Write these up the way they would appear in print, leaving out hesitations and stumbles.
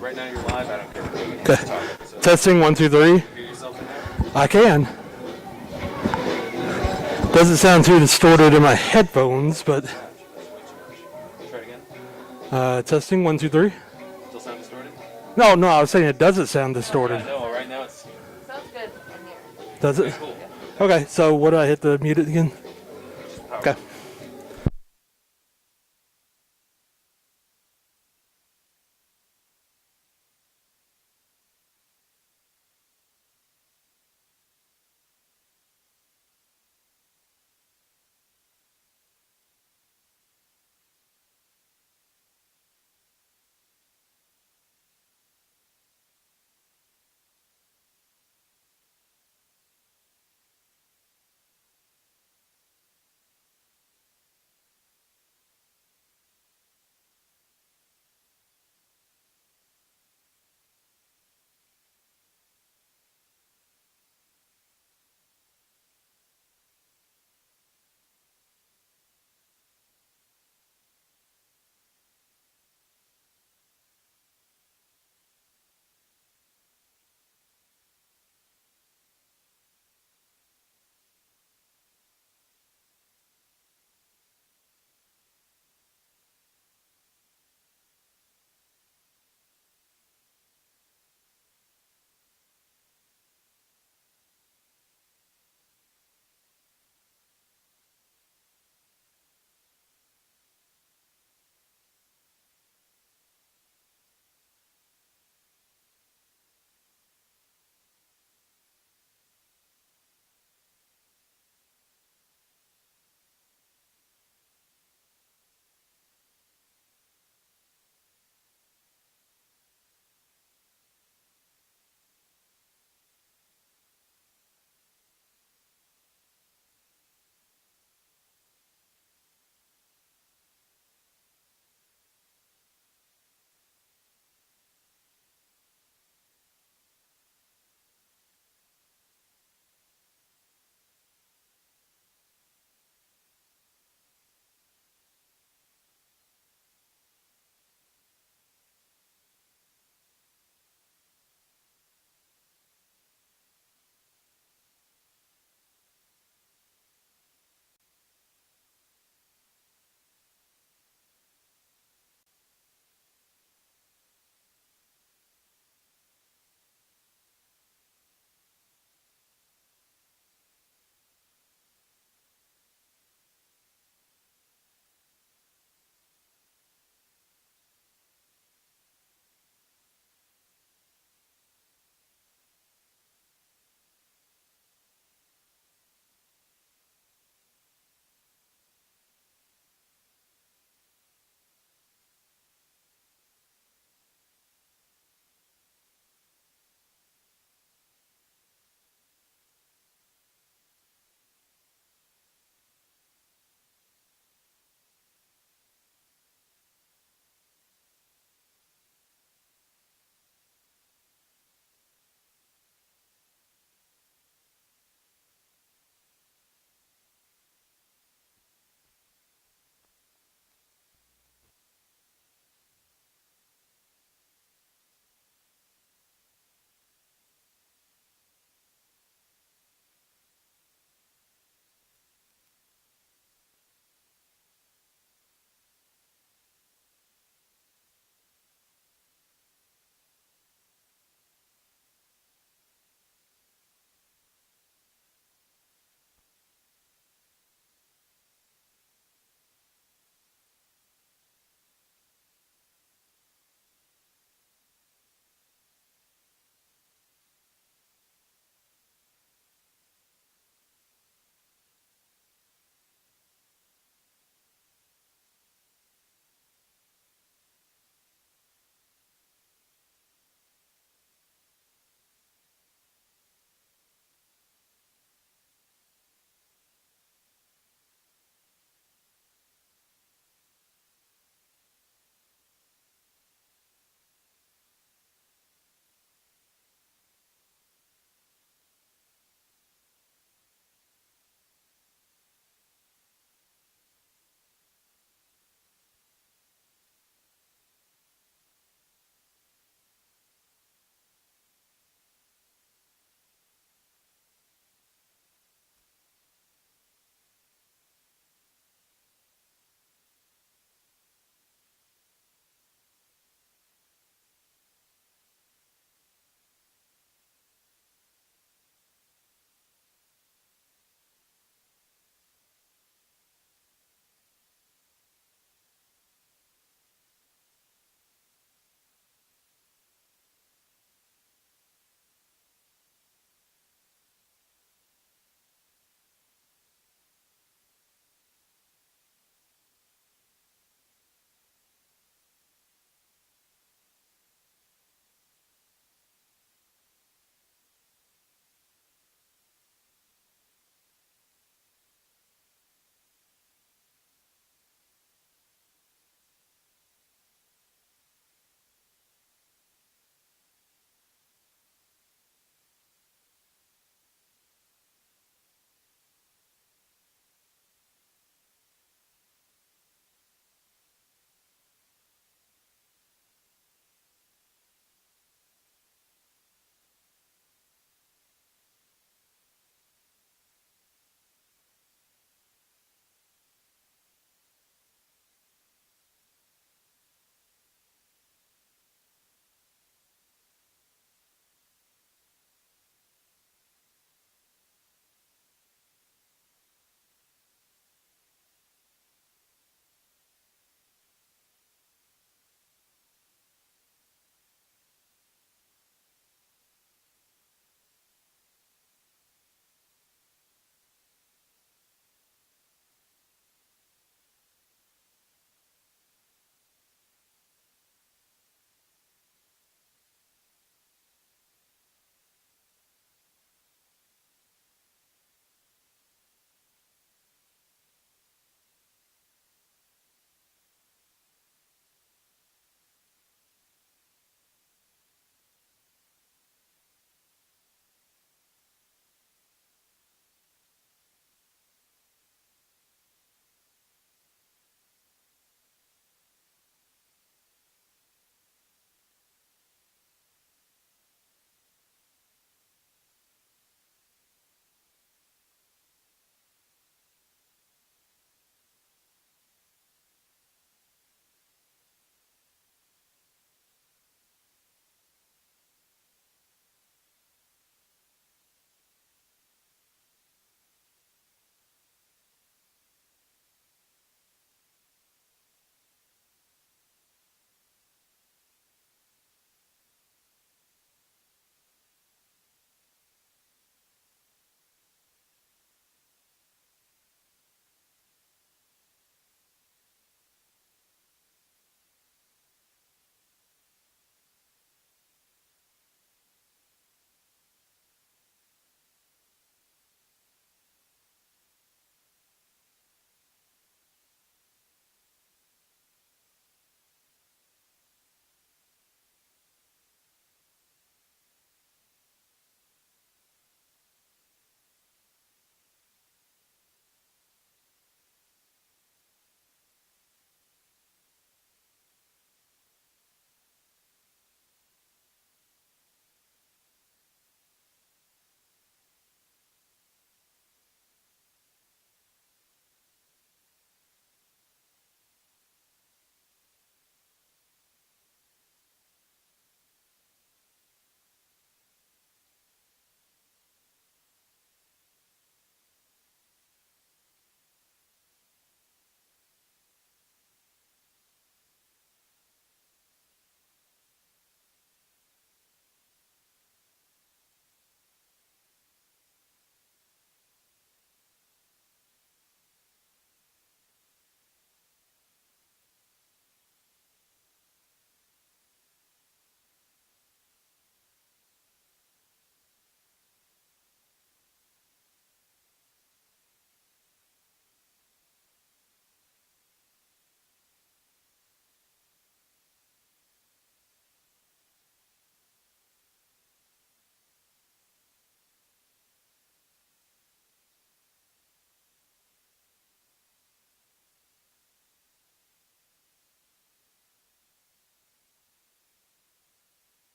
Right now you're live. I don't care. Okay. Testing 1, 2, 3. Hear yourself in there? I can. Doesn't sound too distorted in my headphones, but Try it again. testing 1, 2, 3. Still sound distorted? No, I was saying it doesn't sound distorted. No, right now it's Sounds good in here. Does it? cool. Okay, so what do I hit to mute it again? Power. Okay.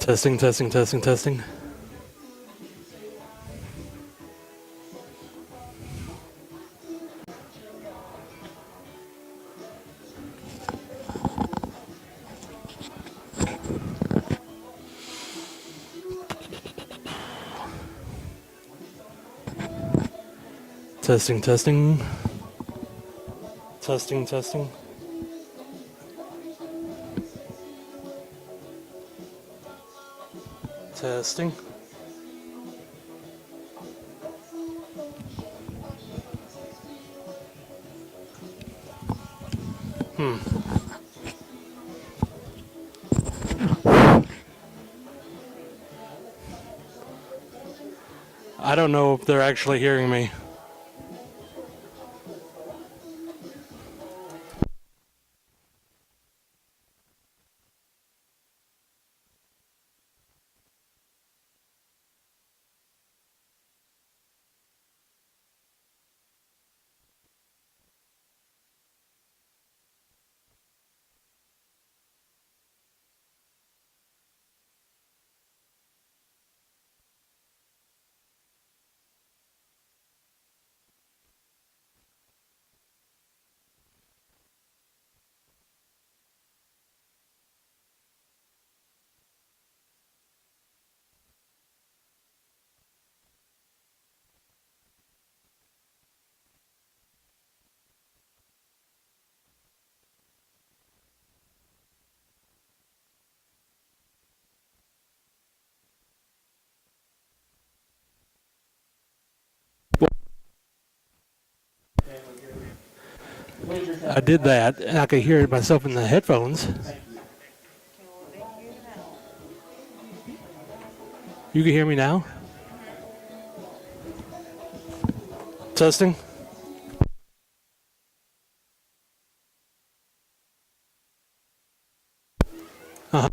Testing, testing, testing, testing. Testing, testing. Testing, testing. Testing. I don't know if they're actually hearing me. I did that, and I could hear it myself in the headphones. You can hear me now? Testing. Uh-huh.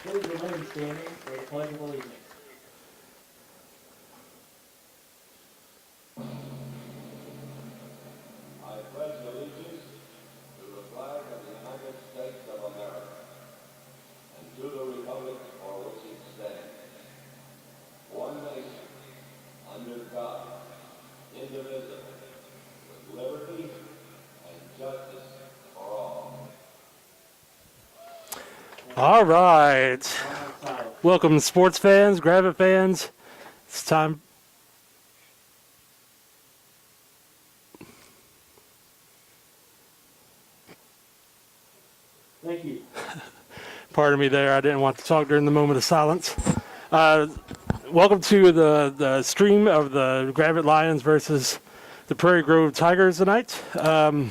Please remain standing for the Pledge of Allegiance. I pledge allegiance to the flag of the United States of America and to the republic for which it stands, one nation, under God, indivisible, with liberty and justice for all. All right. Welcome, sports fans, Gravette fans. It's time. Thank you. Pardon me there. I didn't want to talk during the moment of silence. Welcome to the stream of the Gravette Lions versus the Prairie Grove Tigers tonight. In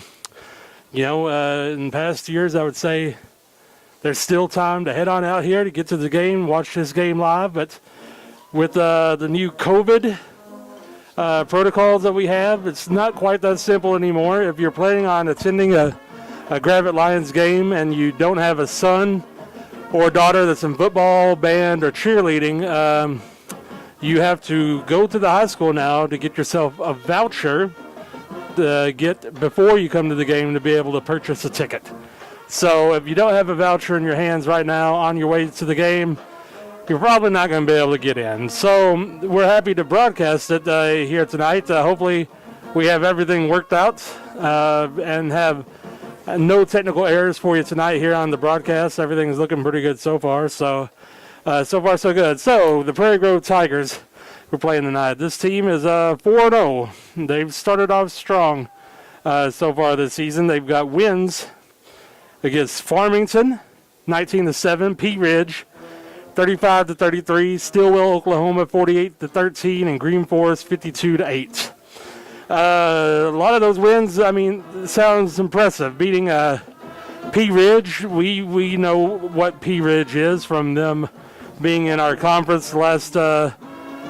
past years, I would say there's still time to head on out here to get to the game, watch this game live. But with the new COVID protocols that we have, it's not quite that simple anymore. If you're planning on attending a Gravette Lions game and you don't have a son or daughter that's in football, band, or cheerleading, you have to go to the high school now to get yourself a voucher to get before you come to the game to be able to purchase a ticket. So if you don't have a voucher in your hands right now on your way to the game, you're probably not going to be able to get in. So we're happy to broadcast it here tonight. Hopefully we have everything worked out and have no technical errors for you tonight here on the broadcast. Everything is looking pretty good so far. So far so good. So the Prairie Grove Tigers we're playing tonight. This team is 4-0. They've started off strong so far this season. They've got wins against Farmington, 19-7, Pea Ridge, 35-33, Stillwell, Oklahoma, 48-13, and Green Forest, 52-8. A lot of those wins, sounds impressive. Beating Pea Ridge, we know what Pea Ridge is from them being in our conference the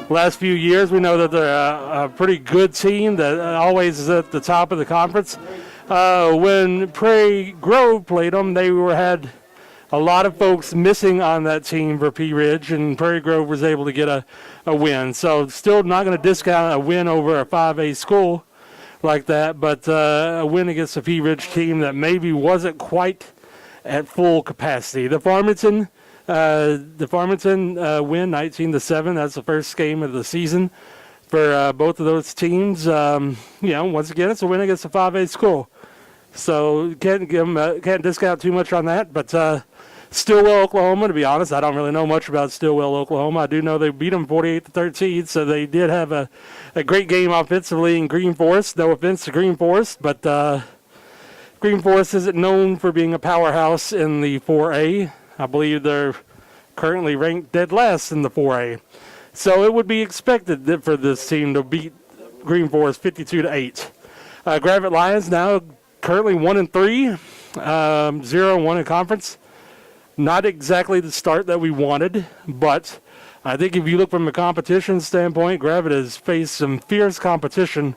last few years. We know that they're a pretty good team that always is at the top of the conference. When Prairie Grove played them, they had a lot of folks missing on that team for Pea Ridge, and Prairie Grove was able to get a win. So still not going to discount a win over a 5A school like that, but a win against a Pea Ridge team that maybe wasn't quite at full capacity. The Farmington win 19-7. That's the first game of the season for both of those teams. Once again, it's a win against a 5A school. So can't discount too much on that. But Stillwell, Oklahoma, to be honest, I don't really know much about Stillwell, Oklahoma. I do know they beat them 48-13, so they did have a great game offensively in Green Forest. No offense to Green Forest, but Green Forest isn't known for being a powerhouse in the 4A. I believe they're currently ranked dead last in the 4A. So it would be expected for this team to beat Green Forest 52-8. Gravette Lions now currently 1-3, 0-1 in conference. Not exactly the start that we wanted, but I think if you look from a competition standpoint, Gravette has faced some fierce competition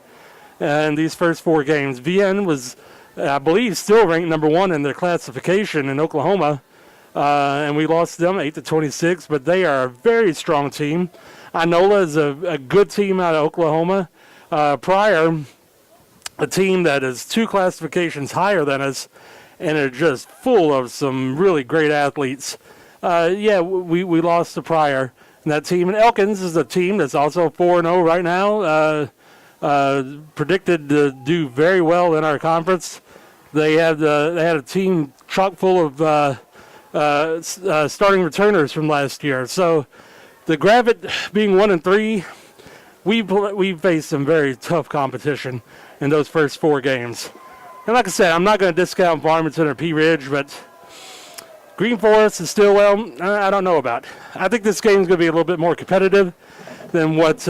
in these first four games. VN was, I believe, still ranked number one in their classification in Oklahoma, and we lost them 8-26, but they are a very strong team. Inola is a good team out of Oklahoma. Prairie, a team that is two classifications higher than us, and are just full of some really great athletes. We lost to Prairie. And that team in Elkins is a team that's also 4-0 right now, predicted to do very well in our conference. They had a team chock full of starting returners from last year. So the Gravette being 1-3, we faced some very tough competition in those first four games. And like I said, I'm not going to discount Farmington or Pea Ridge, but Green Forest and Stillwell, I don't know about. I think this game is going to be a little bit more competitive than what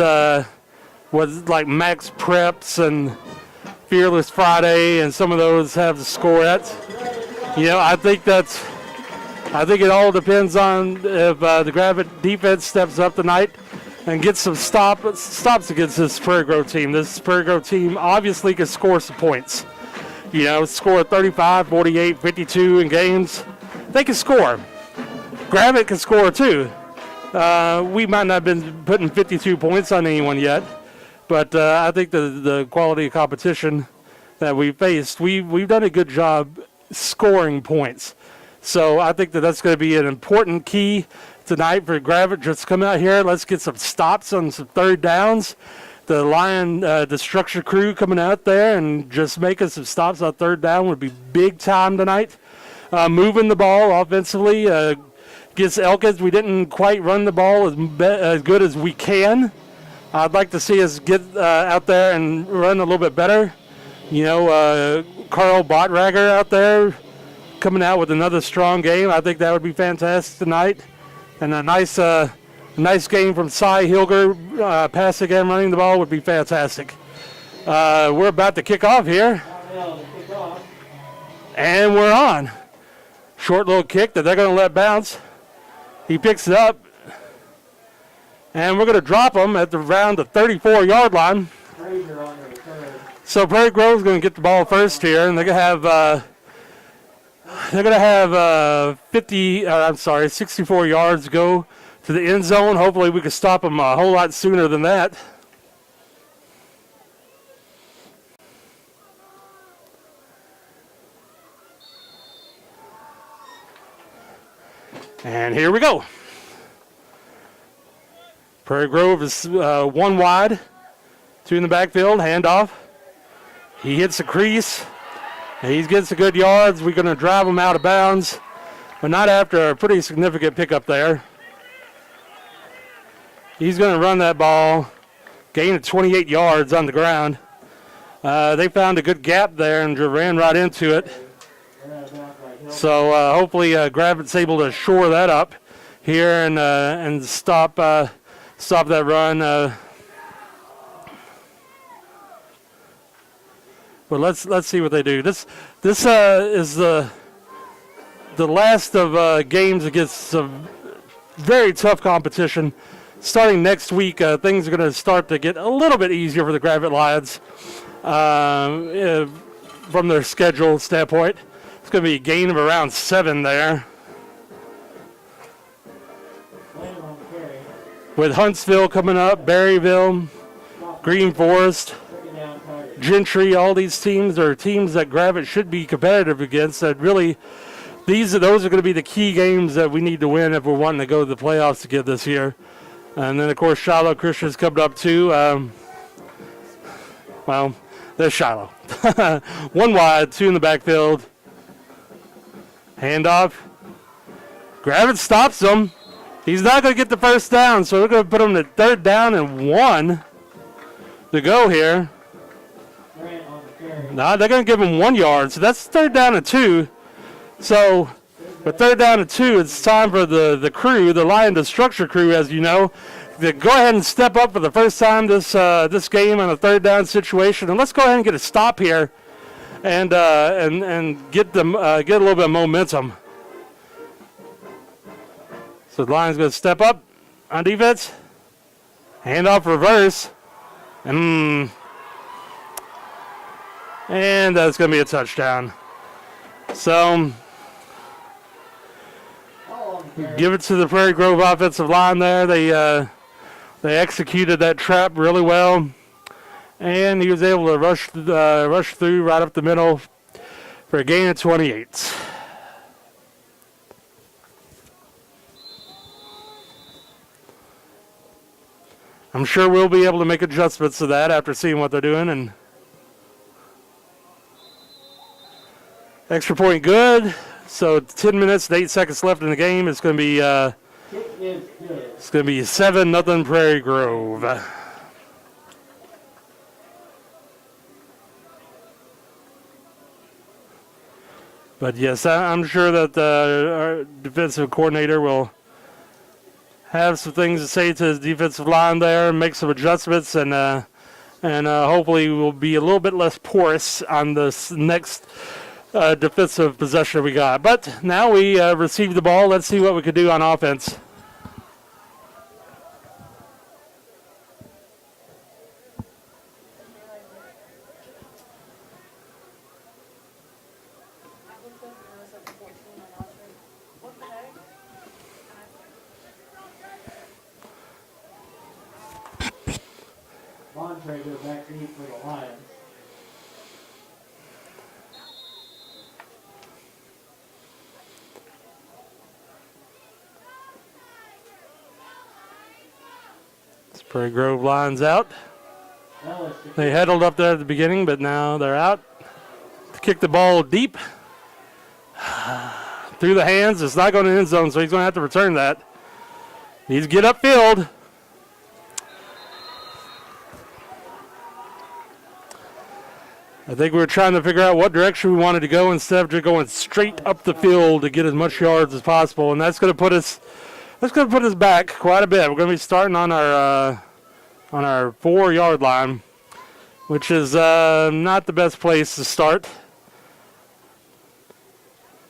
was like Max Preps and Fearless Friday and some of those have the score at. I think it all depends on if the Gravette defense steps up tonight and gets some stops against this Prairie Grove team. This Prairie Grove team obviously can score some points. Score 35, 48, 52 in games. They can score. Gravette can score too. We might not have been putting 52 points on anyone yet, but I think the quality of competition that we faced, we've done a good job scoring points. So I think that's going to be an important key tonight for Gravette. Just come out here, let's get some stops on some third downs. The Lion Destruction crew coming out there and just making some stops on third down would be big time tonight. Moving the ball offensively against Elkins, we didn't quite run the ball as good as we can. I'd like to see us get out there and run a little bit better. You know, Carl Bottrager out there coming out with another strong game. I think that would be fantastic tonight. And a nice game from Cy Hilger, passing and running the ball would be fantastic. We're about to kick off here. And we're on. Short little kick that they're going to let bounce. He picks it up. And we're going to drop him at around the 34-yard line. So Prairie Grove's going to get the ball first here, and they're going to have 64 yards to go to the end zone. Hopefully we can stop them a whole lot sooner than that. And here we go. Prairie Grove is one wide, two in the backfield, handoff. He hits the crease. And he gets a good yards. We're going to drive him out of bounds, but not after a pretty significant pickup there. He's going to run that ball, gain of 28 yards on the ground. They found a good gap there and ran right into it. So hopefully Gravette's able to shore that up here and stop that run. But let's see what they do. This is the last of games against some very tough competition. Starting next week, things are going to start to get a little bit easier for the Gravette Lions from their schedule standpoint. It's going to be a gain of around 7 there. With Huntsville coming up, Berryville, Green Forest, Gentry, all these teams are teams that Gravette should be competitive against. That really, those are going to be the key games that we need to win if we're wanting to go to the playoffs again this year. And then, of course, Shiloh Christian's coming up too. Well, there's Shiloh. One wide, two in the backfield. Handoff. Gravette stops him. He's not going to get the first down, so we're going to put him at third down and 1 to go here. No, they're going to give him 1 yard, so that's third down and 2. So, with third down and 2, it's time for the crew, the Lion Destruction crew, as you know, to go ahead and step up for the first time this game on a third down situation. And let's go ahead and get a stop here and get them get a little bit of momentum. So the Lions going to step up on defense, handoff reverse, and that's going to be a touchdown. So give it to the Prairie Grove offensive line there. They executed that trap really well, and he was able to rush through right up the middle for a gain of 28. I'm sure we'll be able to make adjustments to that after seeing what they're doing. And extra point good. So 10 minutes and 8 seconds left in the game. It's going to be 7-0 Prairie Grove. But yes, I'm sure that our defensive coordinator will have some things to say to his defensive line there and make some adjustments, and hopefully we'll be a little bit less porous on this next defensive possession we got. But now we receive the ball. Let's see what we can do on offense. Bontrager back deep for the Lions. Prairie Grove lines out. Ellis to They huddled up there at the beginning, but now they're out. To kick the ball deep. Through the hands. It's not going to the end zone, so he's going to have to return that. Needs to get upfield. I think we were trying to figure out what direction we wanted to go instead of just going straight up the field to get as much yards as possible, and that's going to put us back quite a bit. We're going to be starting on our 4-yard line, which is not the best place to start.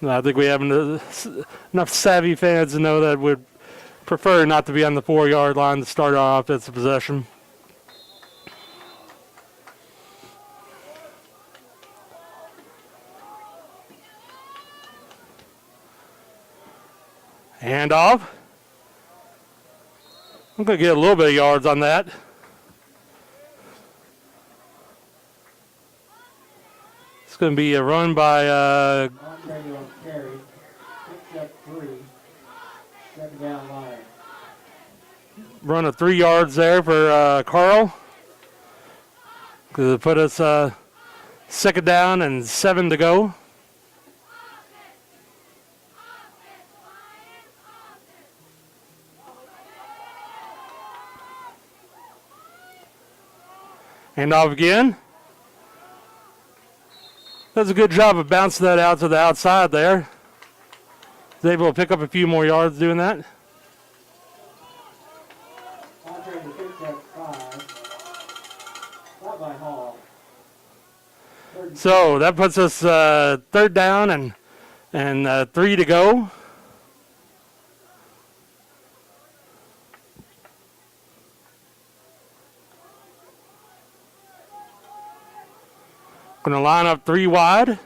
I think we have enough savvy fans to know that we'd prefer not to be on the 4-yard line to start our offensive possession. Hand off. I'm going to get a little bit of yards on that. It's going to be a run by Bontrager on carry. Picks up 3. Second down line. run of 3 yards there for Carl. Going to put us second down and 7 to go. Hand off again. Does a good job of bouncing that out to the outside there. Was able to pick up a few more yards doing that. Bontrager picks up 5. Not by Hall. So that puts us third down and 3 to go. Going to line up 3 wide.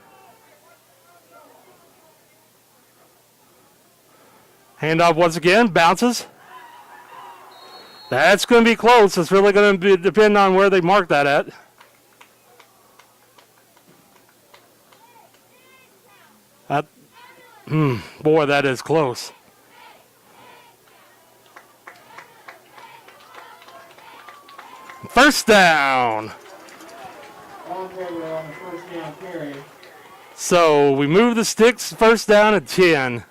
Handoff once again, bounces. That's going to be close. It's really going to depend on where they mark that at. Boy, that is close. First down. Bontrager on the first down carry. So we move the sticks, first down at 10.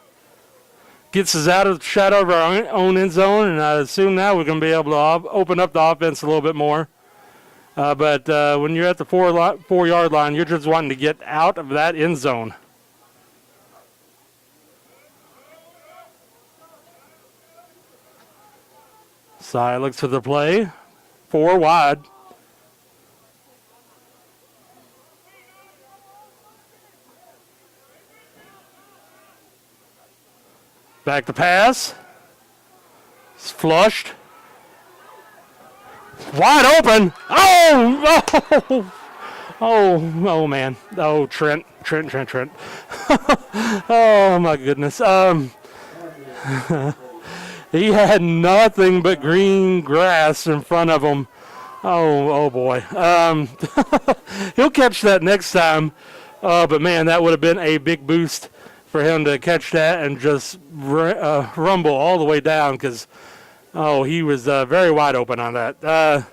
Gets us out of the shadow of our own end zone, and I assume now we're going to be able to open up the offense a little bit more. But when you're at the 4-yard line, you're just wanting to get out of that end zone. Side looks to the play. 4 wide. Back to pass. It's flushed. Wide open. Oh, man. Oh, Trent. Oh, my goodness. He had nothing but green grass in front of him. Oh boy. He'll catch that next time. But, man, that would have been a big boost for him to catch that and just rumble all the way down because, he was very wide open on that.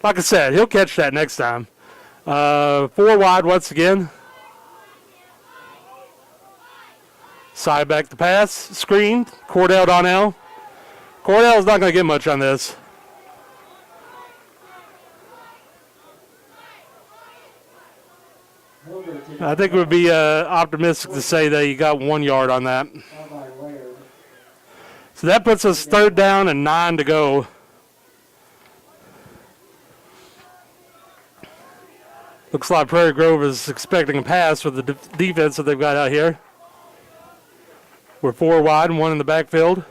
Like I said, he'll catch that next time. 4 wide once again. Side back to pass, screen, Cordell Donnell. Cordell's not going to get much on this. I think it would be optimistic to say that he got 1 yard on that. So that puts us third down and 9 to go. Looks like Prairie Grove is expecting a pass with the defense that they've got out here. We're 4 wide and 1 in the backfield.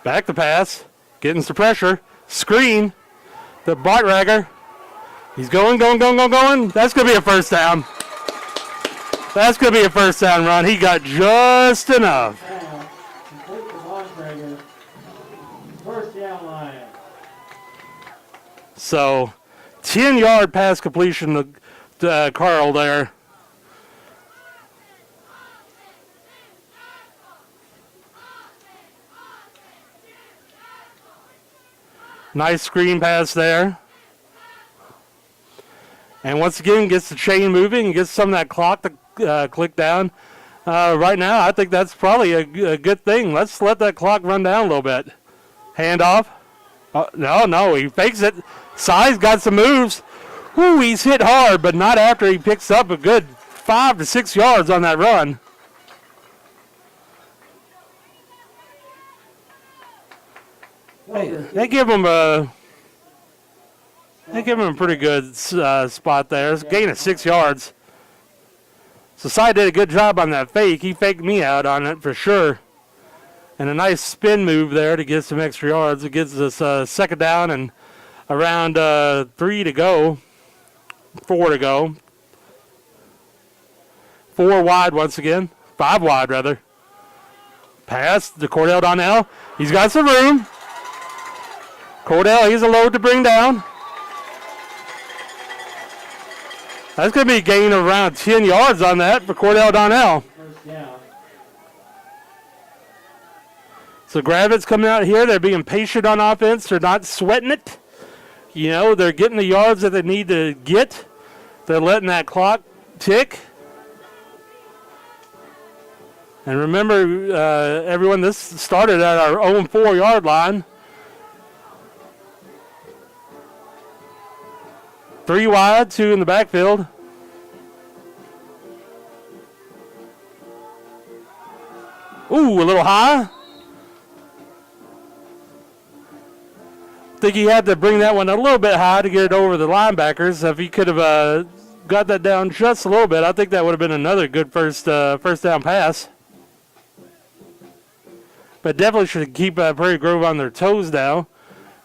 Back to pass. Getting some pressure. Screen. The Bartragger. He's going. That's going to be a first down. That's going to be a first down run. He got just enough. Complete to Bontrager. First down line. So 10-yard pass completion to Carl there. Nice screen pass there. And once again, gets the chain moving and gets some of that clock to click down. Right now, I think that's probably a good thing. Let's let that clock run down a little bit. Handoff. Oh, no, he fakes it. Size got some moves. Whoo, he's hit hard, but not after he picks up a good 5 to 6 yards on that run. They give him a pretty good spot there. It's a gain of 6 yards. So Cy did a good job on that fake. He faked me out on it for sure. And a nice spin move there to get some extra yards. It gives us second down and around 4 to go. 4 wide once again. 5 wide, rather. Pass to Cordell Donnell. He's got some room. Cordell, he's a load to bring down. That's going to be a gain of around 10 yards on that for Cordell Donnell. First down. So Gravette's coming out here. They're being patient on offense. They're not sweating it. You know, they're getting the yards that they need to get. They're letting that clock tick. And remember, everyone, this started at our own 4-yard line. 3 wide, 2 in the backfield. Ooh, a little high. I think he had to bring that one a little bit high to get it over the linebackers. If he could have got that down just a little bit, I think that would have been another good first down pass. But definitely should keep Prairie Grove on their toes now.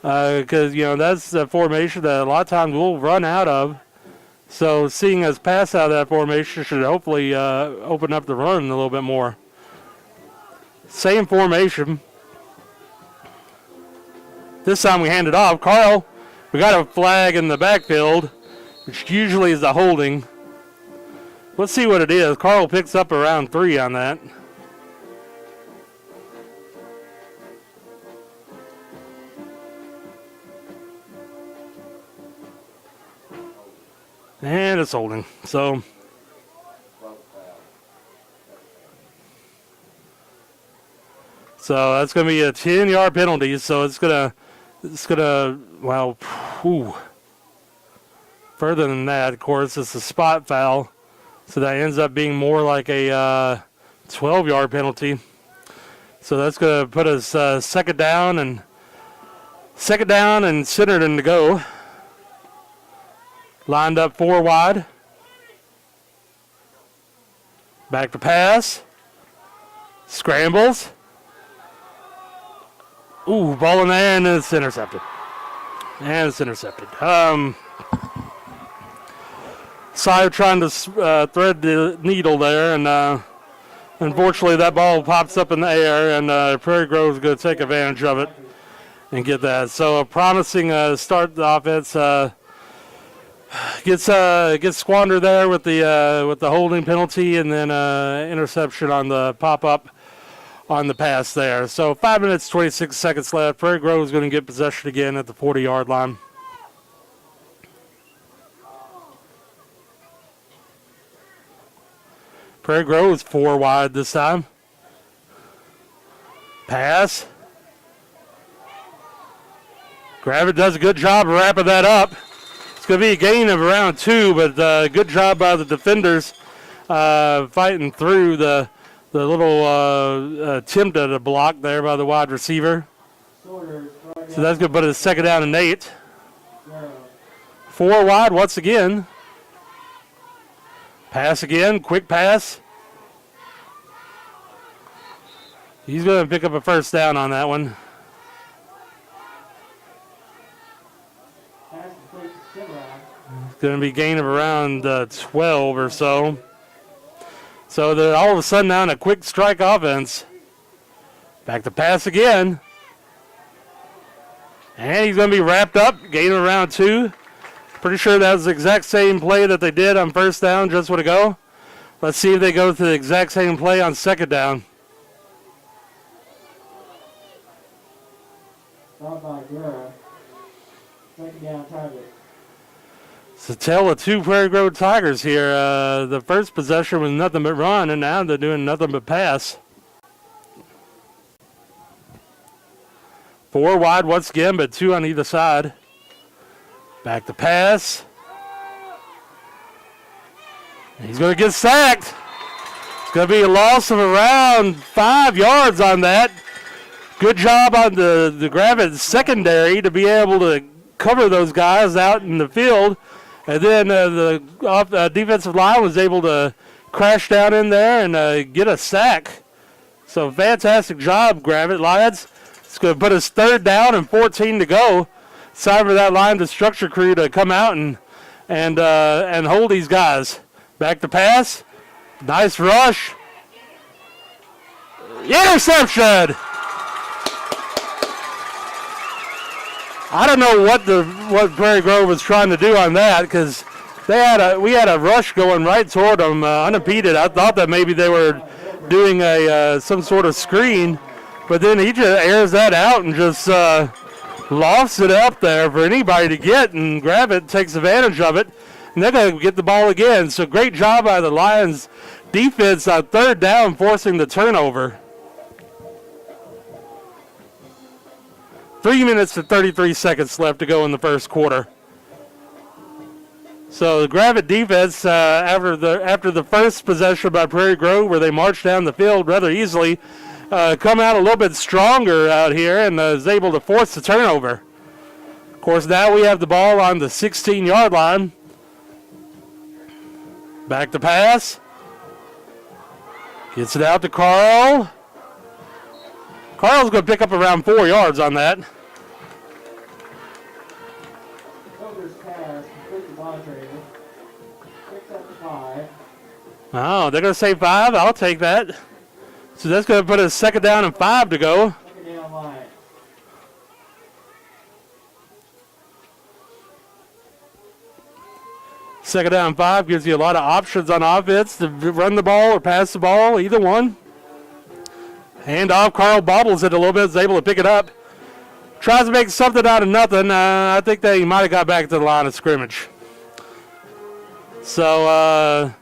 Because, you know, that's the formation that a lot of times we'll run out of. So seeing us pass out of that formation should hopefully open up the run a little bit more. Same formation. This time we hand it off. Carl, we got a flag in the backfield, which usually is a holding. Let's see what it is. Carl picks up around 3 on that. And it's holding. So that's going to be a 10-yard penalty. So it's gonna well, further than that, of course, it's a spot foul. So that ends up being more like a 12-yard penalty. So that's going to put us second down and centered in to go. Lined up 4 wide. Back to pass. Scrambles. Ooh, ball in there, and it's intercepted. Cy trying to thread the needle there, and unfortunately that ball pops up in the air, and Prairie Grove is going to take advantage of it and get that. So a promising start to the offense. Gets squandered there with the holding penalty, and then interception on the pop-up on the pass there. So 5 minutes, 26 seconds left. Prairie Grove is going to get possession again at the 40-yard line. Prairie Grove is 4 wide this time. Pass. Gravette does a good job of wrapping that up. It's going to be a gain of around 2, but good job by the defenders fighting through the little attempt at a block there by the wide receiver. So that's going to put it second down and 8. 4 wide once again. Pass again, quick pass. He's going to pick up a first down on that one. It's going to be a gain of around 12 or so. So they're all of a sudden now in a quick strike offense. Back to pass again. And he's going to be wrapped up, gain of round 2. Pretty sure that was the exact same play that they did on first down just a ago. Let's see if they go to the exact same play on second down. Brought by Gura. Second down target. It's a tale of two Prairie Grove Tigers here. The first possession was nothing but run, and now they're doing nothing but pass. 4 wide once again, but 2 on either side. Back to pass. He's going to get sacked. It's going to be a loss of around 5 yards on that. Good job on the Gravette secondary to be able to cover those guys out in the field. And then the defensive line was able to crash down in there and get a sack. So fantastic job, Gravette lads. It's going to put us 3rd down and 14 to go. It's time for that line to structure crew to come out and hold these guys. Back to pass. Nice rush. Interception. I don't know what Prairie Grove was trying to do on that, because we had a rush going right toward them unimpeded. I thought that maybe they were doing some sort of screen, but then he just airs that out and just lofts it up there for anybody to get, and Gravette takes advantage of it, and they're going to get the ball again. So great job by the Lions defense on 3rd down, forcing the turnover. 3 minutes and 33 seconds left to go in the first quarter. So the Gravette defense, after the first possession by Prairie Grove, where they marched down the field rather easily, come out a little bit stronger out here and is able to force the turnover. Of course, now we have the ball on the 16-yard line. Back to pass. Gets it out to Carl. Carl's going to pick up around 4 yards on that. Silver's pass, complete to Bontrager. Picks up to 5. Oh, they're going to say 5. I'll take that. So that's going to put us 2nd down and 5 to go. Second down line. Second down and 5 gives you a lot of options on offense to run the ball or pass the ball, either one. Hand off, Carl bobbles it a little bit, is able to pick it up. Tries to make something out of nothing. I think they might have got back to the line of scrimmage. So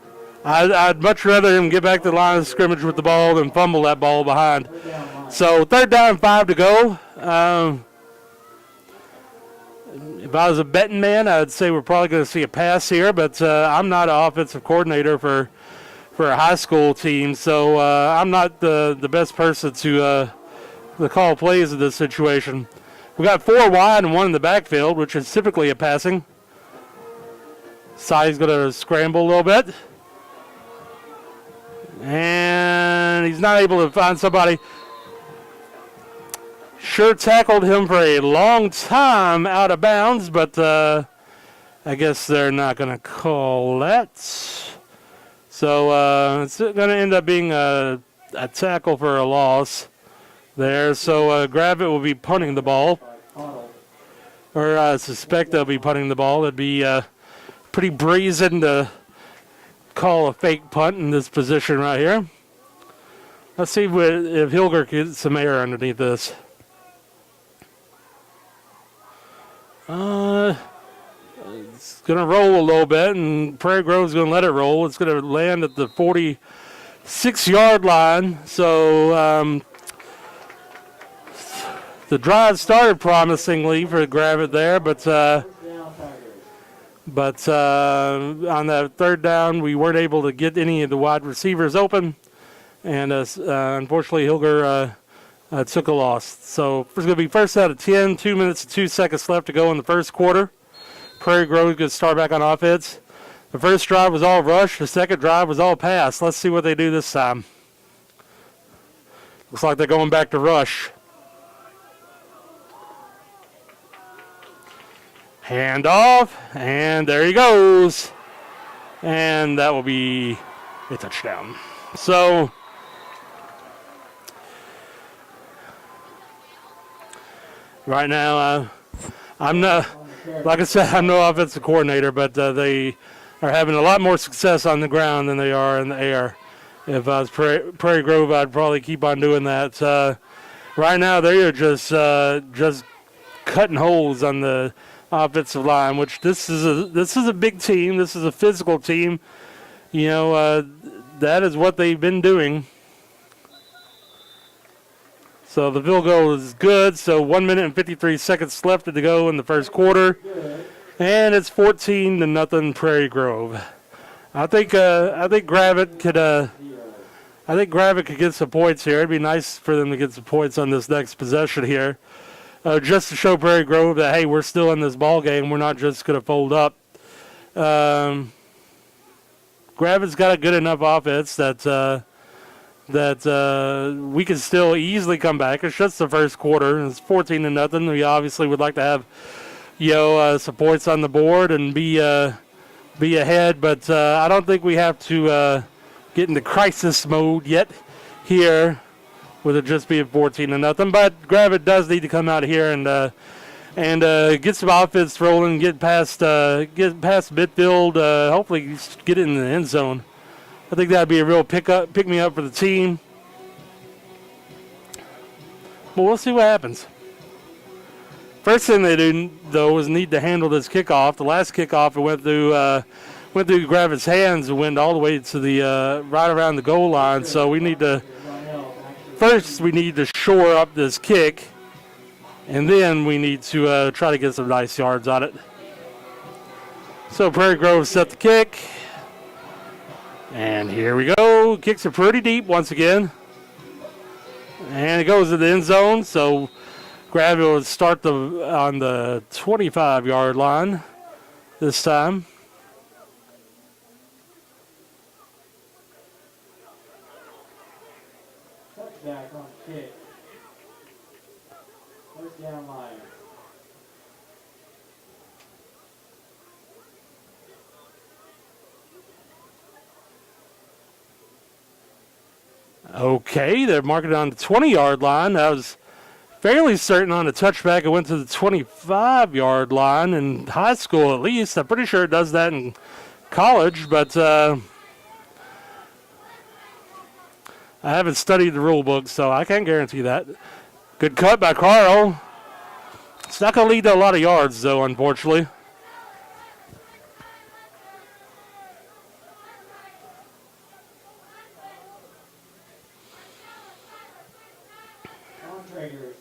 I'd much rather him get back to the line of scrimmage with the ball than fumble that ball behind. So 3rd down and 5 to go. If I was a betting man, I'd say we're probably going to see a pass here, but I'm not an offensive coordinator for a high school team, so I'm not the best person to call plays in this situation. We got 4 wide and 1 in the backfield, which is typically a passing. Sai's going to scramble a little bit. And he's not able to find somebody. Sure tackled him for a long time out of bounds, but I guess they're not going to call that. So it's going to end up being a tackle for a loss there. So Gravette will be punting the ball. Or I suspect they'll be punting the ball. It'd be pretty brazen to call a fake punt in this position right here. Let's see if Hilger gets some air underneath this. It's going to roll a little bit, and Prairie Grove's going to let it roll. It's going to land at the 46-yard line. So the drive started promisingly for Gravette there, but on that 3rd down, we weren't able to get any of the wide receivers open, and unfortunately, Hilger took a loss. So it's going to be 1st out of 10, 2 minutes and 2 seconds left to go in the first quarter. Prairie Grove is going to start back on offense. The first drive was all rush. The second drive was all pass. Let's see what they do this time. Looks like they're going back to rush. Hand off, and there he goes. And that will be a touchdown. So right now, I'm not, like I said, I'm no offensive coordinator, but they are having a lot more success on the ground than they are in the air. If I was Prairie Grove, I'd probably keep on doing that. Right now, they are just cutting holes on the offensive line, which this is a big team. This is a physical team. You know, that is what they've been doing. So the field goal is good. So 1 minute and 53 seconds left to go in the first quarter, and it's 14-0 Prairie Grove. I think Gravette could get some points here. It'd be nice for them to get some points on this next possession here, just to show Prairie Grove that hey, we're still in this ball game. We're not just going to fold up. Gravette's got a good enough offense that we can still easily come back. It's just the first quarter. It's 14-0. We obviously would like to have some points on the board and be ahead, but I don't think we have to get into crisis mode yet here with it just being 14-0. But Gravette does need to come out here and get some offense rolling, get past midfield, hopefully get it in the end zone. I think that'd be a real pick me up for the team. But we'll see what happens. First thing they do, though, is need to handle this kickoff. The last kickoff, it went through Gravette's hands and went all the way to the right around the goal line. So we need to shore up this kick, and then we need to try to get some nice yards on it. So Prairie Grove set the kick, and here we go. Kicks are pretty deep once again, and it goes to the end zone. So Gravette will start on the 25-yard line this time. Touchback on kick. First down line. Okay, they're marking it on the 20-yard line. I was fairly certain on the touchback it went to the 25-yard line in high school at least. I'm pretty sure it does that in college, but I haven't studied the rule book, so I can't guarantee that. Good cut by Carl. It's not going to lead to a lot of yards, though, unfortunately.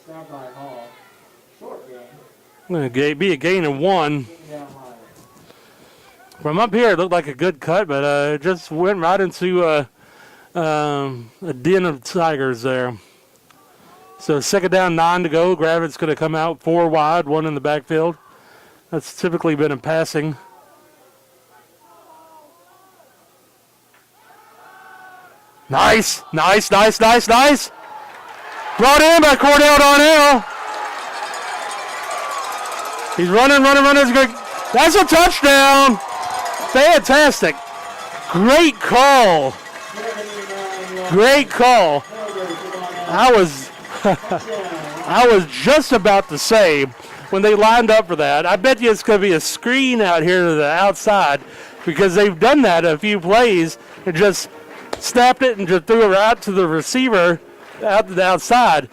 Stop by Hall. Short game. Going to be a gain of 1. From up here, it looked like a good cut, but it just went right into a den of tigers there. So 2nd down, 9 to go. Gravette's going to come out 4 wide, 1 in the backfield. That's typically been in passing. Nice. Brought in by Cordell Darnell. He's running. That's a touchdown. Fantastic. Great call. I was just about to say when they lined up for that, I bet you it's going to be a screen out here to the outside because they've done that a few plays and just snapped it and just threw it right to the receiver out to the outside.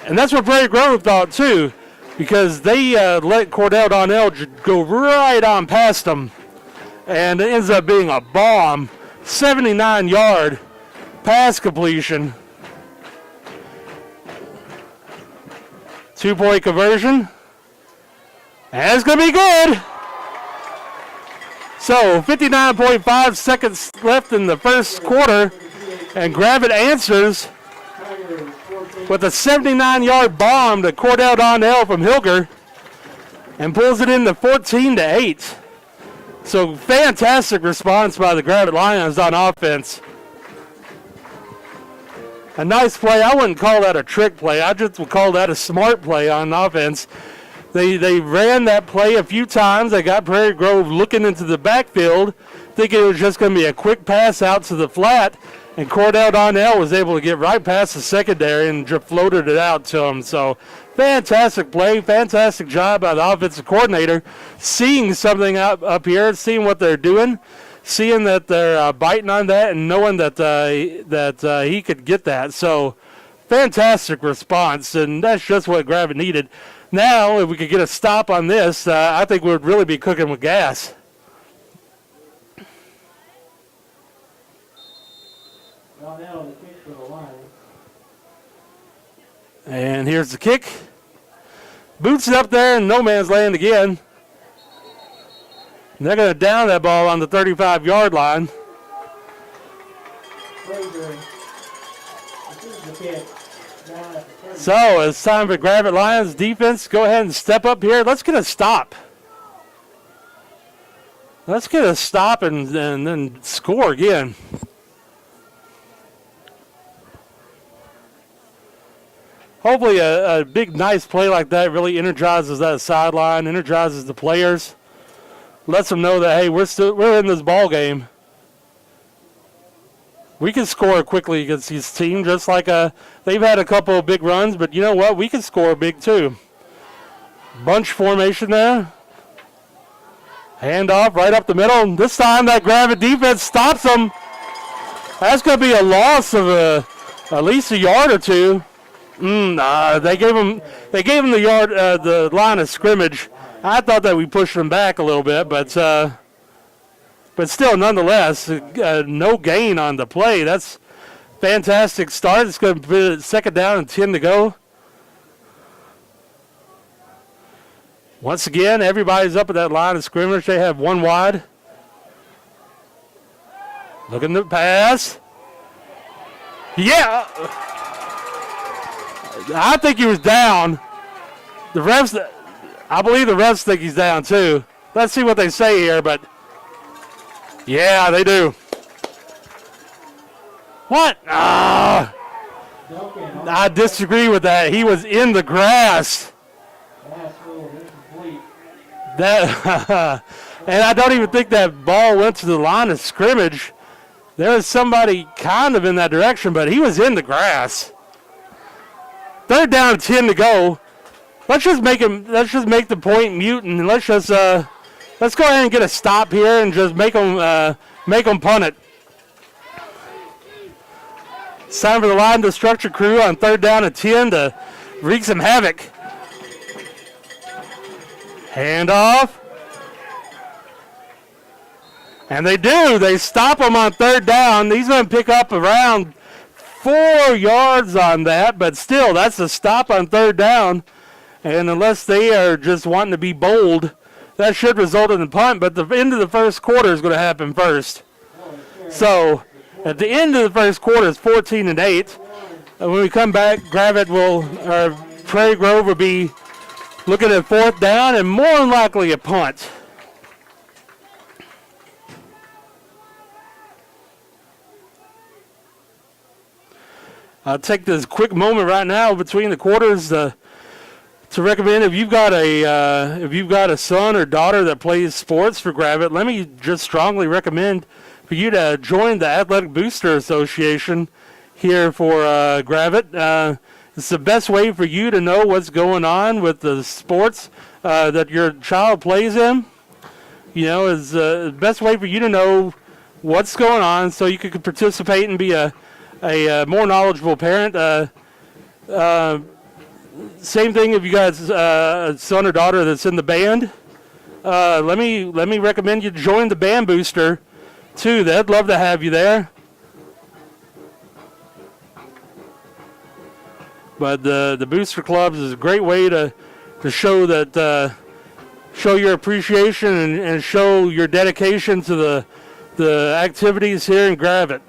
And that's what Prairie Grove thought too, because they let Cordell Darnell go right on past them, and it ends up being a bomb, 79-yard pass completion. 2-point conversion, and it's going to be good. So 59.5 seconds left in the first quarter, and Gravette answers with a 79-yard bomb to Cordell Darnell from Hilger and pulls it into 14-8. So fantastic response by the Gravette Lions on offense. A nice play. I wouldn't call that a trick play. I just would call that a smart play on offense. They ran that play a few times. They got Prairie Grove looking into the backfield, thinking it was just going to be a quick pass out to the flat, And Cordell Donnell was able to get right past the secondary and just floated it out to him. So fantastic play, fantastic job by the offensive coordinator, seeing something up here, seeing what they're doing, seeing that they're biting on that and knowing that he could get that. So fantastic response, and that's just what Gravette needed. Now, if we could get a stop on this, I think we would really be cooking with gas. Donnell, the kick for the line. And here's the kick. Boots it up there in no man's land again. And they're going to down that ball on the 35-yard line. Fraser, this is the kick. Down at the 30. So it's time for Gravette Lions defense. Go ahead and step up here. Let's get a stop. Let's get a stop and then score again. Hopefully a big, nice play like that really energizes that sideline, energizes the players, lets them know that, hey, we're in this ball game. We can score quickly against these teams, just like they've had a couple of big runs, but you know what? We can score big too. Bunch formation there. Handoff right up the middle. This time that Gravette defense stops them. That's going to be a loss of at least a yard or two. They gave him the line of scrimmage. I thought that we pushed them back a little bit, but still, nonetheless, no gain on the play. That's fantastic start. It's going to be second down and 10 to go. Once again, everybody's up at that line of scrimmage. They have one wide. Looking to pass. Yeah. I think he was down. The refs, I believe the refs think he's down too. Let's see what they say here, but yeah, they do. What? I disagree with that. He was in the grass. That, and I don't even think that ball went to the line of scrimmage. There was somebody kind of in that direction, but he was in the grass. Third down, 10 to go. Let's just make the point mute, and let's go ahead and get a stop here and just make them punt it. It's time for the line destruction crew on third down and 10 to wreak some havoc. Handoff. And they do. They stop him on third down. He's going to pick up around 4 yards on that, but still, that's a stop on third down. And unless they are just wanting to be bold, that should result in a punt, but the end of the first quarter is going to happen first. So at the end of the first quarter, it's 14-8. And when we come back, Prairie Grove will be looking at fourth down and more than likely a punt. I'll take this quick moment right now between the quarters to recommend if you've got a son or daughter that plays sports for Gravette, let me just strongly recommend for you to join the Athletic Booster Association here for Gravette. It's the best way for you to know what's going on with the sports that your child plays in. You know, is the best way for you to know what's going on so you can participate and be a more knowledgeable parent. Same thing if you got a son or daughter that's in the band. Let me recommend you join the Band Booster too. They'd love to have you there. But the Booster Clubs is a great way to show that show your appreciation and show your dedication to the activities here in Gravette.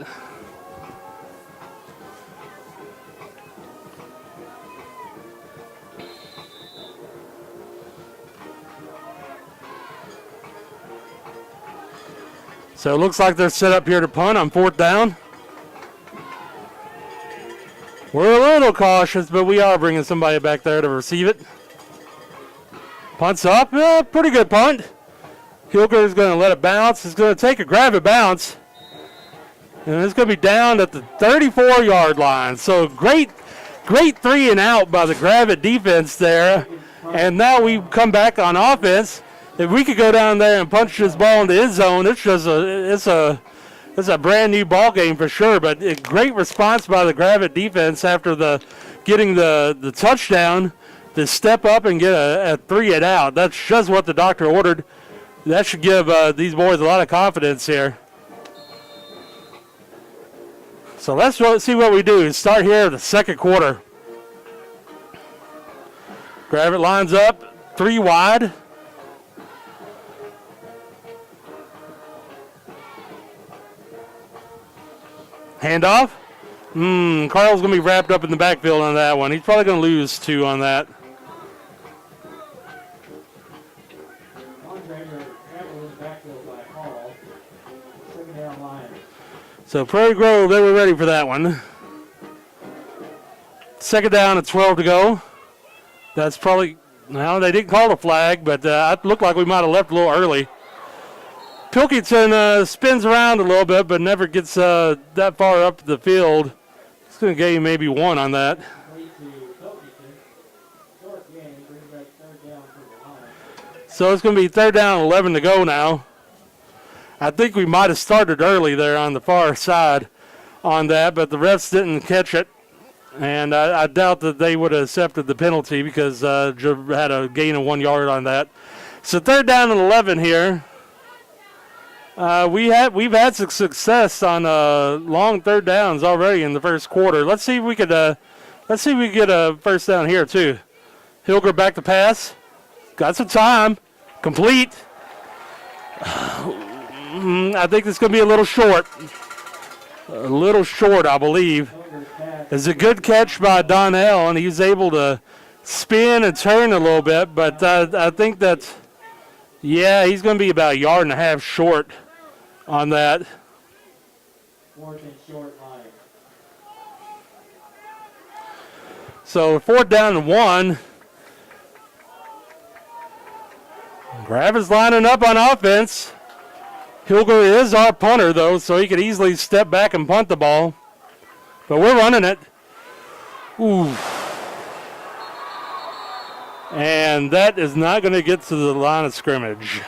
So it looks like they're set up here to punt on fourth down. We're a little cautious, but we are bringing somebody back there to receive it. Punt's up. Pretty good punt. Hilker's going to let it bounce. It's going to take a Gravette bounce. And it's going to be down at the 34-yard line. So great 3 and out by the Gravette defense there. And now we come back on offense. If we could go down there and punch this ball in the end zone, it's a brand new ball game for sure. But a great response by the Gravette defense after getting the touchdown to step up and get a 3 and out. That's just what the doctor ordered. That should give these boys a lot of confidence here. So let's see what we do. Start here the second quarter. Gravette lines up 3 wide. Handoff. Carl's going to be wrapped up in the backfield on that one. He's probably going to lose 2 on that. So Prairie Grove, they were ready for that one. Second down at 12 to go. That's probably, no, they didn't call the flag, but it looked like we might have left a little early. Pilkington spins around a little bit, but never gets that far up the field. It's going to gain maybe 1 on that. So it's going to be 3rd down, 11 to go now. I think we might have started early there on the far side on that, but the refs didn't catch it. And I doubt that they would have accepted the penalty because had a gain of 1 yard on that. So 3rd down and 11 here. We've had some success on long 3rd downs already in the first quarter. Let's see if we could get a first down here too. Hilger back to pass. Got some time. Complete. I think it's going to be a little short. A little short, I believe. It's a good catch by Donnell, and he's able to spin and turn a little bit, but I think that, yeah, he's going to be about 1.5 yards short on that. 4th and short line. So 4th down and 1. Gravette's lining up on offense. Hilger is our punter, though, so he could easily step back and punt the ball. But we're running it. Ooh. And that is not going to get to the line of scrimmage.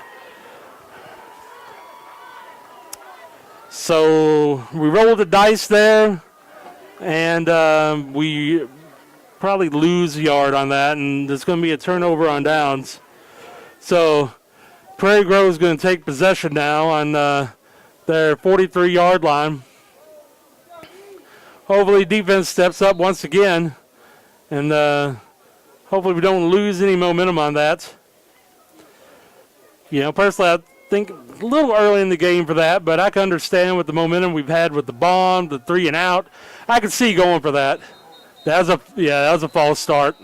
So we rolled the dice there, and we probably lose a yard on that, and there's going to be a turnover on downs. So Prairie Grove is going to take possession now on their 43-yard line. Hopefully defense steps up once again, and hopefully we don't lose any momentum on that. You know, personally, I think a little early in the game for that, but I can understand with the momentum we've had with the bomb, the 3 and out. I could see going for that. That was a false start.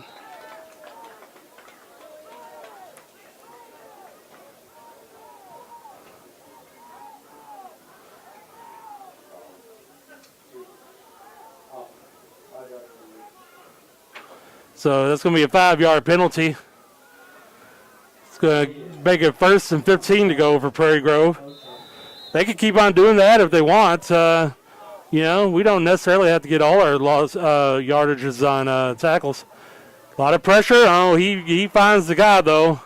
So that's going to be a 5-yard penalty. It's going to make it 1st and 15 to go for Prairie Grove. They can keep on doing that if they want. You know, we don't necessarily have to get all our yardages on tackles. A lot of pressure. Oh, he finds the guy, though.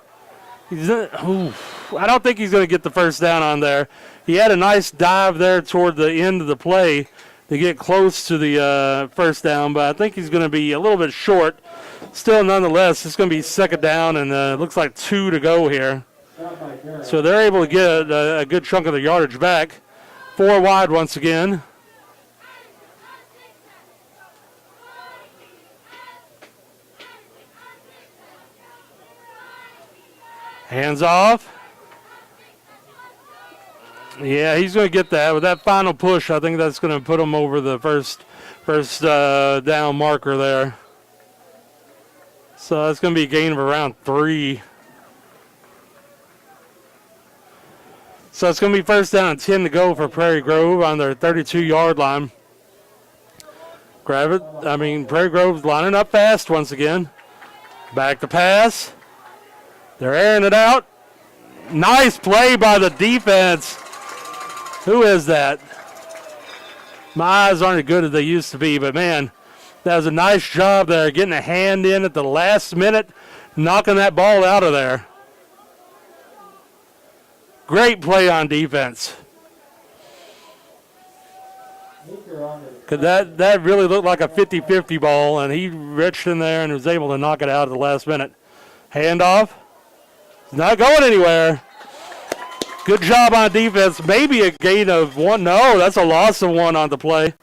I don't think he's going to get the first down on there. He had a nice dive there toward the end of the play to get close to the first down, but I think he's going to be a little bit short. Still, nonetheless, it's going to be 2nd down, and it looks like 2 to go here. So they're able to get a good chunk of the yardage back. 4 wide once again. Hands off. Yeah, he's going to get that. With that final push, I think that's going to put him over the first down marker there. So that's going to be a gain of around 3. So it's going to be 1st down and 10 to go for Prairie Grove on their 32-yard line. Prairie Grove's lining up fast once again. Back to pass. They're airing it out. Nice play by the defense. Who is that? My eyes aren't as good as they used to be, but man, that was a nice job there, getting a hand in at the last minute, knocking that ball out of there. Great play on defense. Meeker on the Cause that really looked like a 50-50 ball, and he reached in there and was able to knock it out at the last minute. Handoff. It's not going anywhere. Good job on defense. Maybe a gain of 1. No, that's a loss of 1 on the play.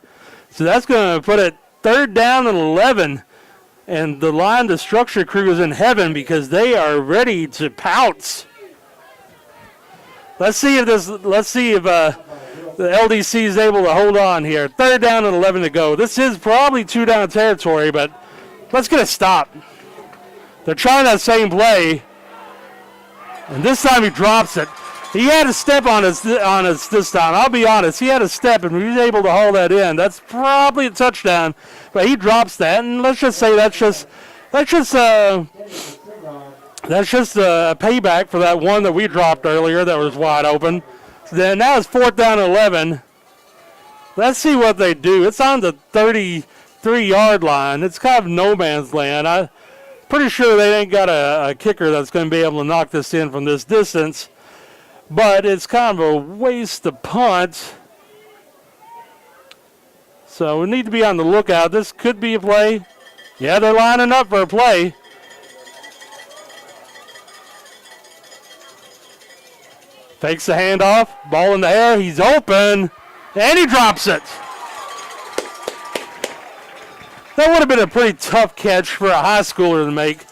So that's going to put it 3rd down and 11. And the line to structure crew is in heaven because they are ready to pounce. Let's see if the LDC is able to hold on here. 3rd down and 11 to go. This is probably 2 down territory, but let's get a stop. They're trying that same play, and this time he drops it. He had a step on us this time. I'll be honest. He had a step, and he was able to haul that in. That's probably a touchdown, but he drops that, and let's just say that's just a payback for that one that we dropped earlier that was wide open. So then now it's 4th down and 11. Let's see what they do. It's on the 33-yard line. It's kind of no man's land. I'm pretty sure they ain't got a kicker that's going to be able to knock this in from this distance. But it's kind of a waste to punt. So we need to be on the lookout. This could be a play. Yeah, they're lining up for a play. Takes the handoff. Ball in the air. He's open. And he drops it. That would have been a pretty tough catch for a high schooler to make.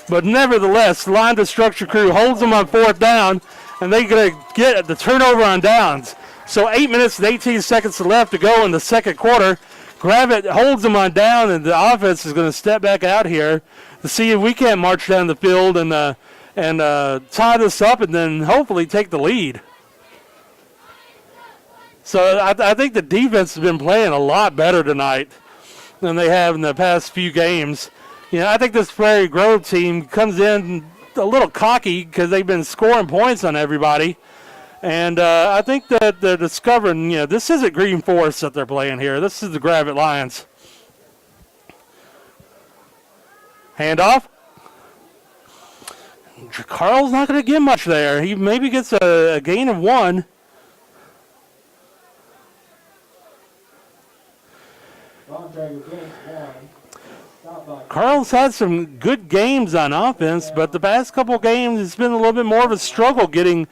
But nevertheless, line to structure crew holds them on 4th down. And they're going to get the turnover on downs. So 8 minutes and 18 seconds left to go in the second quarter. Gravette holds them on down, and the offense is going to step back out here to see if we can't march down the field and tie this up and then hopefully take the lead. So I think the defense has been playing a lot better tonight than they have in the past few games. You know, I think this Prairie Grove team comes in a little cocky because they've been scoring points on everybody. And I think that they're discovering, you know, this isn't Green Forest that they're playing here. This is the Gravette Lions. Handoff. Carl's not going to get much there. He maybe gets a gain of 1. Carl's had some good games on offense, but the past couple games it's been a little bit more of a struggle getting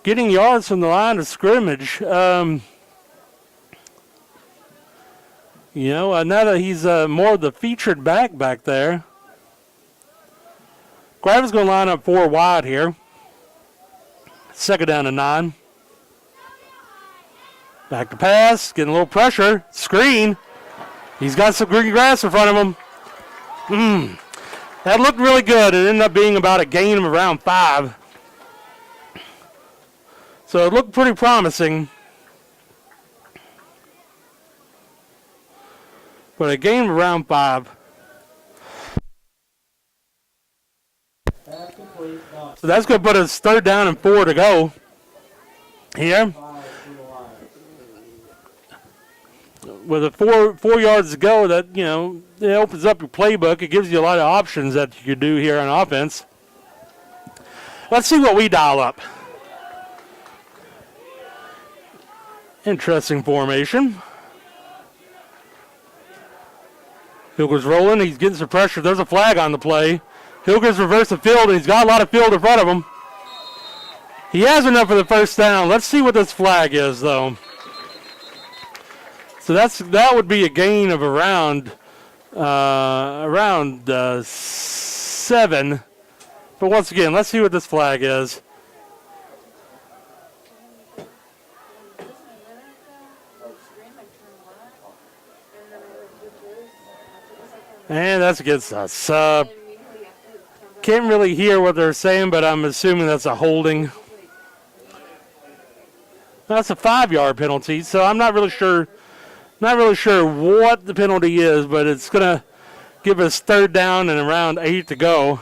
yards from the line of scrimmage. You know, now that he's more of the featured back there. Gravette's going to line up 4 wide here. 2nd down and 9. Back to pass, getting a little pressure. Screen. He's got some green grass in front of him. That looked really good. It ended up being about a gain of around 5. So it looked pretty promising. But a gain of around 5. So that's going to put us 3rd down and 4 to go here. With a 4 yards to go, that, you know, it opens up your playbook. It gives you a lot of options that you could do here on offense. Let's see what we dial up. Interesting formation. Hilger's rolling. He's getting some pressure. There's a flag on the play. Hilger's reversed the field, and he's got a lot of field in front of him. He has enough for the 1st down. Let's see what this flag is, though. So that would be a gain of around 7. But once again, let's see what this flag is. And that's against us. Can't really hear what they're saying, but I'm assuming that's a holding. That's a 5-yard penalty, so I'm not really sure. Not really sure what the penalty is, but it's going to give us 3rd down and around 8 to go.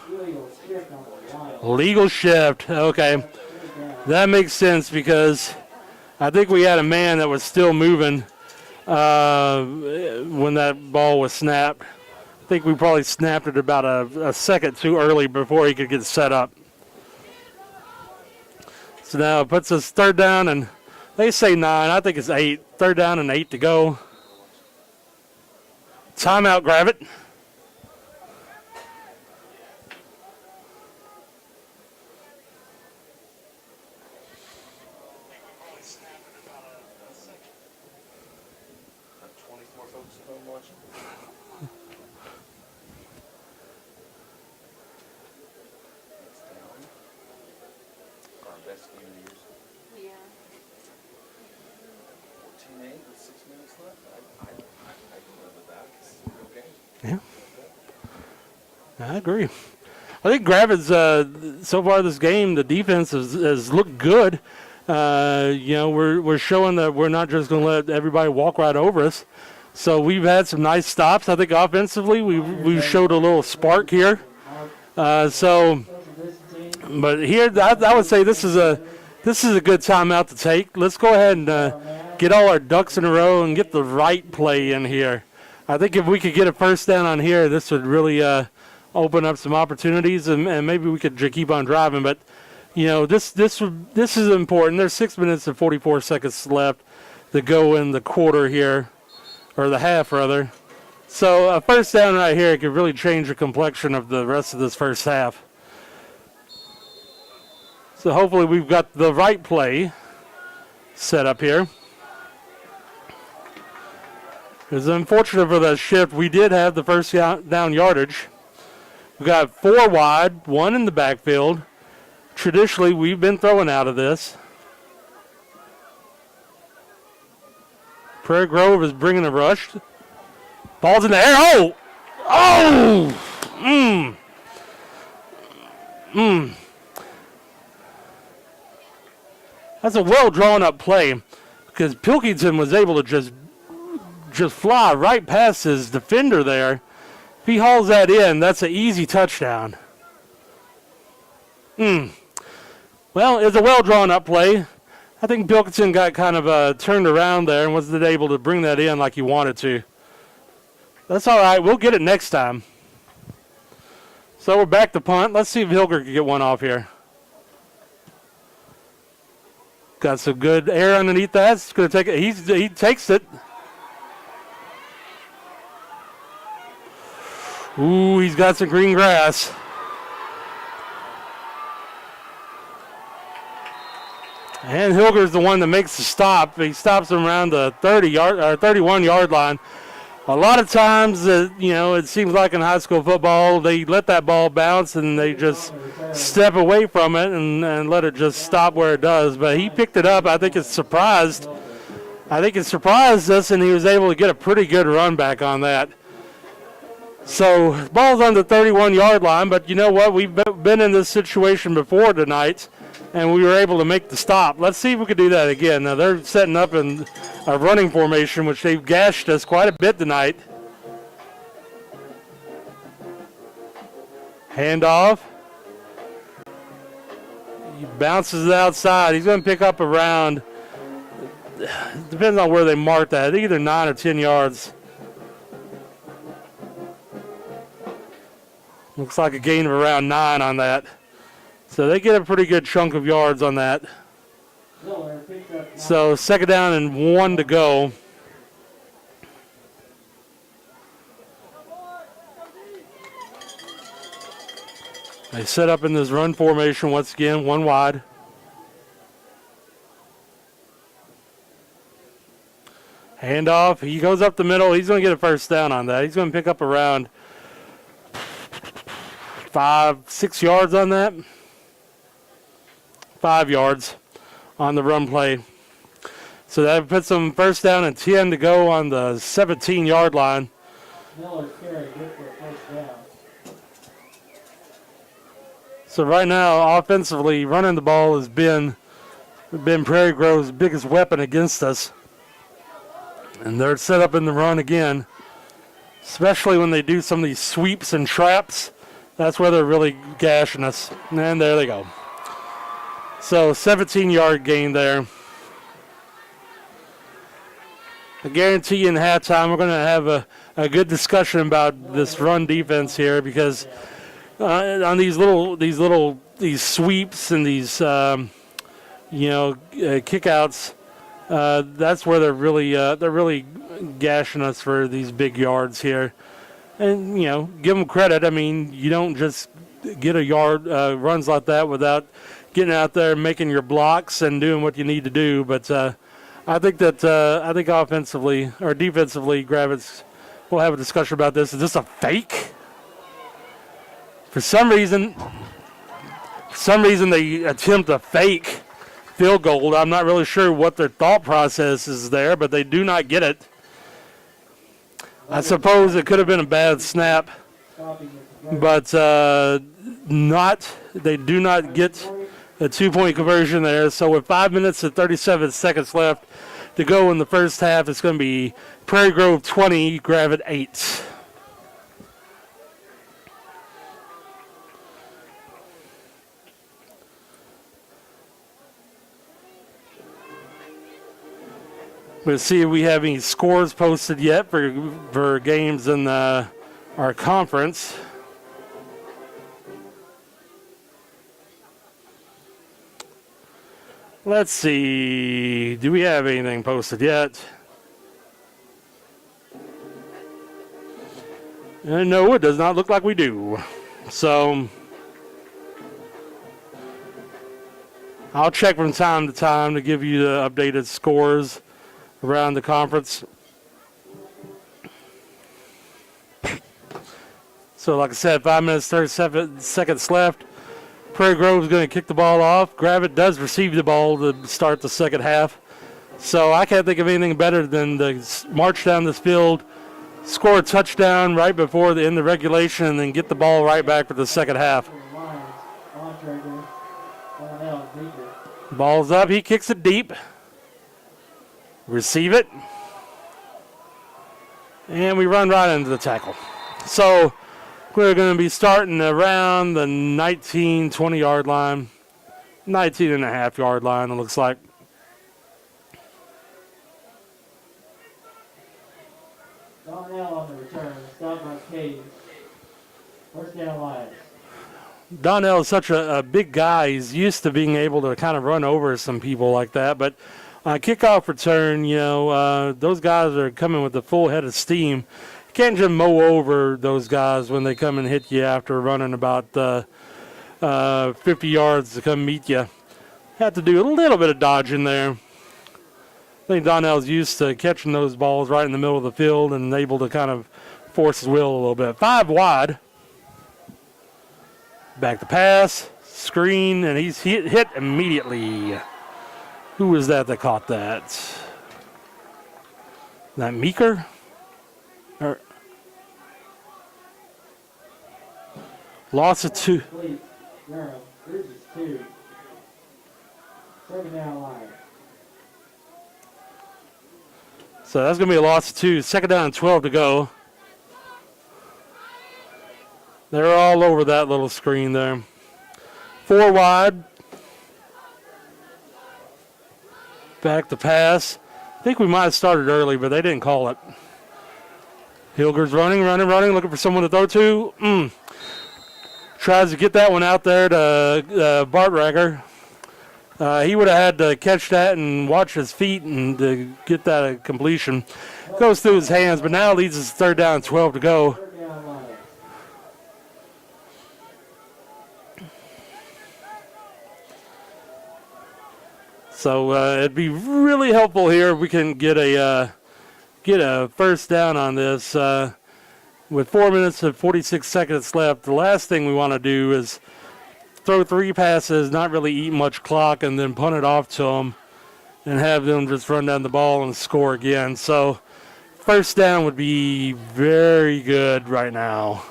Legal shift. Okay. That makes sense because I think we had a man that was still moving when that ball was snapped. I think we probably snapped it about a second too early before he could get set up. So now it puts us third down, and they say 9. I think it's 8. Third down and 8 to go. Timeout, Gravette. Got 24 folks at home watching. That's down. Our best game of the year. Yeah. 14-8 with 6 minutes left. I can live with that. It's a real game. Yeah. I agree. I think Gravette's, so far this game, the defense has looked good. We're showing that we're not just going to let everybody walk right over us. So we've had some nice stops. I think offensively we showed a little spark here. But here I would say this is a good timeout to take. Let's go ahead and get all our ducks in a row and get the right play in here. I think if we could get a first down on here, this would really open up some opportunities, and maybe we could keep on driving. But this is important. There's 6 minutes and 44 seconds left to go in the quarter here, or the half rather. So a first down right here could really change the complexion of the rest of this first half. So hopefully we've got the right play set up here. It's unfortunate for that shift. We did have the first down yardage. We got 4 wide, 1 in the backfield. Traditionally, we've been throwing out of this. Prairie Grove is bringing a rush. Ball's in the air. Oh! Oh! That's a well drawn up play because Pilkington was able to just fly right past his defender there. If he hauls that in, that's an easy touchdown. Well, it's a well drawn up play. I think Pilkington got kind of turned around there and wasn't able to bring that in like he wanted to. That's all right. We'll get it next time. So we're back to punt. Let's see if Hilger can get one off here. Got some good air underneath that. It's going to take it. He takes it. Ooh, he's got some green grass. And Hilger's the one that makes the stop. He stops him around the 31-yard line. A lot of times, it seems like in high school football, they let that ball bounce and they just step away from it and let it just stop where it does. But he picked it up. I think it surprised us, and he was able to get a pretty good run back on that. So, ball's on the 31-yard line, but you know what? We've been in this situation before tonight, and we were able to make the stop. Let's see if we can do that again. Now, they're setting up in a running formation, which they've gashed us quite a bit tonight. Handoff. He bounces it outside. He's going to pick up around, depends on where they mark that, either 9 or 10 yards. Looks like a gain of around 9 on that. So they get a pretty good chunk of yards on that. So second down and 1 to go. They set up in this run formation once again, 1 wide. Handoff. He goes up the middle. He's going to get a first down on that. He's going to pick up around 5-6 yards on that. 5 yards on the run play. So that puts them first down and 10 to go on the 17-yard line. So right now, offensively, running the ball has been Prairie Grove's biggest weapon against us. And they're set up in the run again, especially when they do some of these sweeps and traps. That's where they're really gashing us. And there they go. So 17-yard gain there. I guarantee you in halftime we're going to have a good discussion about this run defense here because on these sweeps and these kickouts, that's where they're really gashing us for these big yards here. And give them credit. I mean, you don't just get a yard runs like that without getting out there and making your blocks and doing what you need to do. But I think offensively or defensively, Gravette, we'll have a discussion about this. Is this a fake? For some reason they attempt a fake field goal. I'm not really sure what their thought process is there, but they do not get it. I suppose it could have been a bad snap, but they do not get a 2-point conversion there. So with 5 minutes and 37 seconds left to go in the first half, it's going to be Prairie Grove 20, Gravette 8. Let's see if we have any scores posted yet for games in our conference. Let's see. Do we have anything posted yet? No, it does not look like we do. So I'll check from time to time to give you the updated scores around the conference. So like I said, 5 minutes, 37 seconds left. Prairie Grove is going to kick the ball off. Gravette does receive the ball to start the second half. So I can't think of anything better than to march down this field, score a touchdown right before the end of regulation, and then get the ball right back for the second half. Ball's up. He kicks it deep. Receive it. And we run right into the tackle. So we're going to be starting around the 19, 20-yard line. 19 and a half yard line, it looks like. Donnell on the return. Stop by Cage. First down Lions. Donnell is such a big guy. He's used to being able to kind of run over some people like that. But kickoff return, those guys are coming with a full head of steam. You can't just mow over those guys when they come and hit you after running about 50 yards to come meet you. Have to do a little bit of dodging there. I think Donnell's used to catching those balls right in the middle of the field and able to kind of force his will a little bit. 5 wide. Back to pass, screen, and he's hit immediately. Who was that caught that? That Meeker? Loss of 2. Durham. Bridges 2. Second down Lions. So that's going to be a loss of 2. Second down and 12 to go. They're all over that little screen there. 4 wide. Back to pass. I think we might have started early, but they didn't call it. Hilger's running, looking for someone to throw to. Tries to get that one out there to Bartrager. He would have had to catch that and watch his feet and to get that completion. Goes through his hands, but now leads us to third down and 12 to go. So it'd be really helpful here if we can get a first down on this. With 4 minutes and 46 seconds left, the last thing we want to do is throw 3 passes, not really eat much clock, and then punt it off to them and have them just run down the ball and score again. So first down would be very good right now.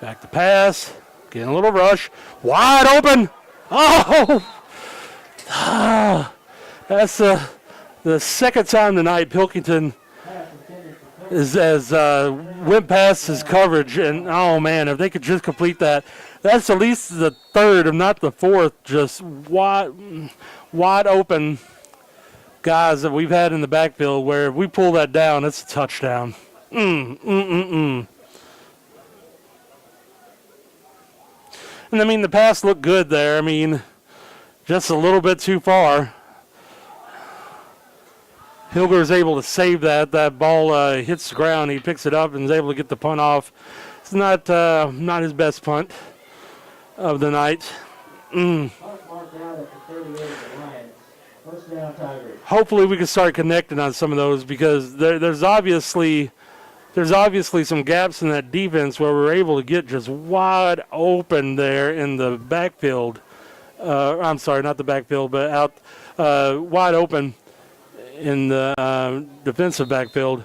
Back to pass. Getting a little rush. Wide open. Oh! That's the second time tonight Pilkington went past his coverage. And, oh, man, if they could just complete that That's at least the third, if not the fourth, just wide open guys that we've had in the backfield where if we pull that down, it's a touchdown. And I mean, the pass looked good there. I mean, just a little bit too far. Hilger's able to save that. That ball hits the ground. He picks it up and is able to get the punt off. It's not his best punt of the night. Mark marked out at the 38 of the Lions. First down, Tigers. Hopefully we can start connecting on some of those because there's obviously some gaps in that defense where we're able to get just wide open there in the backfield. I'm sorry, not the backfield, but out wide open in the defensive backfield.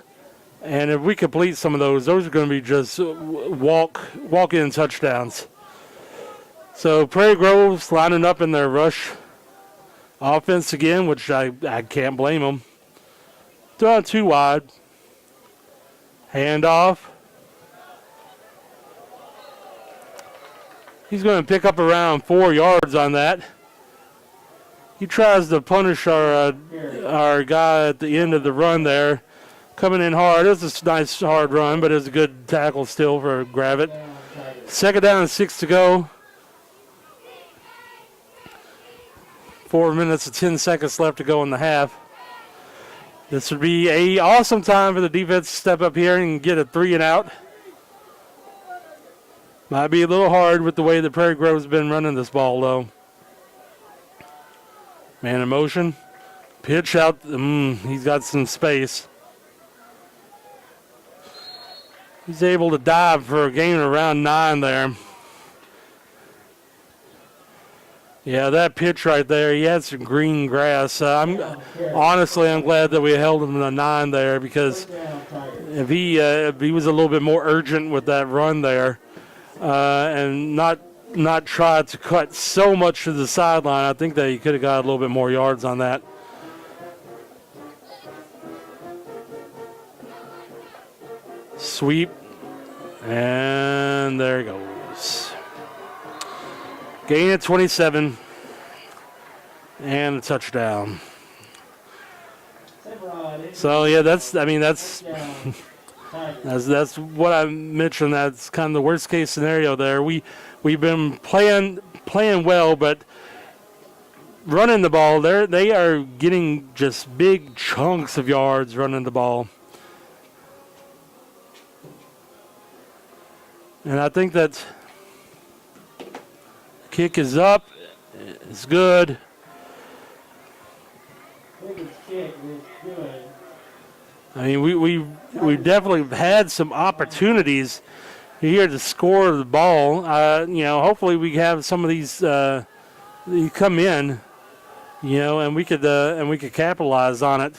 And if we complete some of those are going to be just walk-in touchdowns. So Prairie Grove's lining up in their rush offense again, which I can't blame them. Throwing too wide. Handoff. He's going to pick up around 4 yards on that. He tries to punish our guy at the end of the run there. Coming in hard. It was a nice hard run, but it was a good tackle still for Gravette. Second down and 6 to go. 4 minutes and 10 seconds left to go in the half. This would be an awesome time for the defense to step up here and get a 3 and out. Might be a little hard with the way the Prairie Grove's been running this ball, though. Man in motion. Pitch out. He's got some space. He's able to dive for a gain of around 9 there. Yeah, that pitch right there, he had some green grass. I'm glad that we held him to 9 there because if he was a little bit more urgent with that run there and not try to cut so much to the sideline, I think that he could have got a little bit more yards on that. Sweep. And there he goes. Gain of 27. And a touchdown. So yeah, that's that's what I mentioned. That's kind of the worst case scenario there. We've been playing well, but running the ball, they are getting just big chunks of yards running the ball. And I think that kick is up. It's good. I mean, we definitely have had some opportunities here to score the ball. Hopefully we have some of these come in, and we could capitalize on it.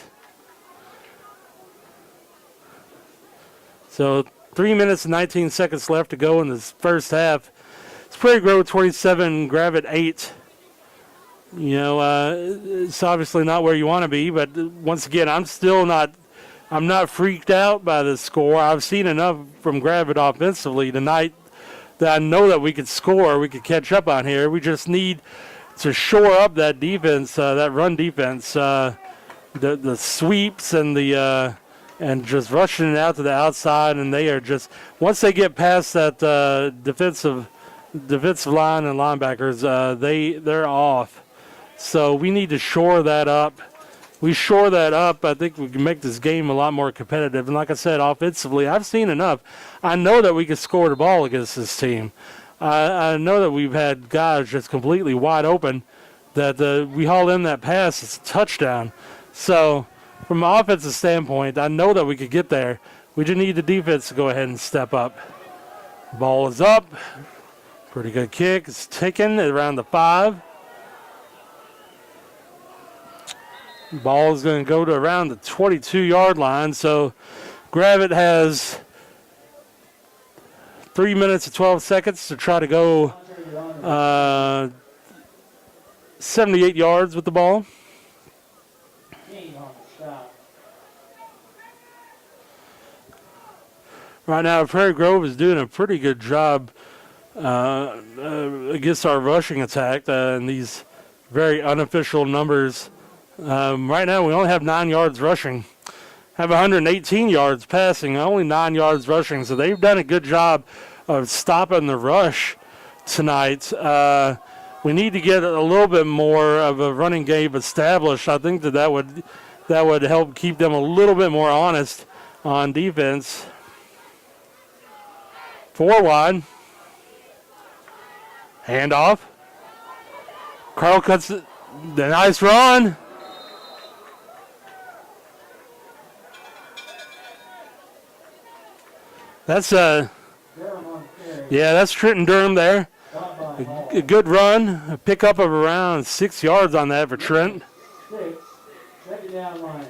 So 3 minutes and 19 seconds left to go in this first half. It's Prairie Grove 27, Gravette 8. It's obviously not where you want to be, but once again, I'm not freaked out by the score. I've seen enough from Gravette offensively tonight that I know that we could score, we could catch up on here. We just need to shore up that defense, that run defense, the sweeps and the and just rushing it out to the outside, and they are just once they get past that defensive line and linebackers, they're off. So we need to shore that up. We shore that up, I think we can make this game a lot more competitive. And like I said, offensively, I've seen enough. I know that we can score the ball against this team. I know that we've had guys just completely wide open that we haul in that pass, it's a touchdown. So from an offensive standpoint, I know that we could get there. We just need the defense to go ahead and step up. Ball is up. Pretty good kick. It's taken at around the 5. Ball is going to go to around the 22-yard line. So Gravette has 3 minutes and 12 seconds to try to go 78 yards with the ball. Right now, Prairie Grove is doing a pretty good job against our rushing attack and these very unofficial numbers. Right now, we only have 9 yards rushing. Have 118 yards passing, only 9 yards rushing. So they've done a good job of stopping the rush tonight. We need to get a little bit more of a running game established. I think that would help keep them a little bit more honest on defense. 4 wide. Handoff. Carl cuts the nice run. That's Durham on carry. that's Trenton Durham there. Caught by Hall. A good run. A pickup of around 6 yards on that for Trent. 6. Second down line.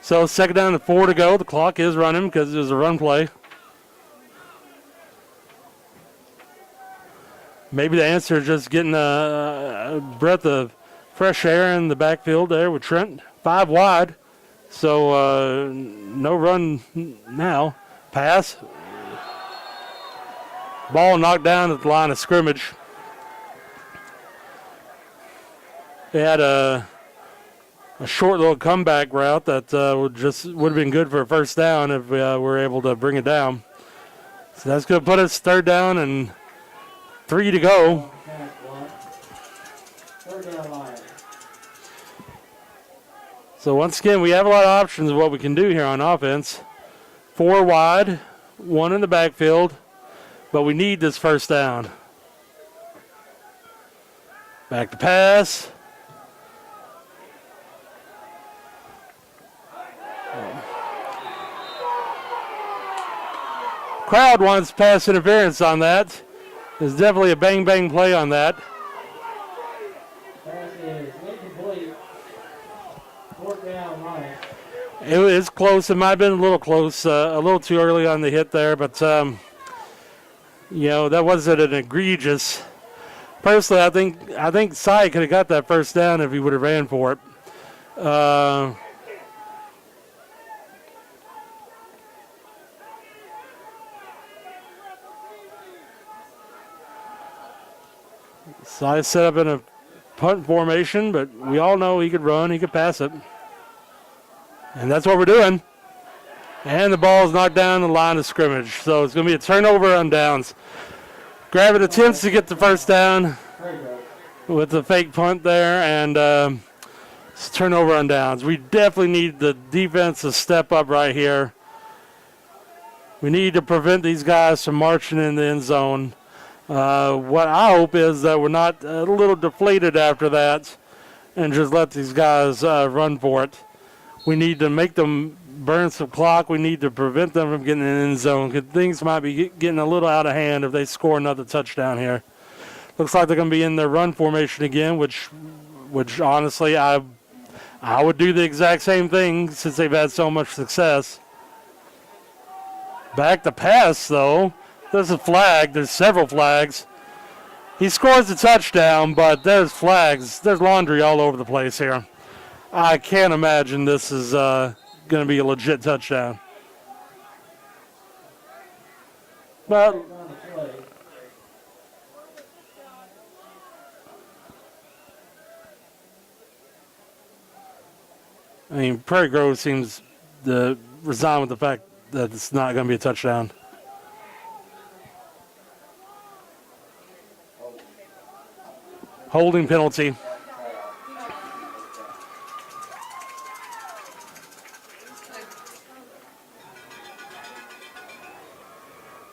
So second down and 4 to go. The clock is running because it was a run play. Maybe the answer is just getting a breath of fresh air in the backfield there with Trent. 5 wide. So no run now. Pass. Ball knocked down at the line of scrimmage. They had a short little comeback route that would have been good for a first down if we were able to bring it down. So that's going to put us third down and 3 to go. Third down line. So once again, we have a lot of options of what we can do here on offense. 4 wide, 1 in the backfield, but we need this first down. Back to pass. Crowd wants pass interference on that. There's definitely a bang-bang play on that. Pass is incomplete. Fourth down line. It was close. It might have been a little close, a little too early on the hit there, but that wasn't an egregious. Personally, I think Cy could have got that first down if he would have ran for it. Cy set up in a punt formation, but we all know he could run, he could pass it. And that's what we're doing. And the ball is knocked down the line of scrimmage. So it's going to be a turnover on downs. Gravette attempts to get the first down with the fake punt there, and it's turnover on downs. We definitely need the defense to step up right here. We need to prevent these guys from marching in the end zone. What I hope is that we're not a little deflated after that and just let these guys run for it. We need to make them burn some clock. We need to prevent them from getting in the end zone because things might be getting a little out of hand if they score another touchdown here. Looks like they're going to be in their run formation again, which honestly I would do the exact same thing since they've had so much success. Back to pass, though. There's a flag. There's several flags. He scores a touchdown, but there's flags. There's laundry all over the place here. I can't imagine this is going to be a legit touchdown. But I mean, Prairie Grove seems to resign with the fact that it's not going to be a touchdown. Holding penalty.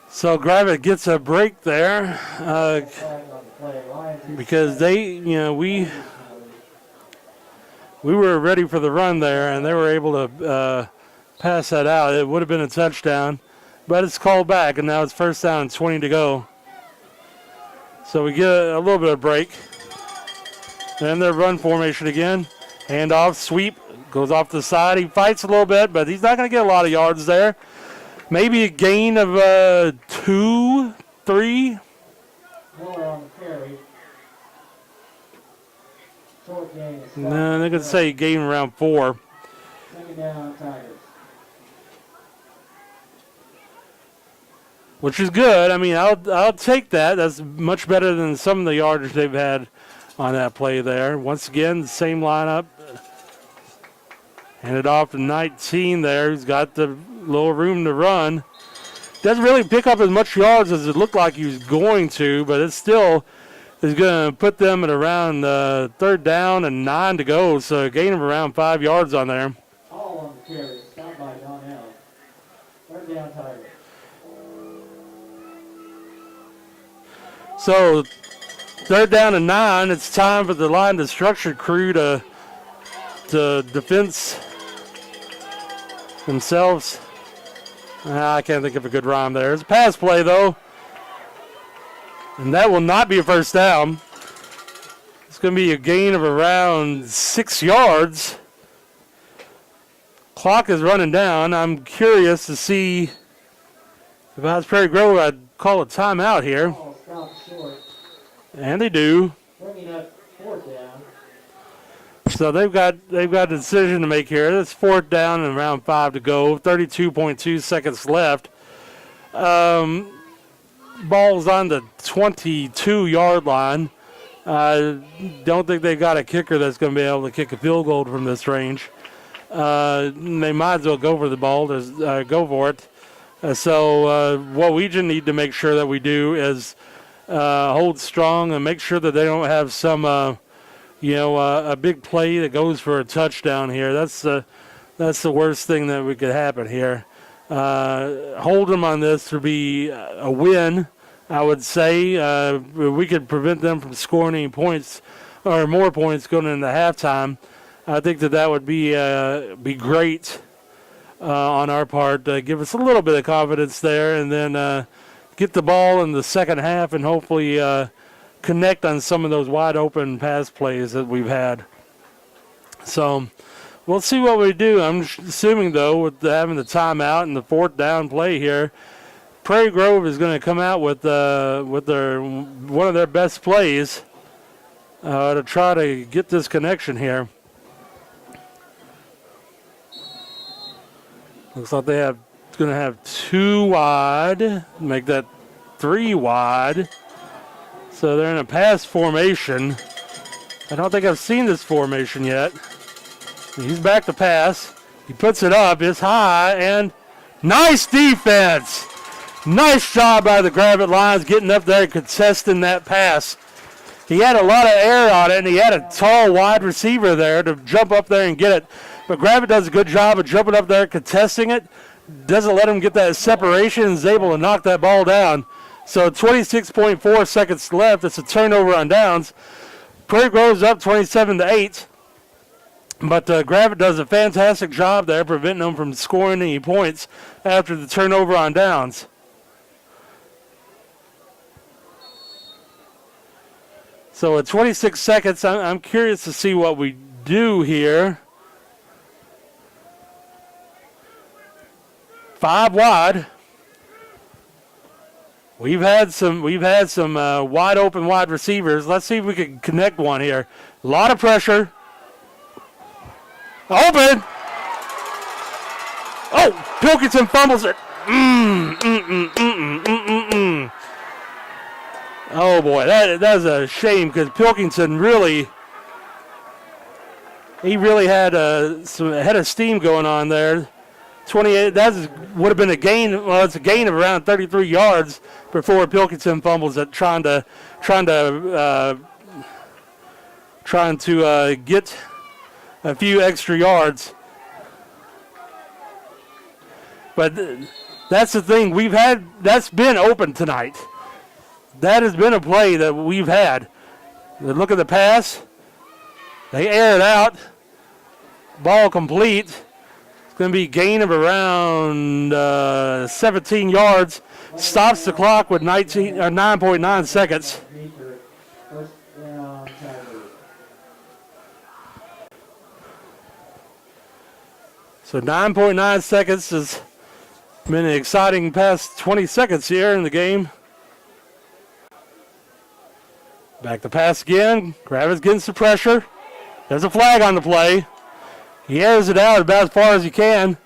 So Gravette gets a break there because we were ready for the run there, and they were able to pass that out. It would have been a touchdown, but it's called back, and now it's first down and 20 to go. So we get a little bit of break. And their run formation again. Handoff, sweep, goes off the side. He fights a little bit, but he's not going to get a lot of yards there. Maybe a gain of 2, 3. Miller on the carry. Short gain. No, they're going to say gain around 4. Second down, Tigers. which is good. I mean, I'll take that. That's much better than some of the yardage they've had on that play there. Once again, the same lineup. Hand it off to 19 there. He's got the little room to run. Doesn't really pick up as much yards as it looked like he was going to, but it still is going to put them at around 3rd down and 9 to go, so a gain of around 5 yards on there. All on the carry. Stop by Donnell. 3rd down, Tigers. So 3rd down and 9. It's time for the line to structure crew to defense themselves. I can't think of a good rhyme there. It's a pass play, though. And that will not be a 1st down. It's going to be a gain of around 6 yards. Clock is running down. I'm curious to see if I was Prairie Grove, I'd call a timeout here. Ball stopped short. And they do. Bringing up 4th down. So they've got a decision to make here. It's 4th down and around 5 to go. 32.2 seconds left. Ball's on the 22-yard line. I don't think they've got a kicker that's going to be able to kick a field goal from this range. They might as well go for the ball. Go for it. So what we just need to make sure that we do is hold strong and make sure that they don't have some, a big play that goes for a touchdown here. That's the worst thing that could happen here. Hold them on this to be a win, I would say. We could prevent them from scoring any points or more points going into halftime. I think that would be great on our part. Give us a little bit of confidence there, and then get the ball in the second half and hopefully connect on some of those wide open pass plays that we've had. So we'll see what we do. I'm assuming, though, with having the timeout and the 4th down play here, Prairie Grove is going to come out with one of their best plays to try to get this connection here. Looks like they're going to have 2 wide, make that 3 wide. So they're in a pass formation. I don't think I've seen this formation yet. He's back to pass. He puts it up. It's high, and nice defense. Nice job by the Gravette Lions getting up there and contesting that pass. He had a lot of air on it, and he had a tall wide receiver there to jump up there and get it. But Gravette does a good job of jumping up there, contesting it. Doesn't let him get that separation and is able to knock that ball down. So 26.4 seconds left. It's a turnover on downs. Prairie Grove's up 27-8. But Gravette does a fantastic job there, preventing them from scoring any points after the turnover on downs. So at 26 seconds, I'm curious to see what we do here. 5 wide. We've had some wide open wide receivers. Let's see if we can connect one here. A lot of pressure. Open. Oh, Pilkington fumbles it. Oh boy, that's a shame because Pilkington really had some head of steam going on there. 28. That would have been a gain. Well, it's a gain of around 33 yards before Pilkington fumbles it, trying to get a few extra yards. But that's the thing we've had. That's been open tonight. That has been a play that we've had. Look at the pass. They air it out. Ball complete. It's going to be a gain of around 17 yards. Stops the clock with 9.9 seconds. So 9.9 seconds has been an exciting past 20 seconds here in the game. Back to pass again. Gravette's getting some pressure. There's a flag on the play. He airs it out about as far as he can.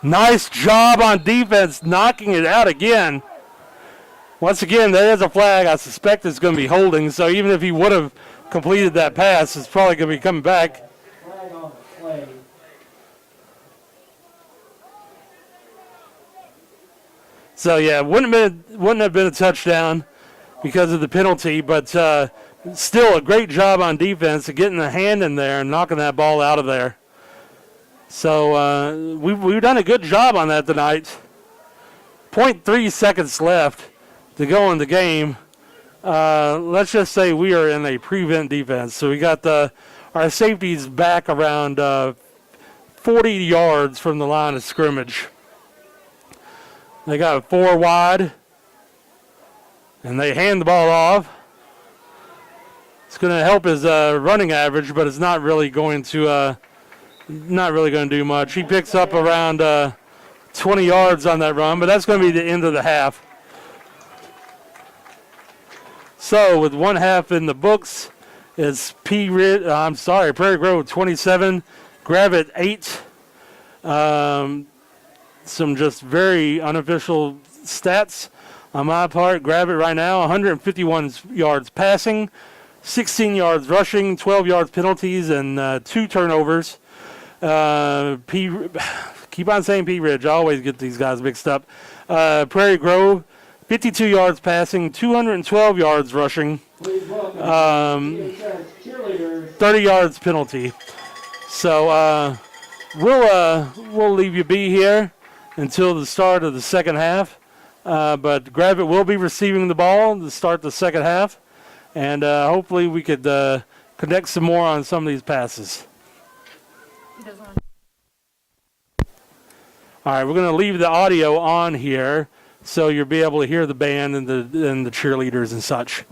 Nice job on defense, knocking it out again. Once again, there is a flag. I suspect it's going to be holding, so even if he would have completed that pass, it's probably going to be coming back. Flag on the play. So yeah, wouldn't have been a touchdown because of the penalty, but still a great job on defense of getting the hand in there and knocking that ball out of there. So we've done a good job on that tonight. 0.3 seconds left to go in the game. Let's just say we are in a prevent defense. So we got our safeties back around 40 yards from the line of scrimmage. They got 4 wide, and they hand the ball off. It's going to help his running average, but it's not really going to do much. He picks up around 20 yards on that run, but that's going to be the end of the half. So with one half in the books, it's Prairie Grove 27, Gravette 8. Some just very unofficial stats on my part. Gravette right now, 151 yards passing, 16 yards rushing, 12 yards penalties, and 2 turnovers. Keep on saying P Ridge. I always get these guys mixed up. Prairie Grove, 52 yards passing, 212 yards rushing, 30 yards penalty. So we'll leave you be here until the start of the second half. But Gravette will be receiving the ball to start the second half, and hopefully we could connect some more on some of these passes. All right, we're going to leave the audio on here so you'll be able to hear the band and the cheerleaders and such.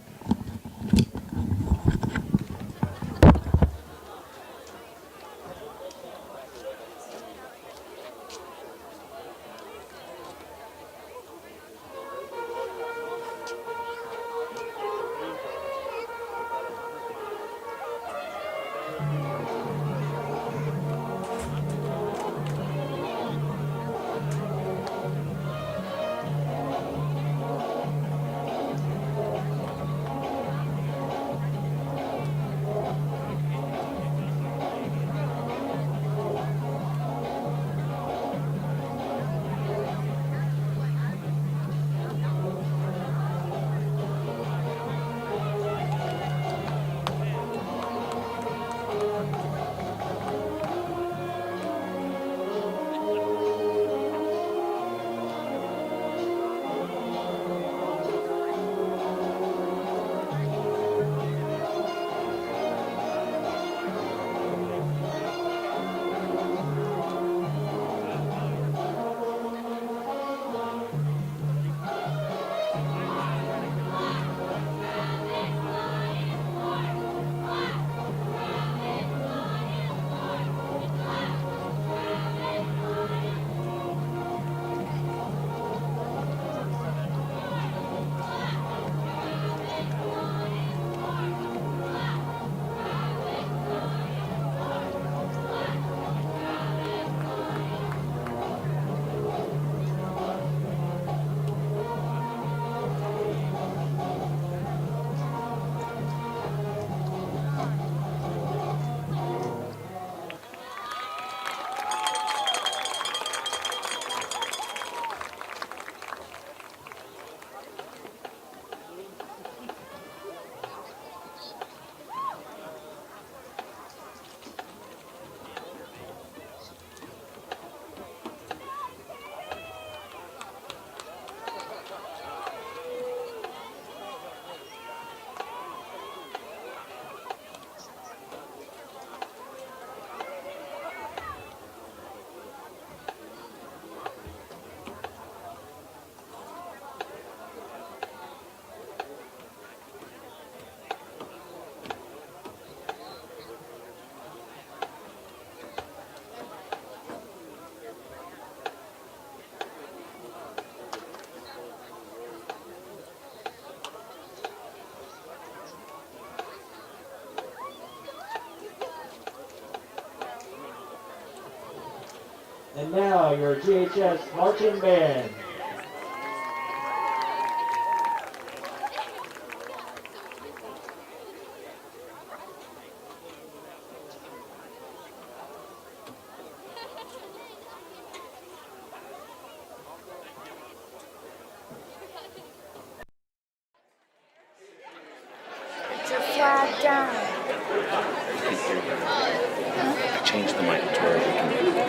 And now your GHS marching band. Put your flag down. I changed the mic to where we can hear it.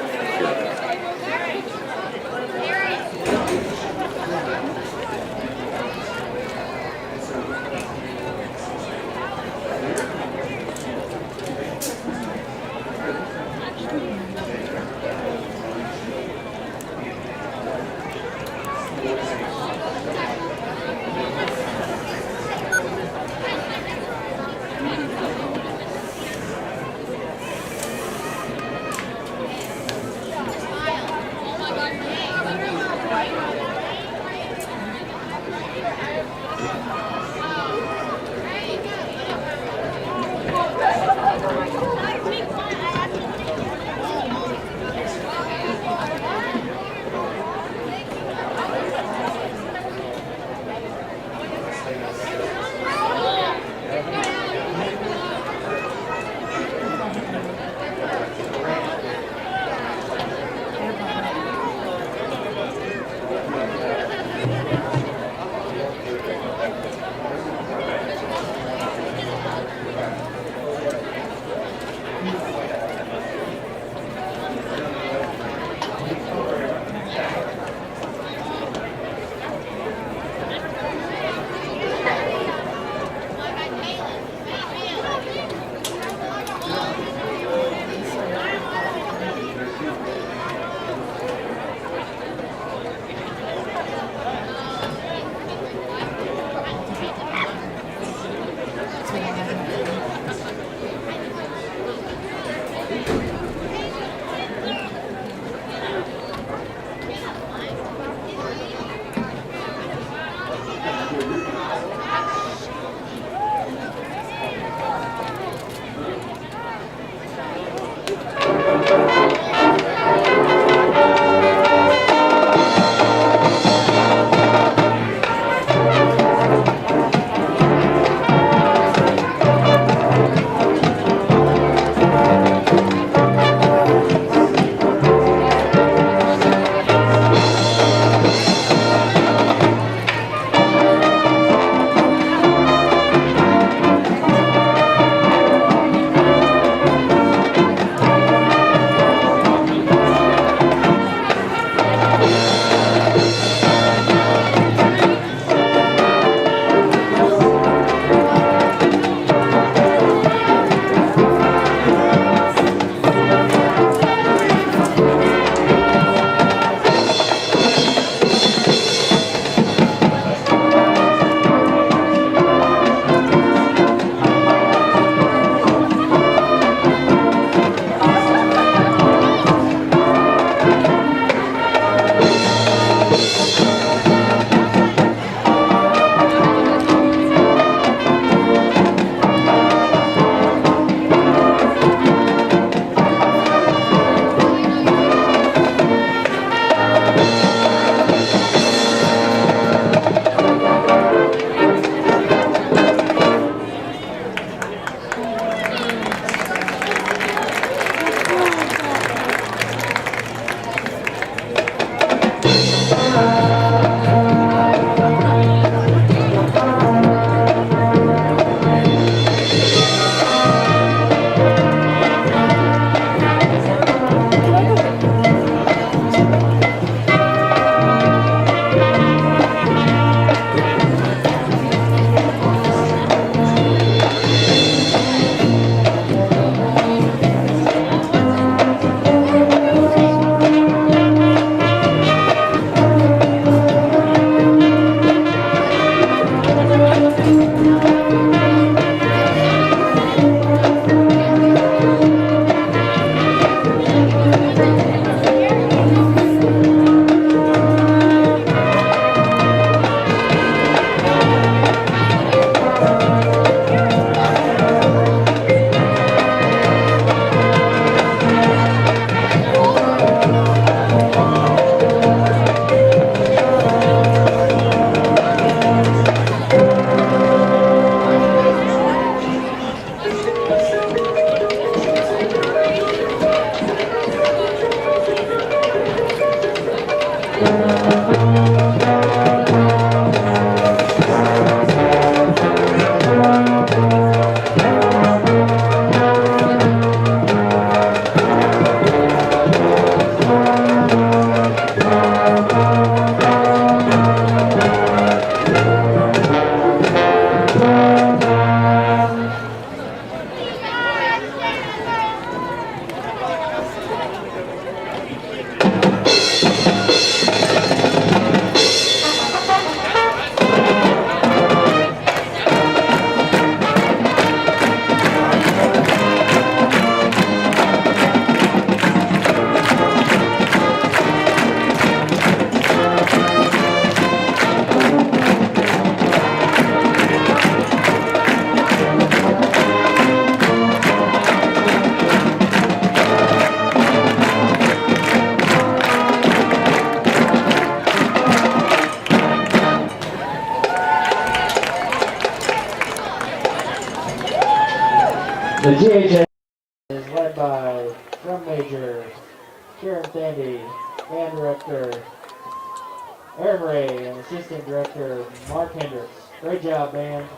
The GHS is led by drum major Sharon Sandy, band director Aaron Ray, and assistant director Mark Hendricks. Great job, band.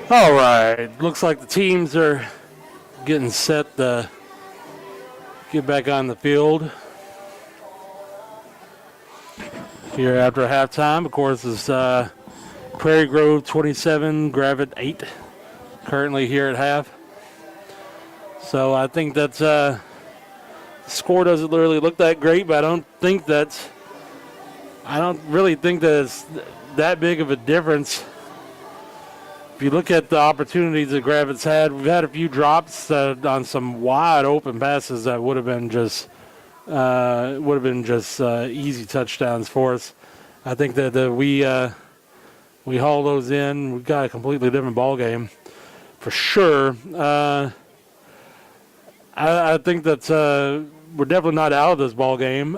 All right, looks like the teams are getting set to get back on the field here after halftime. Of course, it's Prairie Grove 27, Gravette 8, currently here at half. So I think that the score doesn't really look that great, but I don't really think that it's that big of a difference. If you look at the opportunities that Gravette's had, we've had a few drops on some wide open passes that would have been just easy touchdowns for us. I think that we haul those in. We've got a completely different ball game for sure. I think that we're definitely not out of this ball game.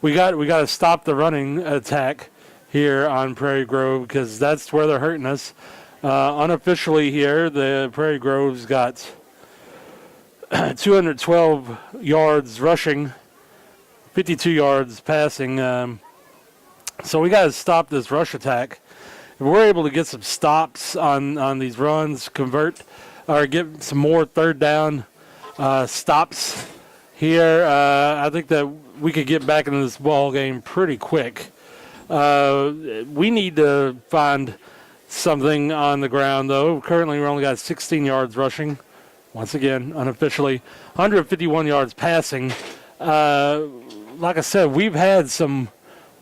We got to stop the running attack here on Prairie Grove because that's where they're hurting us. Unofficially here, the Prairie Grove's got 212 yards rushing, 52 yards passing. So we got to stop this rush attack. If we're able to get some stops on these runs, convert or get some more third down stops here, I think that we could get back into this ball game pretty quick. We need to find something on the ground, though. Currently, we've only got 16 yards rushing. Once again, unofficially, 151 yards passing. Like I said, we've had some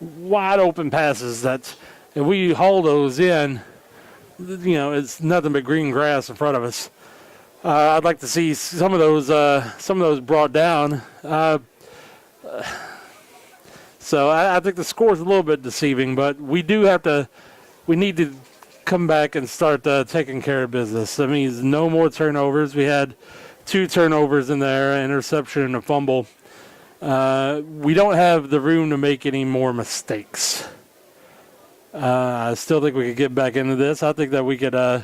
wide open passes that if we haul those in, it's nothing but green grass in front of us. I'd like to see some of those brought down. So I think the score is a little bit deceiving, but we need to come back and start taking care of business. That means no more turnovers. We had 2 turnovers in there, an interception and a fumble. We don't have the room to make any more mistakes. I still think we could get back into this. I think that we could, I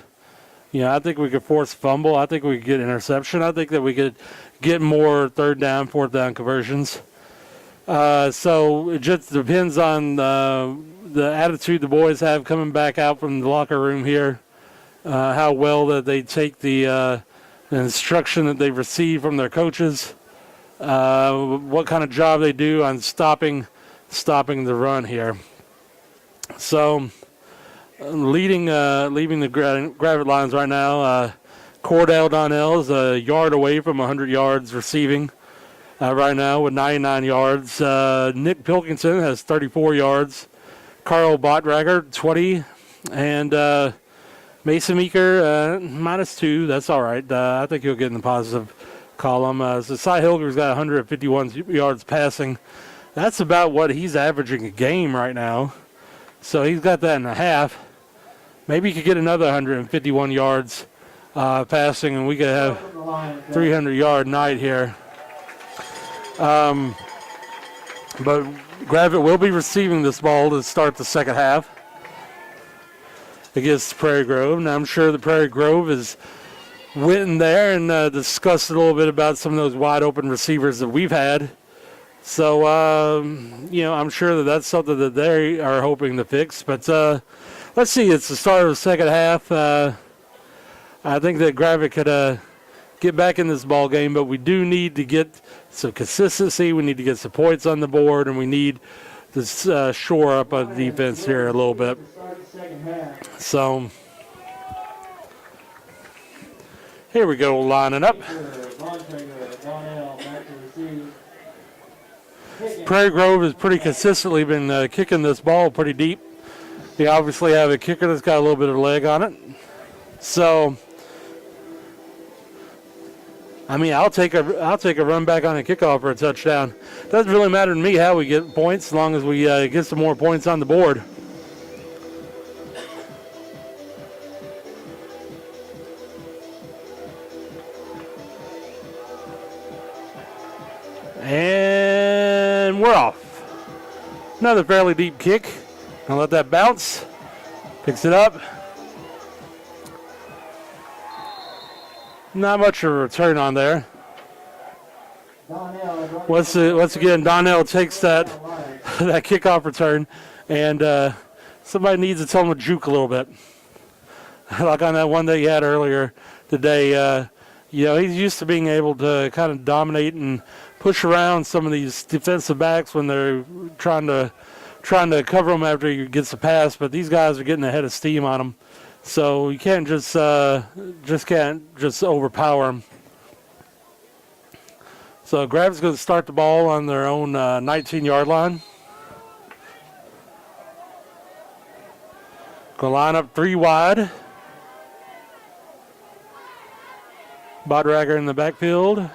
think we could force a fumble. I think we could get interception. I think that we could get more third down, fourth down conversions. So it just depends on the attitude the boys have coming back out from the locker room here, how well that they take the instruction that they've received from their coaches, what kind of job they do on stopping the run here. So leaving the Gravette lines right now, Cordell Donnell is a yard away from 100 yards receiving. Right now with 99 yards. Nick Pilkington has 34 yards. Carl Bottrager, 20. And Mason Meeker, -2. That's all right. I think he'll get in the positive column. So Cy Hilger's got 151 yards passing. That's about what he's averaging a game right now. So he's got that in a half. Maybe he could get another 151 yards passing, and we could have 300-yard night here. But Gravette will be receiving this ball to start the second half against Prairie Grove. And I'm sure the Prairie Grove is went in there and discussed a little bit about some of those wide open receivers that we've had. So, I'm sure that that's something that they are hoping to fix. But let's see. It's the start of the second half. I think that Gravette could get back in this ball game, but we do need to get some consistency. We need to get some points on the board, and we need to shore up a defense here a little bit. So here we go, lining up. Prairie Grove has pretty consistently been kicking this ball pretty deep. They obviously have a kicker that's got a little bit of leg on it. So I'll take a run back on a kickoff for a touchdown. Doesn't really matter to me how we get points, as long as we get some more points on the board. And we're off. Another fairly deep kick. Gonna let that bounce. Picks it up. Not much of a return on there. Once again, Donnell takes that kickoff return, and somebody needs to tell him to juke a little bit. like on that one that he had earlier today. He's used to being able to kind of dominate and push around some of these defensive backs when they're trying to cover him after he gets the pass. But these guys are getting ahead of steam on him, so you can't just overpower him. So Gravette's going to start the ball on their own 19-yard line. Going to line up 3 wide. Boddrager in the backfield.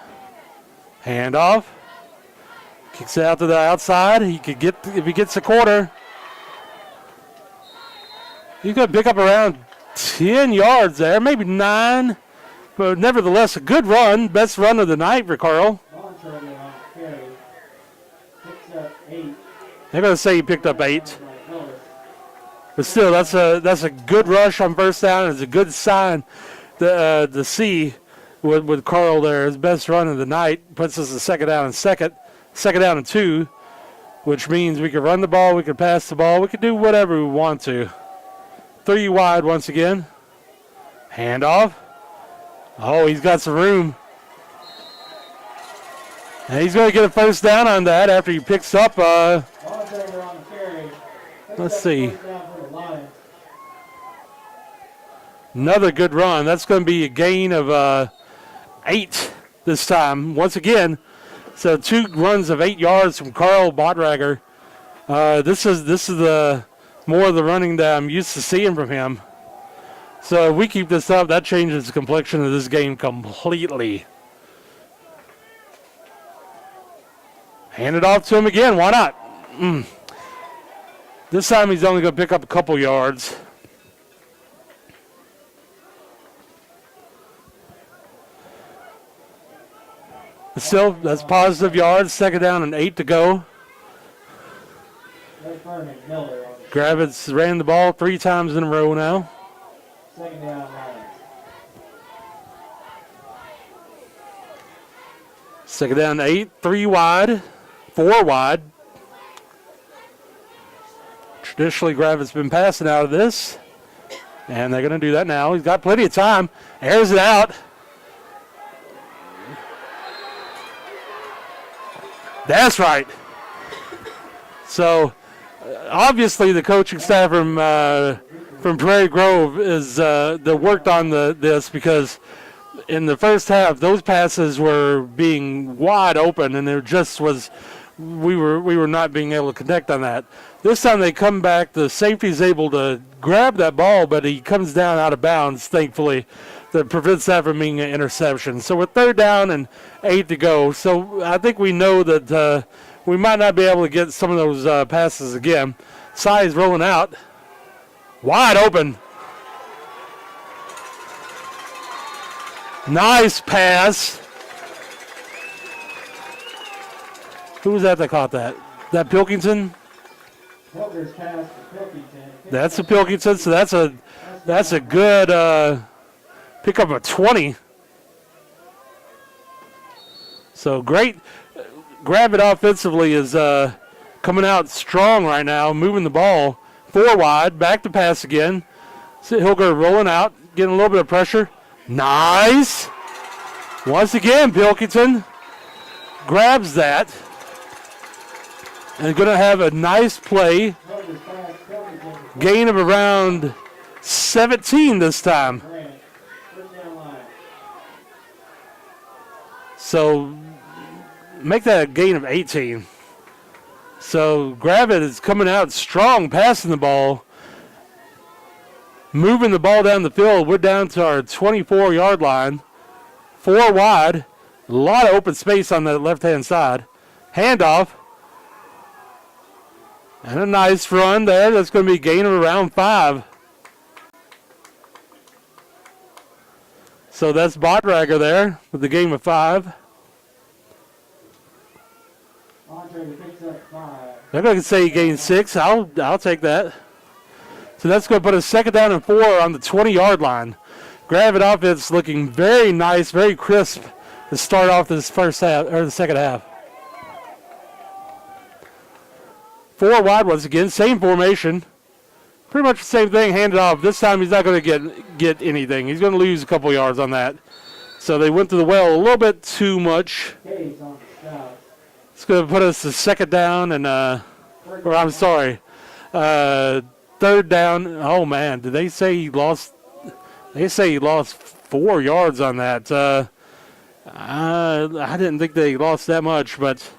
Handoff. Kicks it out to the outside. He could get, if he gets a quarter, he's going to pick up around 10 yards there, maybe 9. But nevertheless, a good run. Best run of the night for Carl. I'm going to say he picked up 8. But still, that's a good rush on first down. It's a good sign to see with Carl there. His best run of the night puts us a second down and 2, which means we can run the ball, we can pass the ball, we can do whatever we want to. 3 wide once again. Handoff. Oh, he's got some room. And he's going to get a first down on that after he picks up. Let's see. Another good run. That's going to be a gain of 8 this time. Once again, so 2 runs of 8 yards from Carl Boddrager. This is the more of the running that I'm used to seeing from him. So if we keep this up, that changes the complexion of this game completely. Hand it off to him again. Why not? This time he's only going to pick up a couple yards. But still, that's positive yards. Second down and 8 to go. Gravette's ran the ball 3 times in a row now. Second down, Lions. Second down and 8, 3 wide, 4 wide. Traditionally, Gravette's been passing out of this, and they're going to do that now. He's got plenty of time. Airs it out. That's right. So, obviously, the coaching staff from Prairie Grove is that worked on this, because in the first half those passes were being wide open, and there just was we were not being able to connect on that. This time they come back. The safety's able to grab that ball, but he comes down out of bounds, thankfully, that prevents that from being an interception. So with 3rd down and 8 to go, so I think we know that we might not be able to get some of those passes again. Si's rolling out. Wide open. Nice pass. Who was that caught that? That Pilkington? Pilker's pass to Pilkington. That's a Pilkington, so that's a good pick up of 20. So great. Gravette offensively is coming out strong right now, moving the ball. 4 wide, back to pass again. Hilger rolling out, getting a little bit of pressure. Nice. Once again, Pilkington grabs that. And going to have a nice play. Gain of around 17 this time. So make that a gain of 18. So Gravette is coming out strong, passing the ball, moving the ball down the field. We're down to our 24-yard line. 4 wide. A lot of open space on the left-hand side. Handoff. And a nice run there. That's going to be a gain of around 5. So that's Boddrager there with the gain of 5. I'm going to say he gained 6. I'll take that. So that's going to put a 2nd down and 4 on the 20-yard line. Gravette offense looking very nice, very crisp to start off this first half or the second half. 4 wide once again, same formation. pretty much the same thing, handed off. This time he's not going to get anything. He's going to lose a couple yards on that. So they went to the well a little bit too much. Case on the south. It's going to put us to second down and, or I'm sorry, third down. Oh, man, did they say he lost? They say he lost 4 yards on that. I didn't think they lost that much, but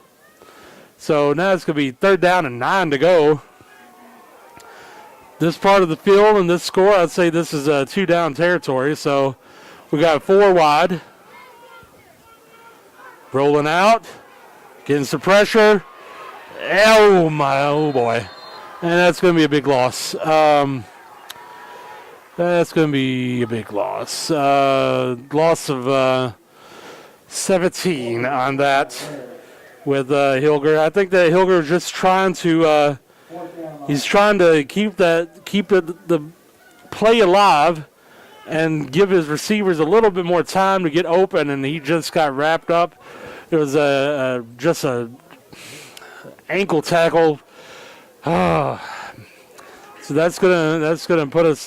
so now it's going to be third down and 9 to go. This part of the field and this score, I'd say this is a 2-down territory. So we got 4 wide. Rolling out, getting some pressure. Oh boy. And that's going to be a big loss. That's going to be a big loss. Loss of 17 on that with Hilger. I think that Hilger is just trying to he's trying to keep the play alive and give his receivers a little bit more time to get open, and he just got wrapped up. It was just a ankle tackle. So that's gonna put us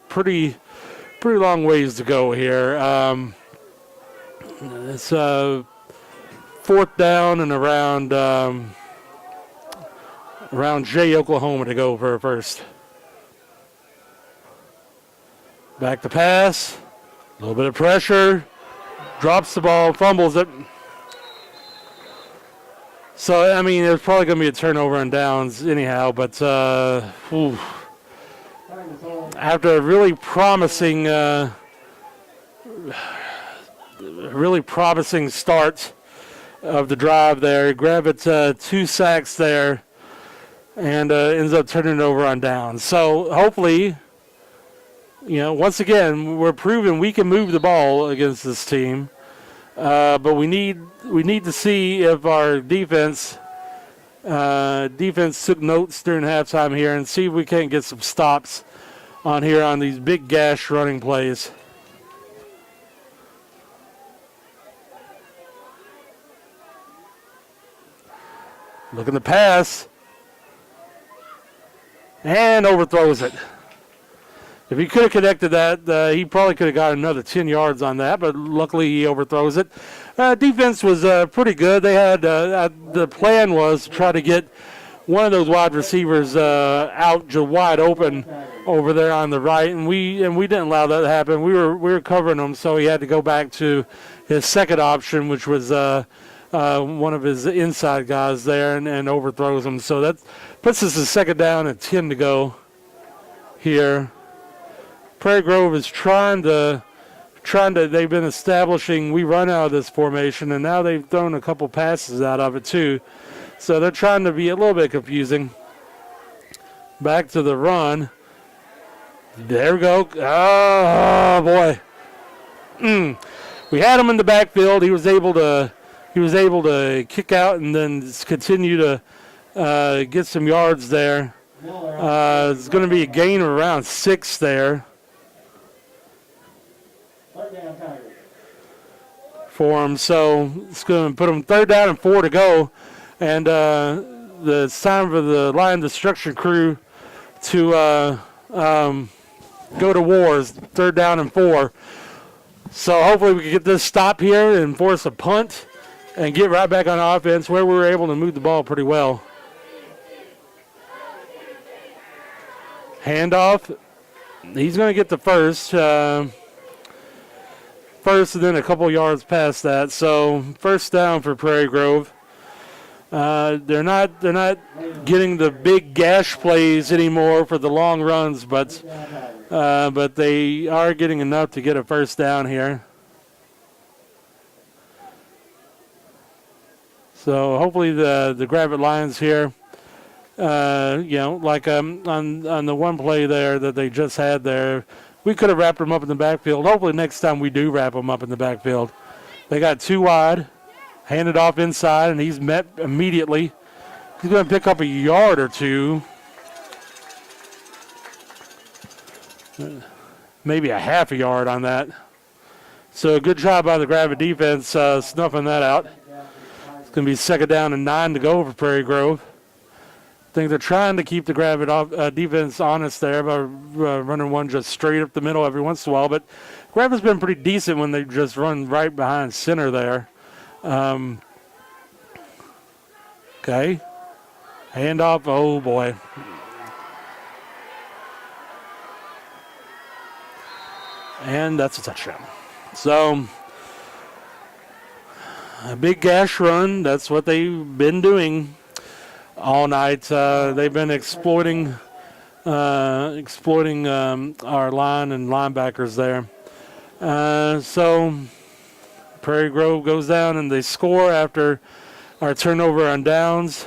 pretty long ways to go here. It's 4th down and around J, Oklahoma to go for first. Back to pass, a little bit of pressure, drops the ball, fumbles it. So, I mean, there's probably going to be a turnover on downs anyhow, but after a really promising start of the drive there, Gravette 2 sacks there, and ends up turning it over on downs. So, hopefully, once again, we're proving we can move the ball against this team. But we need to see if our defense took notes during halftime here and see if we can't get some stops on these big gash running plays. Looking to pass and overthrows it. If he could have connected that, he probably could have got another 10 yards on that, but luckily he overthrows it. Defense was pretty good. They had the plan was to try to get one of those wide receivers out just wide open over there on the right, and we didn't allow that to happen. We were covering him, so he had to go back to his second option, which was one of his inside guys there, and overthrows him. So that puts us a second down and 10 to go here. Prairie Grove is trying to, they've been establishing, we run out of this formation, and now they've thrown a couple passes out of it too. So they're trying to be a little bit confusing. Back to the run. There we go. Oh boy. We had him in the backfield. He was able to kick out and then continue to get some yards there. It's going to be a gain of around 6 there for him. So it's going to put him 3rd down and 4 to go. And it's time for the line destruction crew to go to wars. 3rd down and 4. So hopefully we can get this stop here and force a punt and get right back on offense where we were able to move the ball pretty well. Handoff. He's going to get the first and then a couple yards past that. So 1st down for Prairie Grove. They're not getting the big gash plays anymore for the long runs, but they are getting enough to get a 1st down here. So hopefully the Gravette Lions here, like on the one play there that they just had there, we could have wrapped them up in the backfield. Hopefully next time we do wrap them up in the backfield. They got 2 wide, handed off inside, and he's met immediately. He's going to pick up a yard or 2. Maybe a half a yard on that. So good job by the Gravette defense snuffing that out. It's going to be 2nd down and 9 to go for Prairie Grove. I think they're trying to keep the Gravette defense honest there by running one just straight up the middle every once in a while. But Gravette's been pretty decent when they just run right behind center there. Okay. Handoff. Oh, boy. And that's a touchdown. So, a big gash run. That's what they've been doing all night. They've been exploiting our line and linebackers there. So, Prairie Grove goes down and they score after our turnover on downs.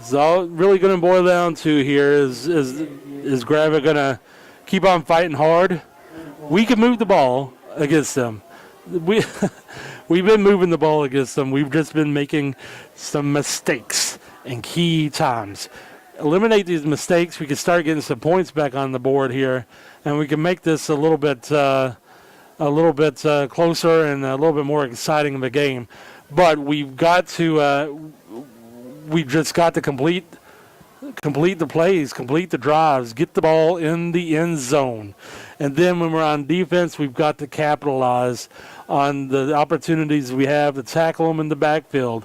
So all really going to boil down to here is Gravette going to keep on fighting hard? We can move the ball against them. We've been moving the ball against them. We've just been making some mistakes in key times. Eliminate these mistakes, we can start getting some points back on the board here, and we can make this a little bit closer and a little bit more exciting of a game. But we've got to. We've just got to complete the plays, complete the drives, get the ball in the end zone. And then when we're on defense, we've got to capitalize on the opportunities we have to tackle them in the backfield.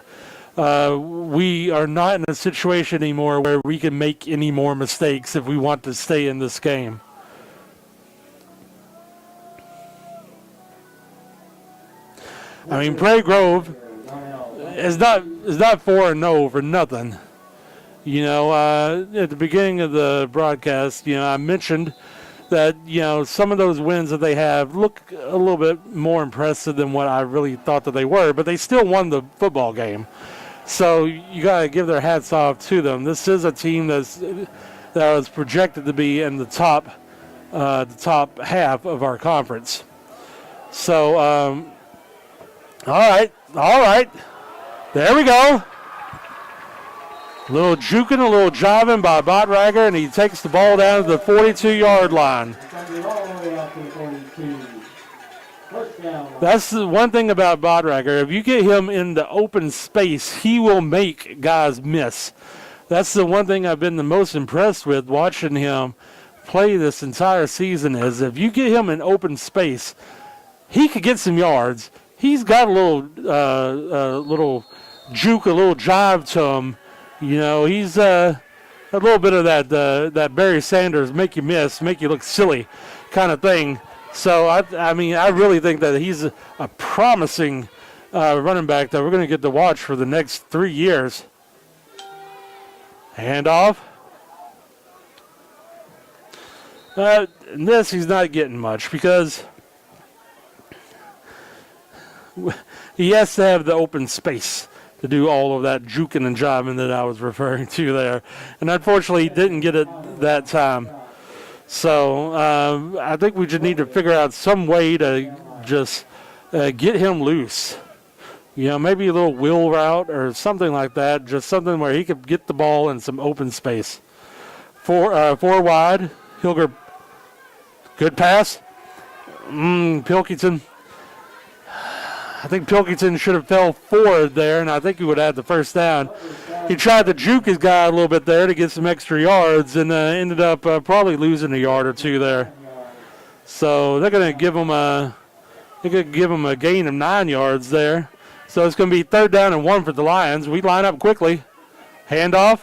We are not in a situation anymore where we can make any more mistakes if we want to stay in this game. I mean, Prairie Grove is not 4-0 for nothing. You know, at the beginning of the broadcast, you know, I mentioned that, you know, some of those wins that they have look a little bit more impressive than what I really thought that they were, but they still won the football game. So you got to give their hats off to them. This is a team that was projected to be in the top half of our conference. So, all right. There we go. A little juking, a little jiving by Bottrager, and he takes the ball down to the 42-yard line. That's the one thing about Bottrager. If you get him in the open space, he will make guys miss. That's the one thing I've been the most impressed with watching him play this entire season is if you get him in open space, he could get some yards. He's got a little juke, a little jive to him. You know, he's a little bit of that Barry Sanders make you miss, make you look silly kind of thing. So, I mean, I really think that he's a promising running back that we're going to get to watch for the next 3 years. Handoff. In this, he's not getting much because he has to have the open space to do all of that juking and jiving that I was referring to there. And unfortunately, he didn't get it that time. So I think we just need to figure out some way to just get him loose. You know, maybe a little wheel route or something like that, just something where he could get the ball in some open space. Four wide, Hilger, good pass. Pilkington. I think Pilkington should have fell forward there, and I think he would have had the first down. He tried to juke his guy a little bit there to get some extra yards and ended up probably losing a yard or two there. So they're going to give him a gain of 9 yards there. So it's going to be 3rd down and 1 for the Lions. We line up quickly. Handoff.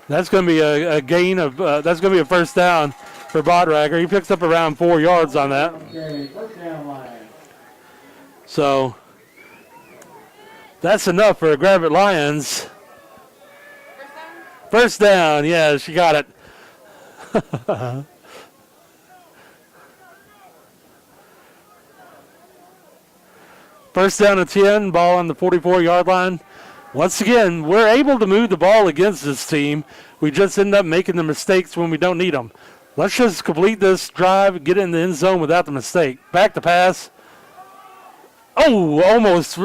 That's going to be a gain of that's going to be a first down for Bottrager. He picks up around 4 yards on that. So that's enough for Gravette Lions. First down, yeah, she got it. First down and 10, ball on the 44-yard line. Once again, we're able to move the ball against this team. We just end up making the mistakes when we don't need them. Let's just complete this drive, get in the end zone without the mistake. Back to pass. Oh, almost.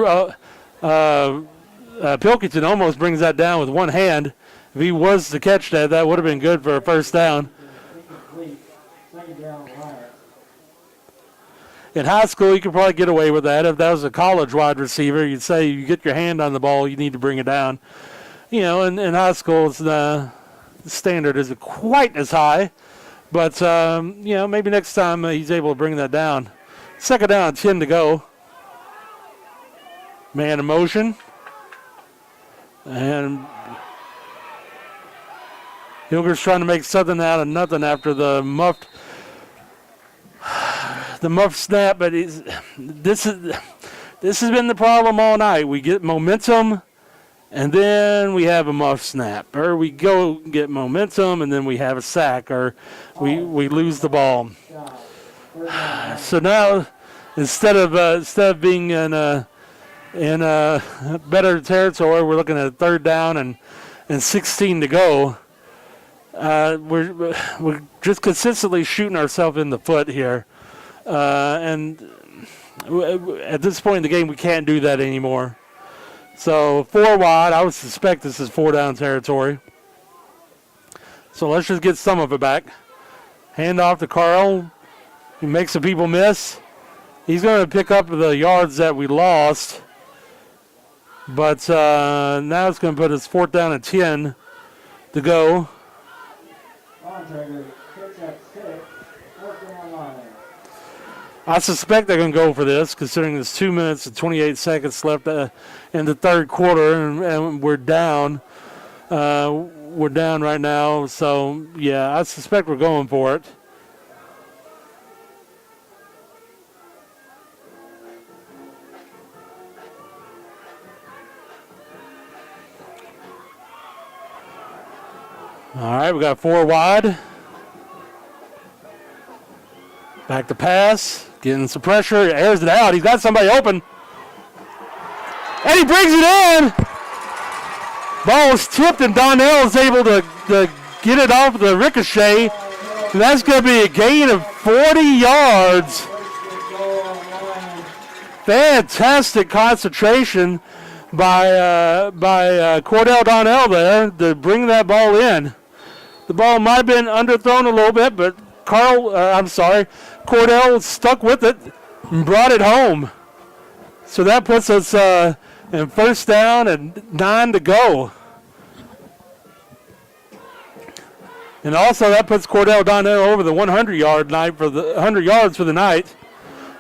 Pilkington almost brings that down with one hand. If If he was to catch that, that would have been good for a first down. Incomplete. Second down, Lions. In high school, you could probably get away with that. If that was a college wide receiver, you'd say you get your hand on the ball, you need to bring it down. You know, in high school, it's the standard isn't quite as high. But, you know, maybe next time he's able to bring that down. Second down, 10 to go. Man in motion. And Hilger's trying to make something out of nothing after the muffed snap. But this has been the problem all night. We get momentum, and then we have a muff snap. Or we go get momentum, and then we have a sack. Or we lose the ball. So now, instead of being in a better territory, we're looking at third down and 16 to go. We're just consistently shooting ourselves in the foot here, and at this point in the game, we can't do that anymore. So 4 wide. I would suspect this is 4 down territory. So let's just get some of it back. Hand off to Carl. He makes some people miss. He's going to pick up the yards that we lost. But now it's going to put us 4th down and 10 to go. I suspect they're going to go for this, considering there's 2 minutes and 28 seconds left in the third quarter, and we're down. We're down right now. So, yeah, I suspect we're going for it. All right, we got 4 wide. Back to pass, getting some pressure, airs it out. He's got somebody open. And he brings it in. Ball was tipped, and Donnell is able to get it off the ricochet. And that's going to be a gain of 40 yards. Fantastic concentration by Cordell Donnell there to bring that ball in. The ball might have been underthrown a little bit, but Cordell stuck with it and brought it home. So that puts us in first down and 9 to go. And also that puts Cordell Donnell over the 100 yards for the night.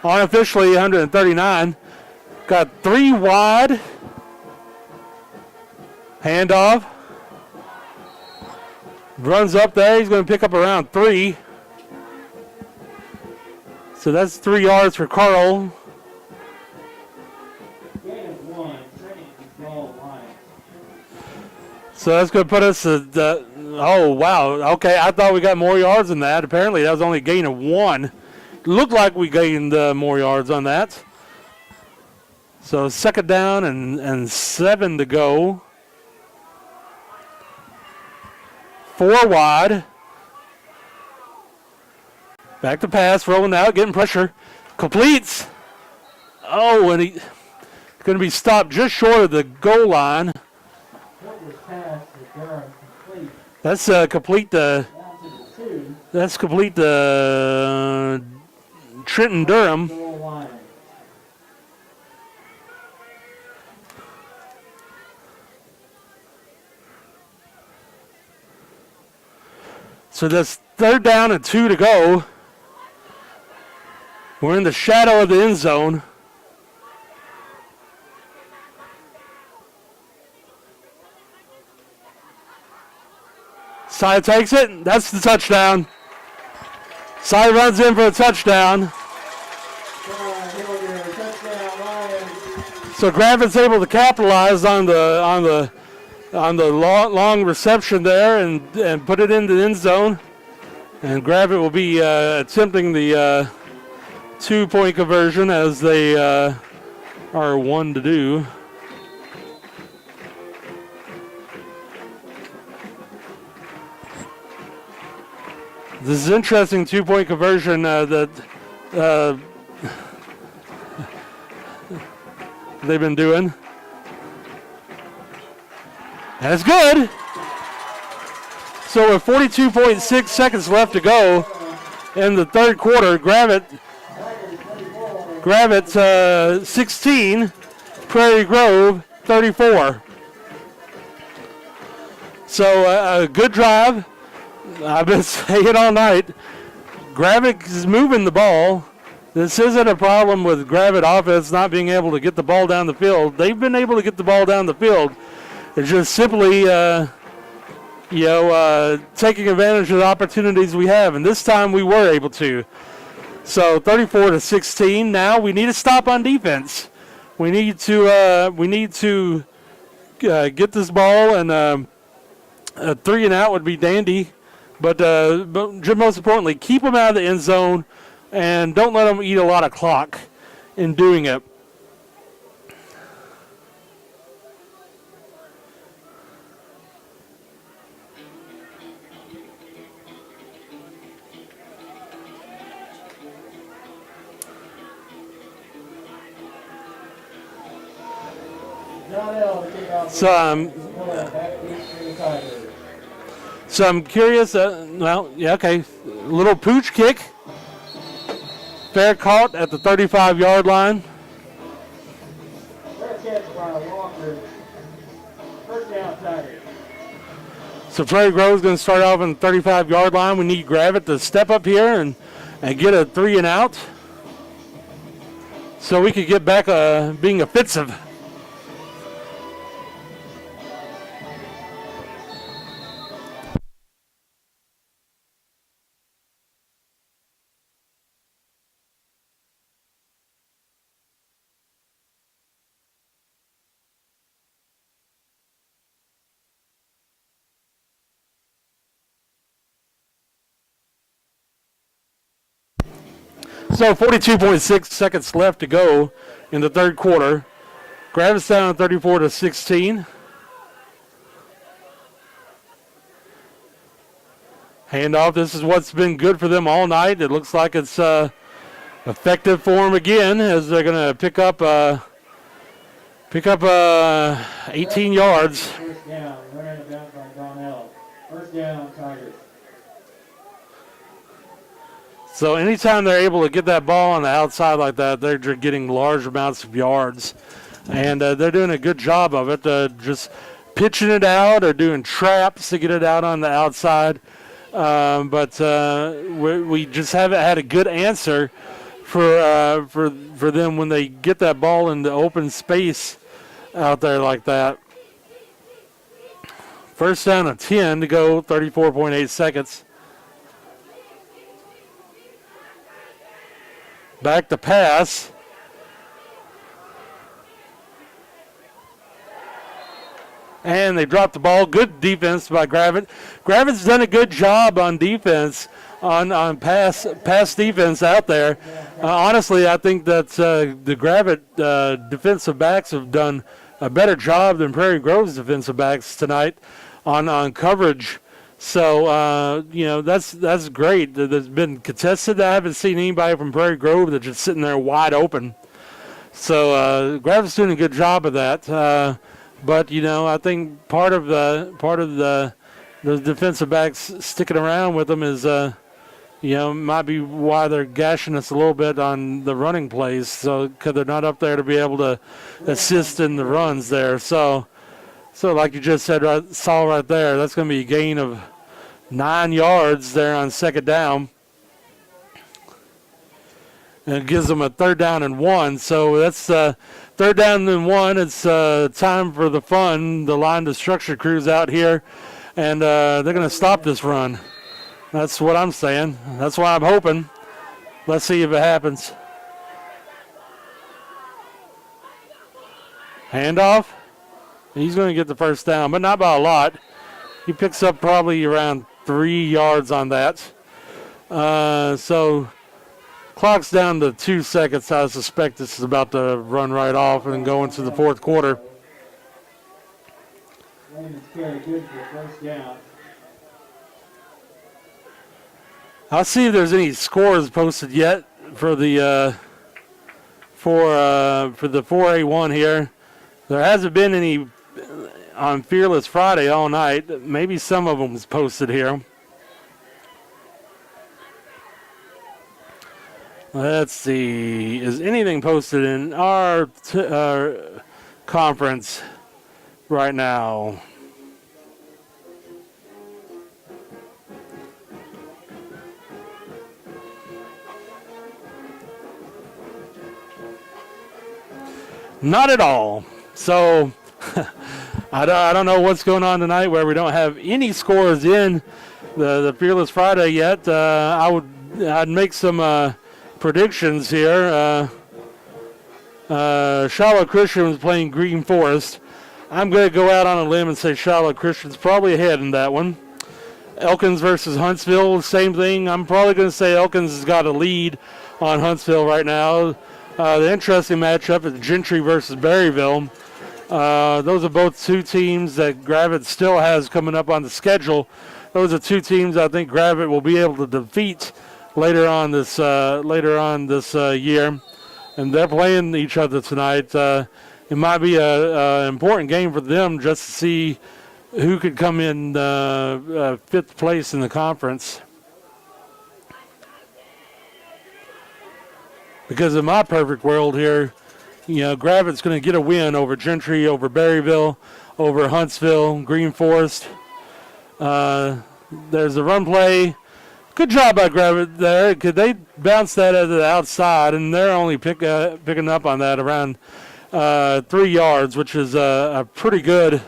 Unofficially 139. Got 3 wide. Handoff. Runs up there. He's going to pick up around 3. So that's 3 yards for Carl. So that's going to put us at, oh, wow. Okay, I thought we got more yards than that. Apparently that was only a gain of 1. Looked like we gained more yards on that. So 2nd down and 7 to go. 4 wide. Back to pass, rolling out, getting pressure. Completes. Oh, and he's going to be stopped just short of the goal line. That's complete the. That's complete the Trenton Durham. So that's 3rd down and 2 to go. We're in the shadow of the end zone. Sy takes it. That's the touchdown. Sy runs in for a touchdown. So Gravette's able to capitalize on the long reception there and put it into the end zone. And Gravette will be attempting the 2-point conversion, as they are one to do. This is interesting 2-point conversion that they've been doing. And it's good. So with 42.6 seconds left to go in the third quarter, Gravette 16, Prairie Grove 34. So a good drive. I've been saying all night, Gravette is moving the ball. This isn't a problem with Gravette offense not being able to get the ball down the field. They've been able to get the ball down the field. It's just simply, taking advantage of the opportunities we have. And this time we were able to. So 34-16. Now we need to stop on defense. We need to get this ball, and a 3 and out would be dandy. But most importantly, keep them out of the end zone and don't let them eat a lot of clock in doing it. So I'm curious. Okay. Little pooch kick. Fair caught at the 35-yard line. So Prairie Grove's going to start off on the 35-yard line. We need Gravette to step up here and get a 3 and out, so we could get back being offensive. So 42.6 seconds left to go in the third quarter. Gravette's down 34-16. Handoff. This is what's been good for them all night. It looks like it's effective for them again, as they're going to pick up 18 yards. First down. Running it down by Donnell. First down, Tigers. So anytime they're able to get that ball on the outside like that, they're getting large amounts of yards. And they're doing a good job of it, just pitching it out or doing traps to get it out on the outside. But we just haven't had a good answer for them when they get that ball in the open space out there like that. First down and 10 to go, 34.8 seconds. Back to pass. And they dropped the ball. Good defense by Gravette. Gravette's done a good job on defense, on pass defense out there. Honestly, I think that the Gravette defensive backs have done a better job than Prairie Grove's defensive backs tonight on coverage. So, that's great. There's been contested. I haven't seen anybody from Prairie Grove that's just sitting there wide open. So, Gravette's doing a good job of that. But, I think part of the defensive backs sticking around with them is, might be why they're gashing us a little bit on the running plays. So, because they're not up there to be able to assist in the runs there. So like you just said, saw right there, that's going to be a gain of 9 yards there on second down. And it gives them a 3rd down and 1. So that's 3rd down and 1. It's time for the fun. The line to structure crews out here, and they're going to stop this run. That's what I'm saying. That's why I'm hoping. Let's see if it happens. Handoff. He's going to get the first down, but not by a lot. He picks up probably around 3 yards on that. So clock's down to 2 seconds. I suspect this is about to run right off and go into the fourth quarter. I'll see if there's any scores posted yet for the for the 4A1 here. There hasn't been any on Fearless Friday all night. Maybe some of them was posted here. Let's see. Is anything posted in our conference right now? Not at all. So I don't know what's going on tonight where we don't have any scores in the Fearless Friday yet. I'd make some predictions here. Charlotte Christian was playing Green Forest. I'm going to go out on a limb and say Charlotte Christian's probably ahead in that one. Elkins versus Huntsville, same thing. I'm probably going to say Elkins has got a lead on Huntsville right now. The interesting matchup is Gentry versus Berryville. Those are both two teams that Gravette still has coming up on the schedule. Those are two teams I think Gravette will be able to defeat later on this year, and they're playing each other tonight. It might be an important game for them just to see who could come in fifth place in the conference. Because in my perfect world here, Gravette's going to get a win over Gentry, over Berryville, over Huntsville, Green Forest. There's a run play. Good job by Gravette there. Could they bounce that at the outside, and they're only picking up on that around 3 yards, which is a pretty good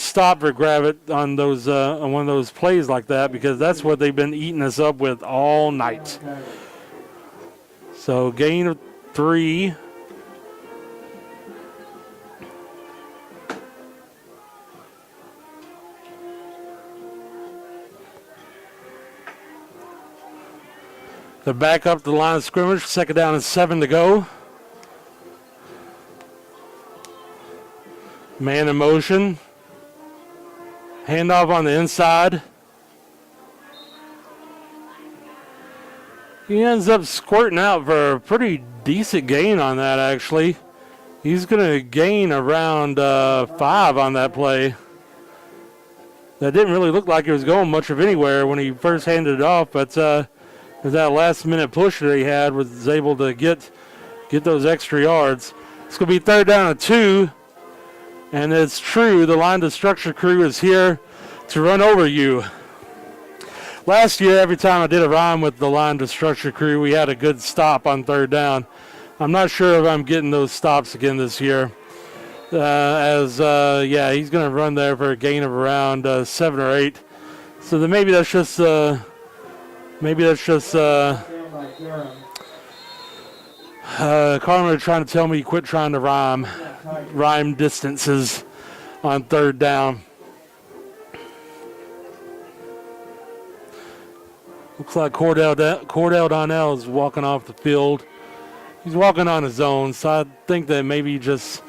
stop for Gravette on those on one of those plays like that, because that's what they've been eating us up with all night. So gain of 3. They're back up to the line of scrimmage. Second down and 7 to go. Man in motion. Handoff on the inside. He ends up squirting out for a pretty decent gain on that, actually. He's going to gain around 5 on that play. That didn't really look like it was going much of anywhere when he first handed it off, but that last-minute push that he had was able to get those extra yards. It's going to be third down and 2, and it's true, the line to structure crew is here to run over you. Last year, every time I did a rhyme with the line to structure crew, we had a good stop on third down. I'm not sure if I'm getting those stops again this year. He's going to run there for a gain of around 7 or 8. So then maybe that's just Carmen trying to tell me quit trying to rhyme distances on third down. Looks like Cordell Donnell is walking off the field. He's walking on his own, so I think that maybe he just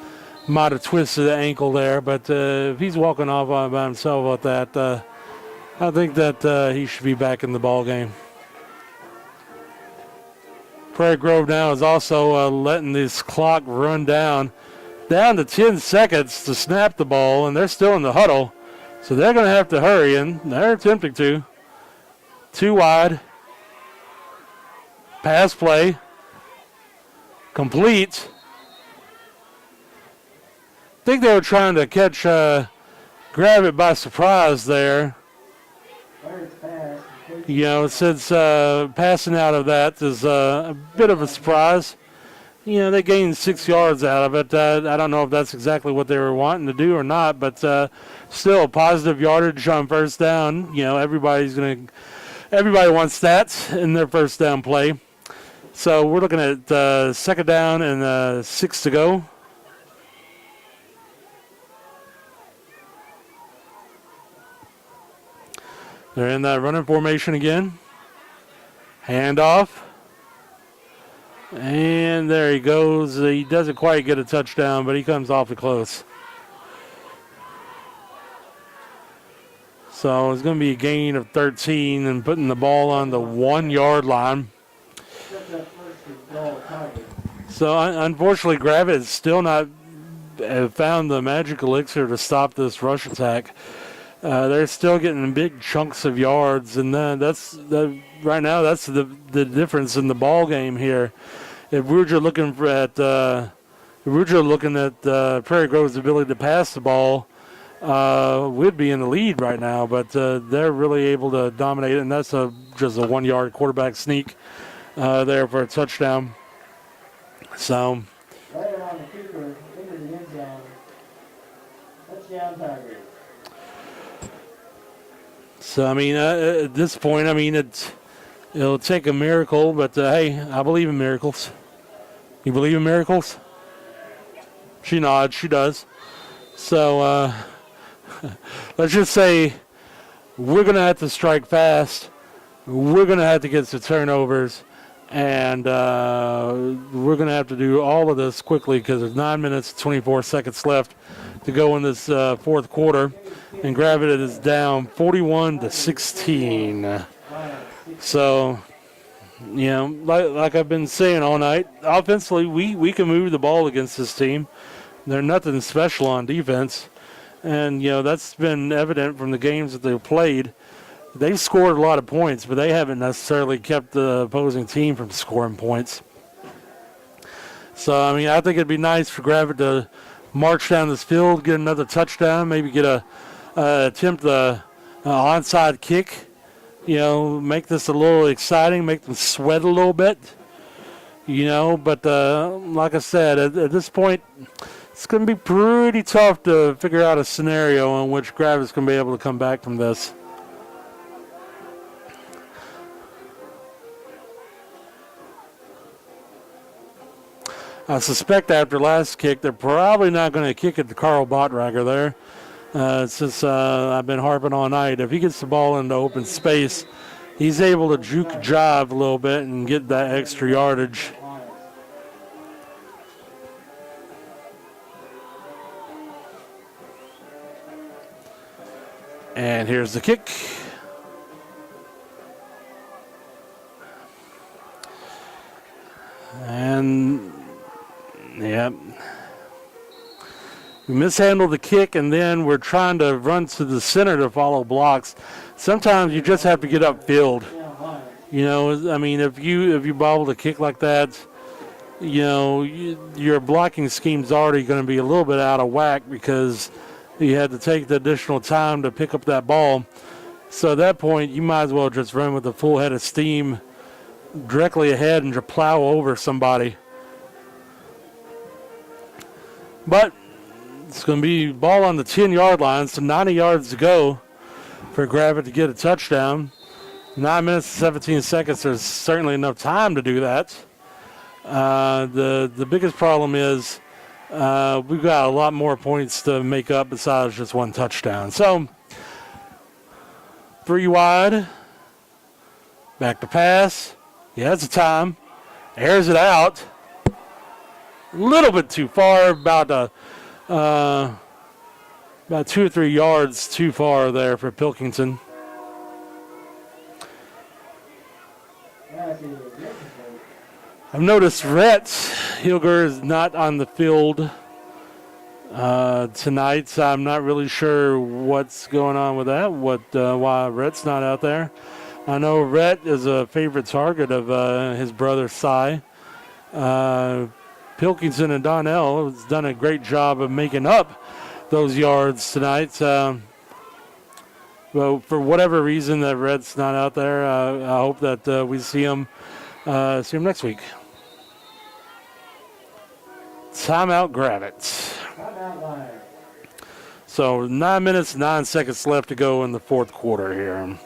might have twisted the ankle there. But if he's walking off by himself like that, I think that he should be back in the ball game. Prairie Grove now is also letting this clock run down to 10 seconds to snap the ball, and they're still in the huddle. So they're going to have to hurry, and they're attempting to. 2 wide. Pass play. Complete. I think they were trying to catch Gravette by surprise there. Since passing out of that is a bit of a surprise. They gained 6 yards out of it. I don't know if that's exactly what they were wanting to do or not, but still positive yardage on first down. Everybody wants that in their first down play. So we're looking at second down and 6 to go. They're in that running formation again. Handoff. And there he goes. He doesn't quite get a touchdown, but he comes awfully close. So it's going to be a gain of 13 and putting the ball on the 1 yard line. So unfortunately, Gravette is still not have found the magic elixir to stop this rush attack. They're still getting big chunks of yards, and then right now that's the difference in the ball game here. If we're just looking at Prairie Grove's ability to pass the ball, we'd be in the lead right now. But they're really able to dominate, and that's just a 1 yard quarterback sneak there for a touchdown. So. Right around the keeper, into the end zone. Touchdown Tigers. So, I mean, at this point, I mean, it'll take a miracle, but hey, I believe in miracles. You believe in miracles? She nods, she does. So, let's just say we're going to have to strike fast. We're going to have to get some turnovers. And we're going to have to do all of this quickly because there's 9 minutes, 24 seconds left to go in this fourth quarter. And Gravette is down 41-16. So, you know, like I've been saying all night, offensively, we can move the ball against this team. They're nothing special on defense. And, you know, that's been evident from the games that they've played. They've scored a lot of points, but they haven't necessarily kept the opposing team from scoring points. So, I mean, I think it'd be nice for Gravette to march down this field, get another touchdown, maybe get attempt the onside kick. You know, make this a little exciting, make them sweat a little bit. You know, but like I said, at this point, it's going to be pretty tough to figure out a scenario in which Gravette's going to be able to come back from this. I suspect after last kick, they're probably not going to kick it to Carl Bottrager there. Since I've been harping all night, if he gets the ball into open space, he's able to juke jive a little bit and get that extra yardage. And here's the kick. And yep. We mishandled the kick, and then we're trying to run to the center to follow blocks. Sometimes you just have to get upfield. You know, I mean, if you bobble a kick like that, you know, your blocking scheme's already going to be a little bit out of whack because you had to take the additional time to pick up that ball. So at that point, you might as well just run with a full head of steam directly ahead and just plow over somebody. But it's going to be ball on the 10-yard line, so 90 yards to go for Gravette to get a touchdown. 9 minutes and 17 seconds, there's certainly enough time to do that. The biggest problem is we've got a lot more points to make up besides just one touchdown. So, 3 wide, back to pass. He has the time, airs it out. A little bit too far, about 2 or 3 yards too far there for Pilkington. I've noticed Rhett Hilger is not on the field tonight, so I'm not really sure what's going on with that, why Rhett's not out there. I know Rhett is a favorite target of his brother Cy. Pilkington and Donnell has done a great job of making up those yards tonight. Well, for whatever reason that Rhett's not out there, I hope that we see him next week. Timeout Gravette. Timeout line. So 9 minutes, 9 seconds left to go in the fourth quarter here.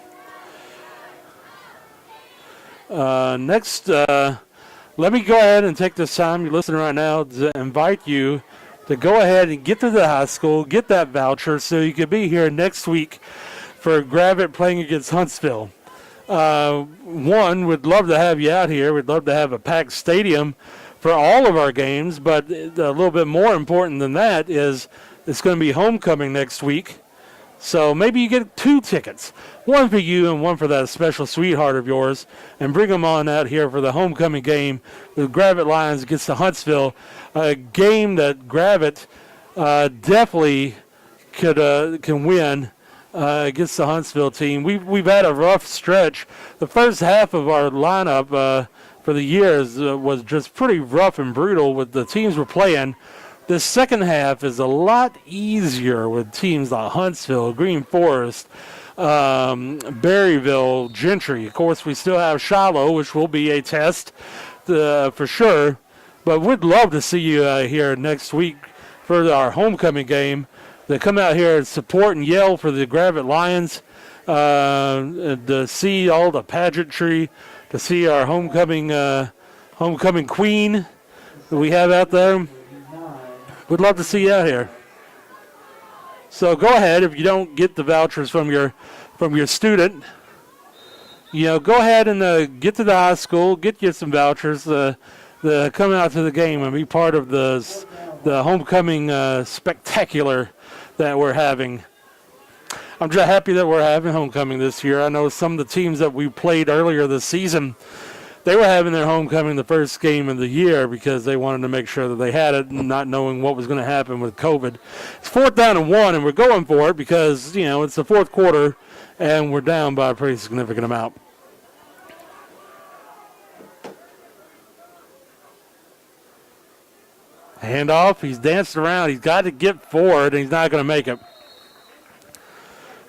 Next, let me go ahead and take this time, you're listening right now, to invite you to go ahead and get to the high school, get that voucher so you can be here next week for Gravette playing against Huntsville. One, we'd love to have you out here. We'd love to have a packed stadium for all of our games, but a little bit more important than that is it's going to be homecoming next week. So maybe you get 2 tickets, one for you and one for that special sweetheart of yours, and bring them on out here for the homecoming game with Gravette Lions against the Huntsville, a game that Gravette definitely can win against the Huntsville team. We've had a rough stretch. The first half of our lineup for the years was just pretty rough and brutal with the teams we're playing. The second half is a lot easier with teams like Huntsville, Green Forest, Berryville, Gentry. Of course, we still have Shiloh, which will be a test for sure. But we'd love to see you here next week for our homecoming game. They come out here and support and yell for the Gravette Lions, to see all the pageantry, to see our homecoming queen that we have out there. We'd love to see you out here. So go ahead, if you don't get the vouchers from your student, go ahead and get to the high school, get you some vouchers, come out to the game and be part of the homecoming spectacular that we're having. I'm just happy that we're having homecoming this year. I know some of the teams that we played earlier this season, they were having their homecoming the first game of the year because they wanted to make sure that they had it, not knowing what was going to happen with COVID. It's 4th down and 1, and we're going for it because, it's the fourth quarter, and we're down by a pretty significant amount. Handoff, he's dancing around. He's got to get forward, and he's not going to make it.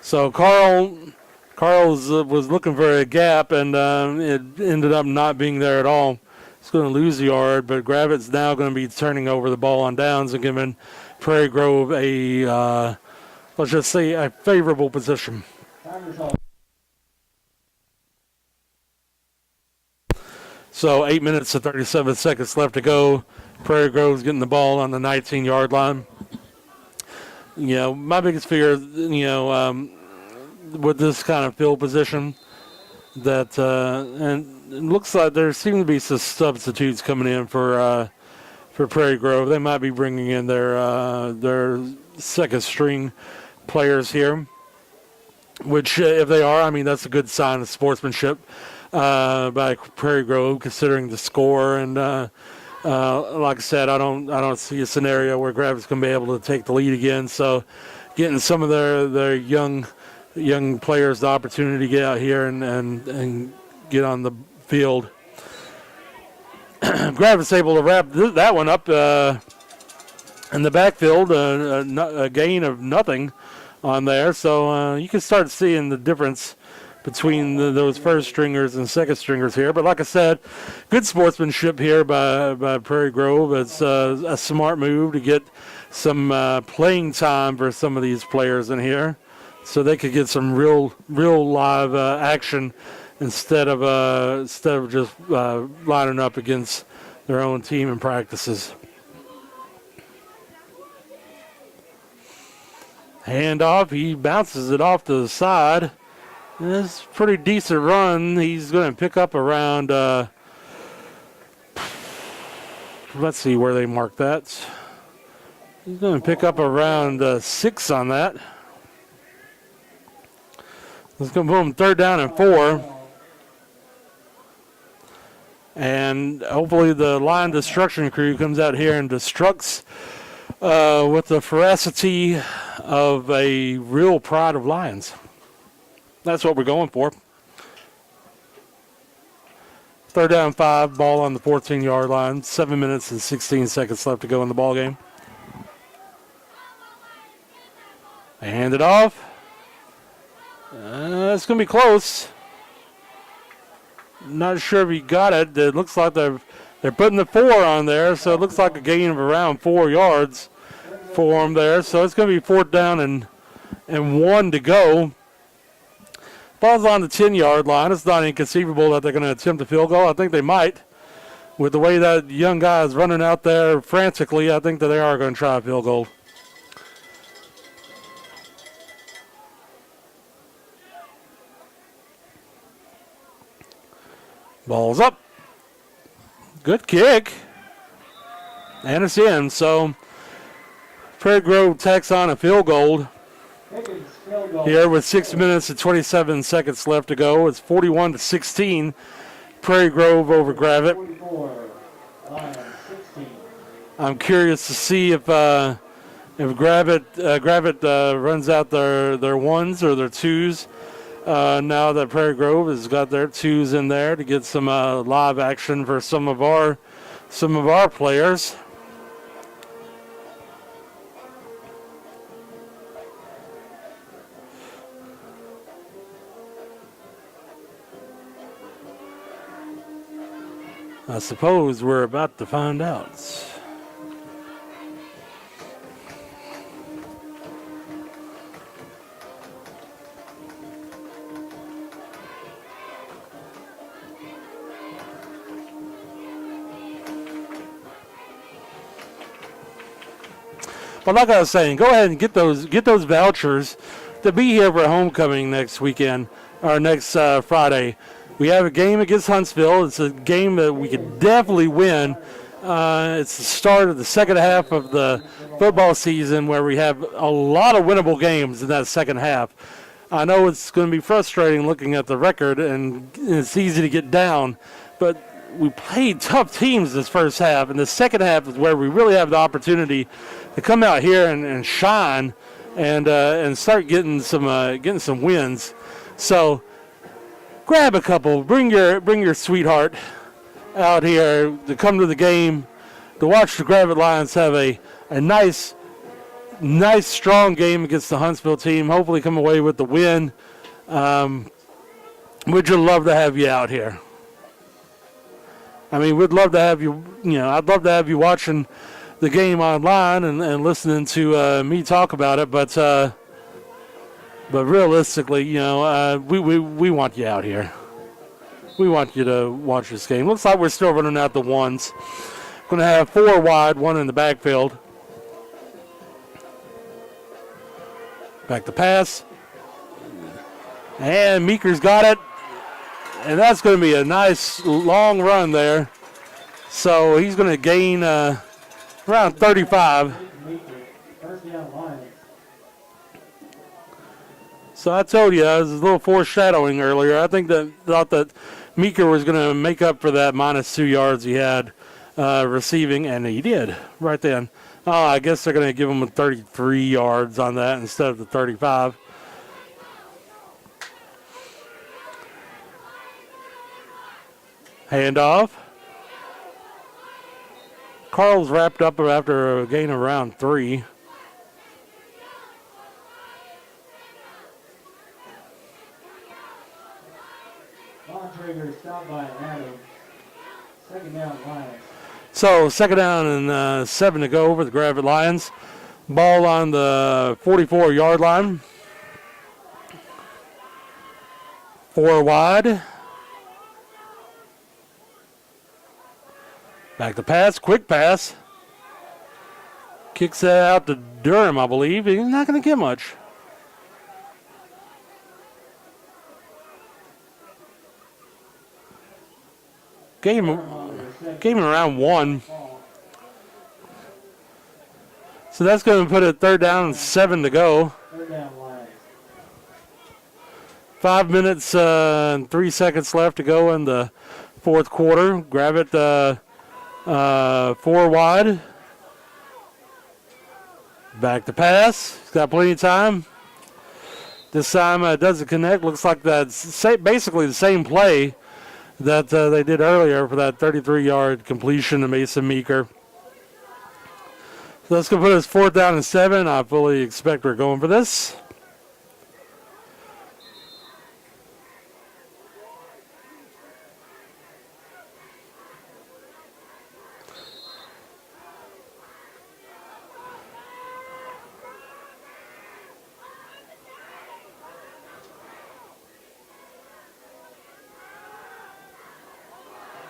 So Carl's was looking for a gap, and it ended up not being there at all. He's going to lose the yard, but Gravette's now going to be turning over the ball on downs and giving Prairie Grove a, let's just say, a favorable position. So 8 minutes and 37 seconds left to go. Prairie Grove's getting the ball on the 19-yard line. My biggest fear, with this kind of field position, that and it looks like there seem to be some substitutes coming in for Prairie Grove. They might be bringing in their second string players here, which if they are, that's a good sign of sportsmanship by Prairie Grove, considering the score. And like I said, I don't see a scenario where Gravette's going to be able to take the lead again. So getting some of their young players the opportunity to get out here and get on the field. Gravette's able to wrap that one up in the backfield, a gain of nothing on there. So you can start seeing the difference between those first stringers and second stringers here. But like I said, good sportsmanship here by Prairie Grove. It's a smart move to get some playing time for some of these players in here, so they could get some real live action instead of just lining up against their own team in practices. Handoff, he bounces it off to the side. It's a pretty decent run. He's going to pick up around, let's see where they mark that. He's going to pick up around 6 on that. Let's go boom, 3rd down and 4. And hopefully the line destruction crew comes out here and destructs with the ferocity of a real pride of Lions. That's what we're going for. 3rd down 5, ball on the 14-yard line. 7 minutes and 16 seconds left to go in the ball game. Hand it off. It's going to be close. Not sure if he got it. It looks like they're putting the 4 on there, so it looks like a gain of around 4 yards for him there. So it's going to be 4th down and 1 to go. Ball's on the 10-yard line. It's not inconceivable that they're going to attempt a field goal. I think they might. With the way that young guy is running out there frantically, I think that they are going to try a field goal. Ball's up. Good kick. And it's in. So Prairie Grove tacks on a field goal here with 6 minutes and 27 seconds left to go. It's 41-16. Prairie Grove over Gravette. I'm curious to see if If Gravette runs out their ones or their twos, now that Prairie Grove has got their twos in there to get some live action for some of our players. I suppose we're about to find out. But like I was saying, go ahead and get those vouchers to be here for homecoming next weekend or next Friday. We have a game against Huntsville. It's a game that we could definitely win. It's the start of the second half of the football season where we have a lot of winnable games in that second half. I know it's going to be frustrating looking at the record, and it's easy to get down, but we played tough teams this first half, and the second half is where we really have the opportunity to come out here and shine and start getting some wins. So grab a couple, bring your sweetheart out here to come to the game, to watch the Gravette Lions have a nice, strong game against the Huntsville team. Hopefully come away with the win. We'd just love to have you out here. I mean, we'd love to have you, I'd love to have you watching the game online and listening to me talk about it, but realistically, we want you out here. We want you to watch this game. Looks like we're still running out the ones. Going to have 4 wide, 1 in the backfield. Back to pass. And Meeker's got it. And that's going to be a nice long run there. So he's going to gain around 35. So I told you, I was a little foreshadowing earlier. I thought that Meeker was going to make up for that minus 2 yards he had receiving, and he did right then. Oh, I guess they're going to give him 33 yards on that instead of the 35. Handoff. Carl's wrapped up after a gain of around 3. Stopped by Adam. Second down, Lions. So second down and 7 to go for the Gravette Lions. Ball on the 44-yard line. 4 wide. Back to pass, quick pass. Kicks that out to Durham, I believe. He's not going to get much. Gave him around 1. So that's going to put it 3rd down and 7 to go. 5 minutes and 3 seconds left to go in the 4th quarter. Gravette 4 wide. Back to pass. He's got plenty of time. This time doesn't connect. Looks like that's basically the same play that they did earlier for that 33-yard completion to Mason Meeker. So that's going to put us 4th down and 7. I fully expect we're going for this.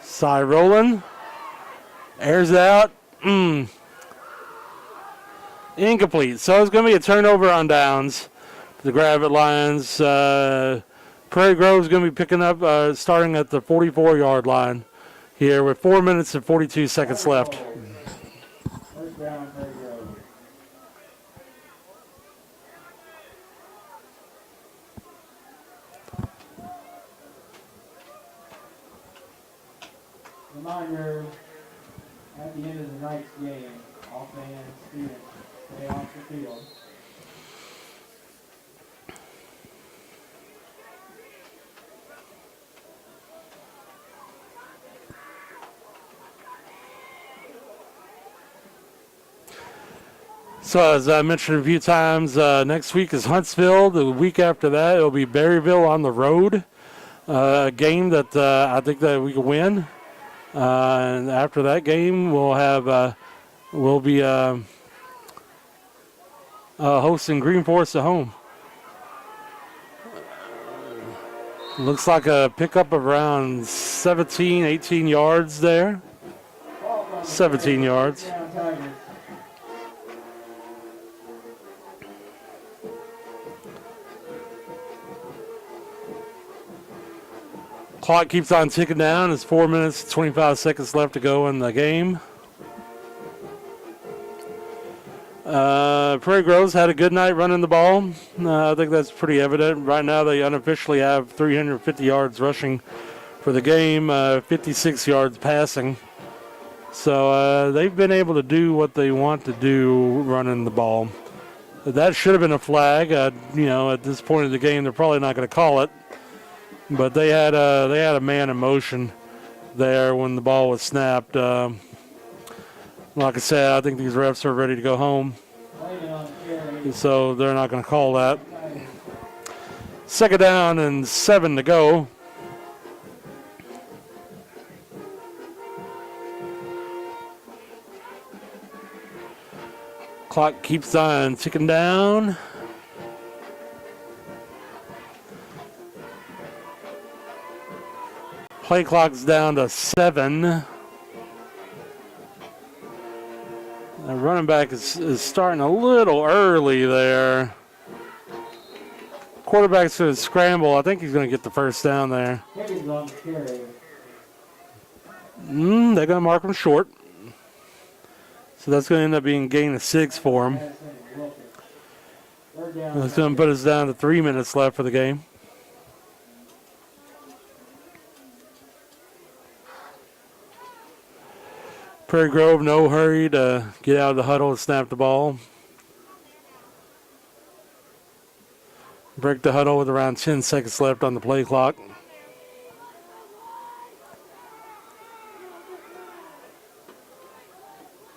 Side rolling. Airs out. Incomplete. So it's going to be a turnover on downs. The Gravette Lions. Prairie Grove is going to be picking up, starting at the 44-yard line here with 4 minutes and 42 seconds left. First down, Prairie Grove. Reminder, at the end of the night's game, all fans, students, Stay off the field. So as I mentioned a few times, next week is Huntsville. The week after that, it'll be Berryville on the road. A game that I think that we can win. And after that game, we'll be hosting Green Forest at home. Looks like a pickup of around 17, 18 yards there. 17 yards. Down Tigers. Clock keeps on ticking down. It's 4 minutes, 25 seconds left to go in the game. Prairie Grove's had a good night running the ball. I think that's pretty evident. Right now they unofficially have 350 yards rushing for the game, 56 yards passing. So they've been able to do what they want to do running the ball. That should have been a flag. At this point of the game, they're probably not going to call it. But they had a man in motion there when the ball was snapped. Like I said, I think these refs are ready to go home. So they're not going to call that. Second down and 7 to go. Clock keeps on ticking down. Play clock's down to 7. The running back is starting a little early there. Quarterback's going to scramble. I think he's going to get the first down there. Heavy's on the carry. They're going to mark him short. So that's going to end up being a gain of 6 for him. That's going to put us down to 3 minutes left for the game. Prairie Grove, no hurry to get out of the huddle and snap the ball. Break the huddle with around 10 seconds left on the play clock.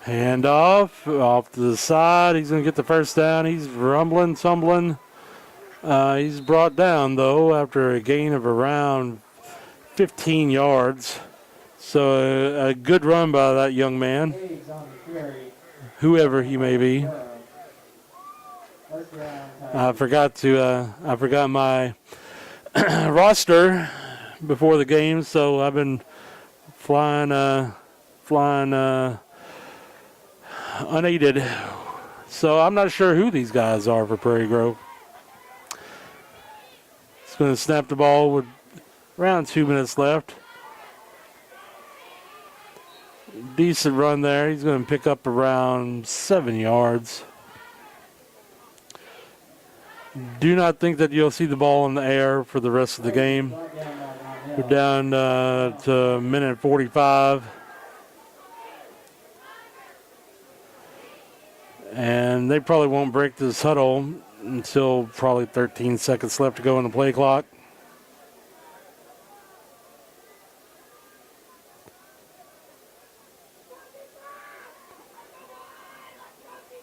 Hand off to the side. He's going to get the first down. He's rumbling, tumbling. He's brought down, though, after a gain of around 15 yards. So a good run by that young man, whoever he may be. I forgot my roster before the game, so I've been flying unaided. So I'm not sure who these guys are for Prairie Grove. It's going to snap the ball with around 2 minutes left. Decent run there. He's going to pick up around 7 yards. Do not think that you'll see the ball in the air for the rest of the game. We're down to a minute 45. And they probably won't break this huddle until probably 13 seconds left to go on the play clock.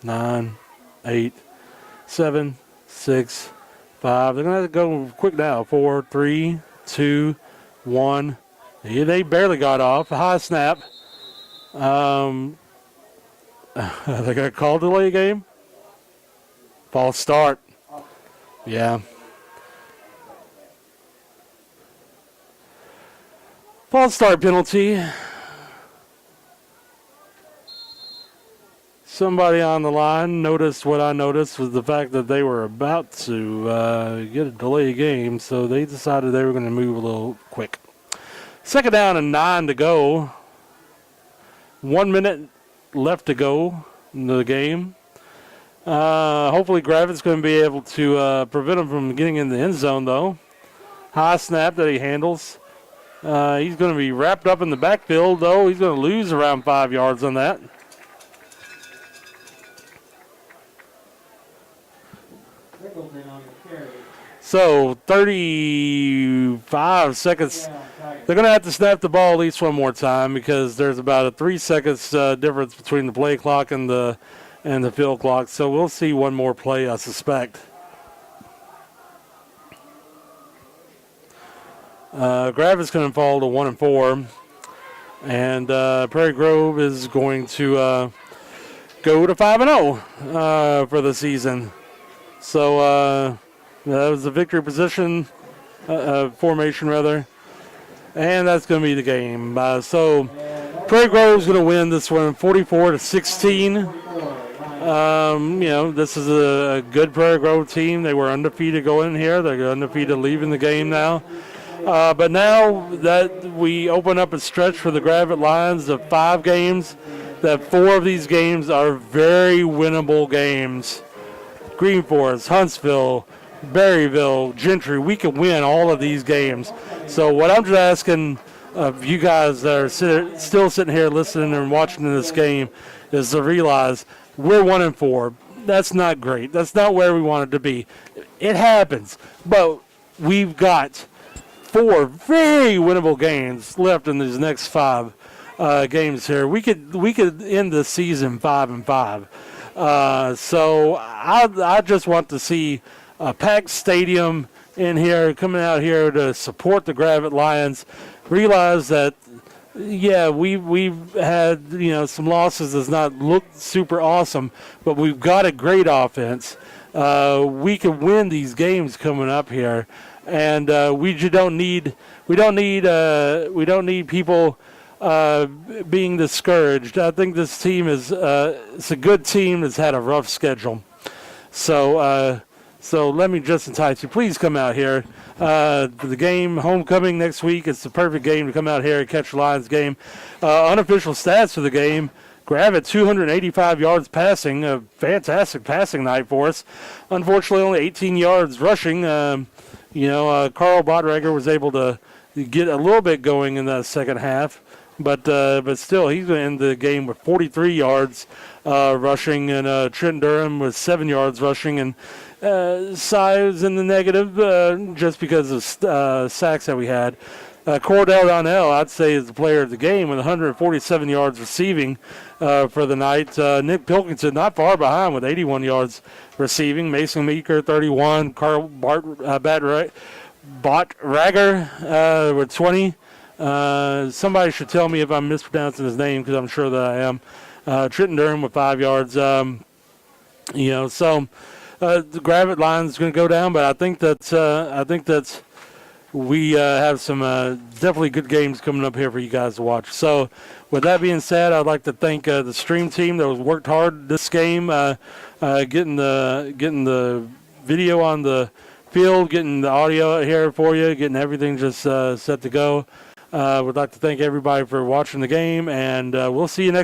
Nine, 8, 7, 6, 5. They're going to have to go quick now. 4, 3, 2, 1. Yeah, they barely got off. A high snap. They got called delay game. False start. Yeah. False start penalty. Somebody on the line noticed what I noticed was the fact that they were about to get a delay game, so they decided they were going to move a little quick. Second down and 9 to go. 1 minute left to go in the game. Hopefully Gravette's going to be able to prevent him from getting in the end zone, though. High snap that he handles. He's going to be wrapped up in the backfield, though. He's going to lose around 5 yards on that. So 35 seconds. They're going to have to snap the ball at least one more time because there's about a 3 seconds difference between the play clock and the field clock. So we'll see one more play, I suspect. Gravette's going to fall to 1-4, and Prairie Grove is going to go to 5-0 for the season. So that was the victory position formation rather, and that's going to be the game. So Prairie Grove is going to win this one, 44-16. This is a good Prairie Grove team. They were undefeated going in here. They're undefeated leaving the game now. But now that we open up a stretch for the Gravette Lions of 5 games, that 4 of these games are very winnable games. Green Forest, Huntsville, Berryville, Gentry, we can win all of these games. So what I'm just asking of you guys that are still sitting here listening and watching this game is to realize we're 1-4. That's not great. That's not where we want it to be. It happens, but we've got 4 very winnable games left in these next 5 games here. We could end the season 5-5. So I just want to see a packed stadium in here, coming out here to support the Gravette Lions. Realize that, yeah, we've had some losses that's not looked super awesome, but we've got a great offense. We can win these games coming up here, and we don't need people being discouraged. I think this team is it's a good team that's had a rough schedule. So let me just entice you. Please come out here. The game, homecoming next week. It's the perfect game to come out here and catch the Lions game. Unofficial stats for the game. Gravette 285 yards passing. A fantastic passing night for us. Unfortunately, only 18 yards rushing. Carl Bottrager was able to get a little bit going in the second half. But still, he's going to end the game with 43 yards rushing, and Trent Durham with 7 yards rushing, and Cy was in the negative just because of sacks that we had. Cordell Donnell, I'd say, is the player of the game with 147 yards receiving for the night. Nick Pilkington not far behind with 81 yards receiving. Mason Meeker, 31. Carl Bottrager with 20. Somebody should tell me if I'm mispronouncing his name because I'm sure that I am. Trenton Durham with 5 yards. So the Gravette Lions is going to go down, but I think that we have some definitely good games coming up here for you guys to watch. So with that being said, I'd like to thank the stream team that was worked hard this game, getting the video on the field, getting the audio here for you, getting everything just set to go. Would like to thank everybody for watching the game, and we'll see you next